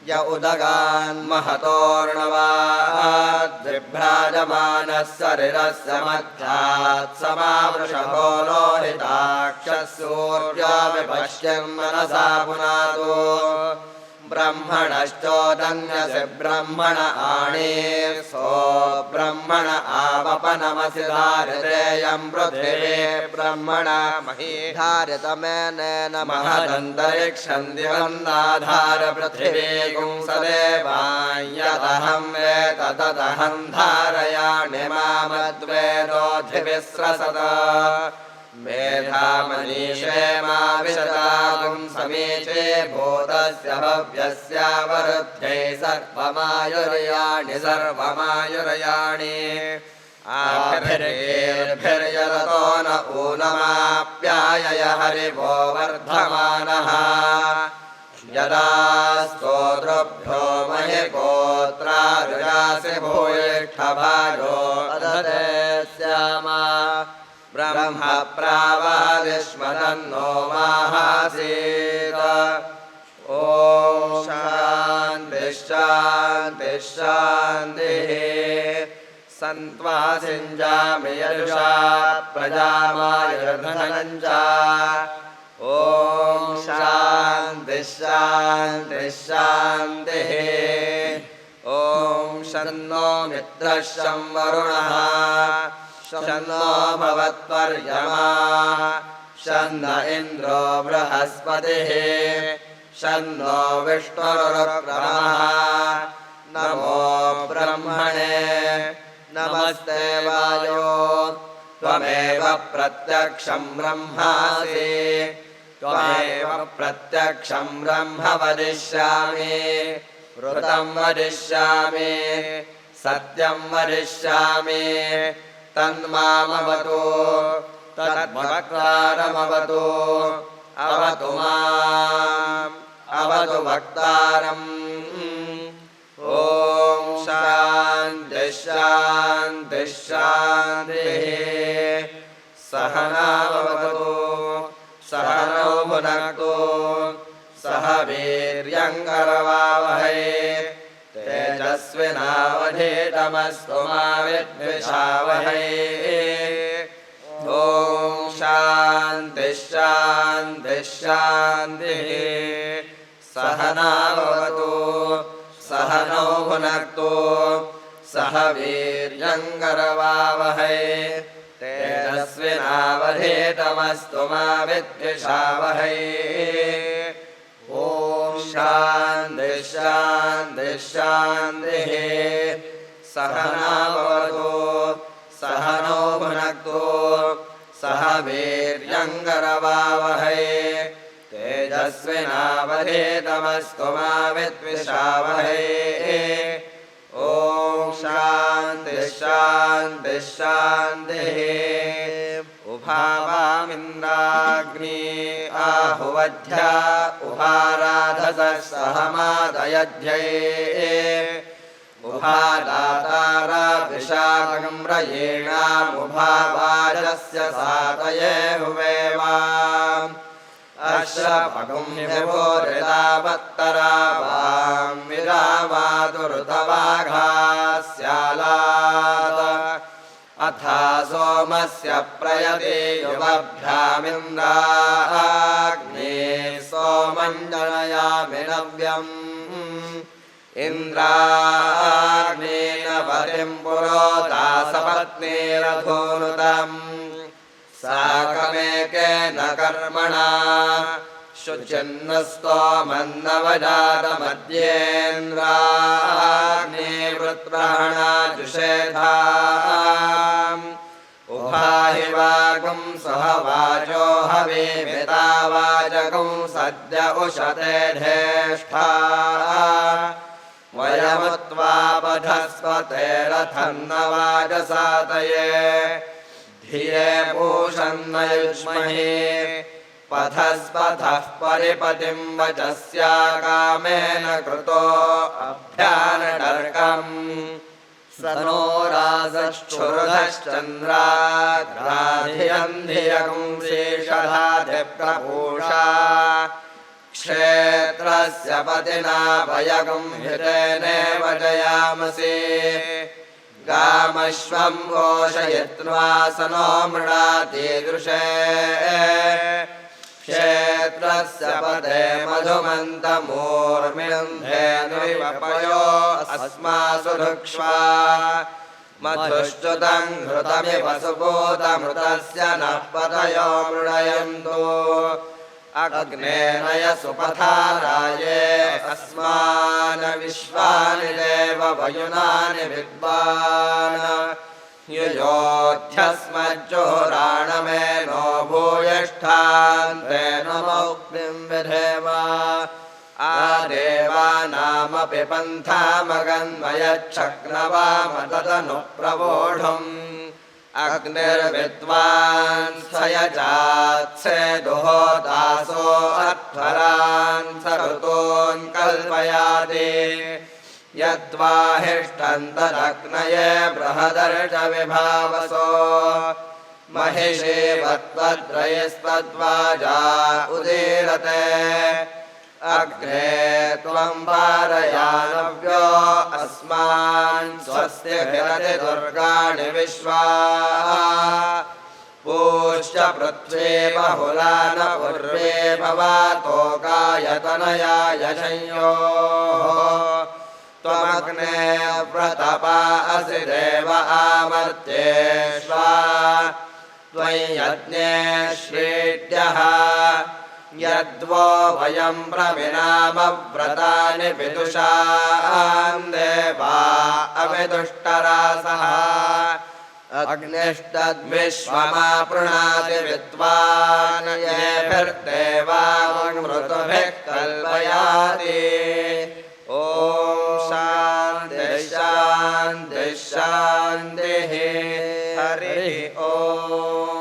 य उदगान् महतोर्णवाद्विभ्राजमानः शरीरस्य मध्यात् समावृषभो लोहिताक्षः सूर्यो विपश्यन् मनसा पुनातु ब्रह्मणश्चोदन्यसि ब्रह्मण आणीर्सो ब्रह्मण आवपनमसि धारितेयं पृथिवी ब्रह्मण मही धारितमेनेन महदन्तरिक्षं दिवन्नाधार पृथिवी गुंसदेवायतहं वेतदहं धारयाणि मामद्वेदोऽधिविस्रसद मेधामनीषे मा विशतागुं समीचे भूतस्य भव्यस्यावरुद्ध्यै सर्वमायुर्याणि सर्वमायुर्याणि आभिर्यतो न ऊनमाप्यायय हरिवो वर्धमानः यदा स्तोतृभ्यो महि गोत्रारुजासि भूयिष्ठभाजो अददे स्यामा ब्रह्म प्रावादिष्मदन्नो माहासीत ॐ शान्तिः शान्तिः शान्तिः सन्त्वा सिञ्जामि यजुषा प्रजामायुर्धनञ्च ॐ शान्तिः शान्तिः शान्तिः ॐ शन्नो मित्रः शं वरुणः शन्नो भवत्वर्यमा शन्न इन्द्रो बृहस्पतिः शन्नो विष्णुरुक्रमः नमो ब्रह्मणे नमस्ते वायो त्वमेव प्रत्यक्षं ब्रह्मासि त्वमेव प्रत्यक्षं ब्रह्म वदिष्यामि ऋतं वदिष्यामि सत्यं वदिष्यामि तन्मामवतु तद्वक्तारमवतु अवतु माम् अवतु वक्तारम् ॐ शान्तिः शान्तिः शान्तिः सहनावतु सहनौ भुनक्तु सह वीर्यङ्करवावहै तेजस्विनावधीतमस्तु मा विद्विषावहै ॐ शान्तिः शान्तिः शान्तिः सहनावतु तमस्तु मा विद्विषावहै ॐ शान्तिः शान्तिः शान्तिः सहना भवतु सहनौ भुनक्तु सह वीर्यङ्करवावहै तेजस्विनावधीतमस्तु मा विद्विषावहै ॐ शान्तिः शान्तिः शान्तिः उभावामिन्द्राग्नी आहुवध्या उभाराधसः सहमादयध्यै उभादातारा विशाखं रयेणामुभावाजस्य सातये हुवेवा अश्वपगुं विभोरितावत्तरावां विरामातुरुतवाघास्यालात् अथा सोमस्य प्रयते युवभ्यामिन्द्राग्ने सोमं जनयामि नव्यम् इन्द्राग्नेन पतिं पुरोदासपत्नीरधोनुतम् साकमेकेन कर्मणा शुचिन्नस्तोमन्नवजातमध्येन्द्राग्ने वृत्रहणा जुषेधाम् उभाहि वागुं सह वाजो हविमितावाजगुं सद्य उशते धेष्ठा वयमुत्वापधस्पतेरथन्नवाजसातये धिये पूषन्न युष्महे पथस्पथः परिपतिं वचस्या कामेन कृतो अभ्यानडर्कम् स नो राजश्छुरुधश्चन्द्राग्राधियन्धियगुं शेषधाधिप्रपूषा क्षेत्रस्य पतिना भयगुं हितेनेव जयामसि गामश्वं घोषयित्वा स नो मृडातीदृशे क्षेत्रस्य पदे मधुमन्तमूर्मिन्धेनुविपयो अस्मासु ऋक्ष्वा मधुश्च्युतं घृतमिव सुपूतमृतस्य नः पतयो मृडयन्तु अग्नेन यसुपथाराये अस्मान् विश्वानि देव वयुनानि विद्वान् युयोध्यस्मज्जोराणमेनो भूयिष्ठान्तेन मौक्तिं विधेम आदेवानामपि पन्थामगन्मयच्छक्नवाम तदनुप्रवोढुम् अग्निर्विद्वान् स यजात्से दुहोदासो अध्वरान् स ऋतून् कल्पयाति यद्वाहिष्ठन्तदग्नये बृहदर्षविभावसो महिषे वत्वद्रयस्तद्वाजा उदीरते अग्ने त्वं वारयानव्यो अस्मान् स्वस्य हिरति दुर्गाणि विश्वा पूश्च पृथ्वी बहुला न पूर्वे भवातोकायतनया यशंयोः त्वमग्ने व्रतपा असि देव आमर्त्येष्वा त्वयि यज्ञे श्रीड्यः यद्वो वयं प्रविनामव्रतानि विदुषां देवा अविदुष्टरासः अग्निष्टद्विश्वमापृणाति विद्वान् येभिर्देवामृतभिः कल्पयाति ॐ शान्तिः शान्तिः शान्तिः हरिः ॐ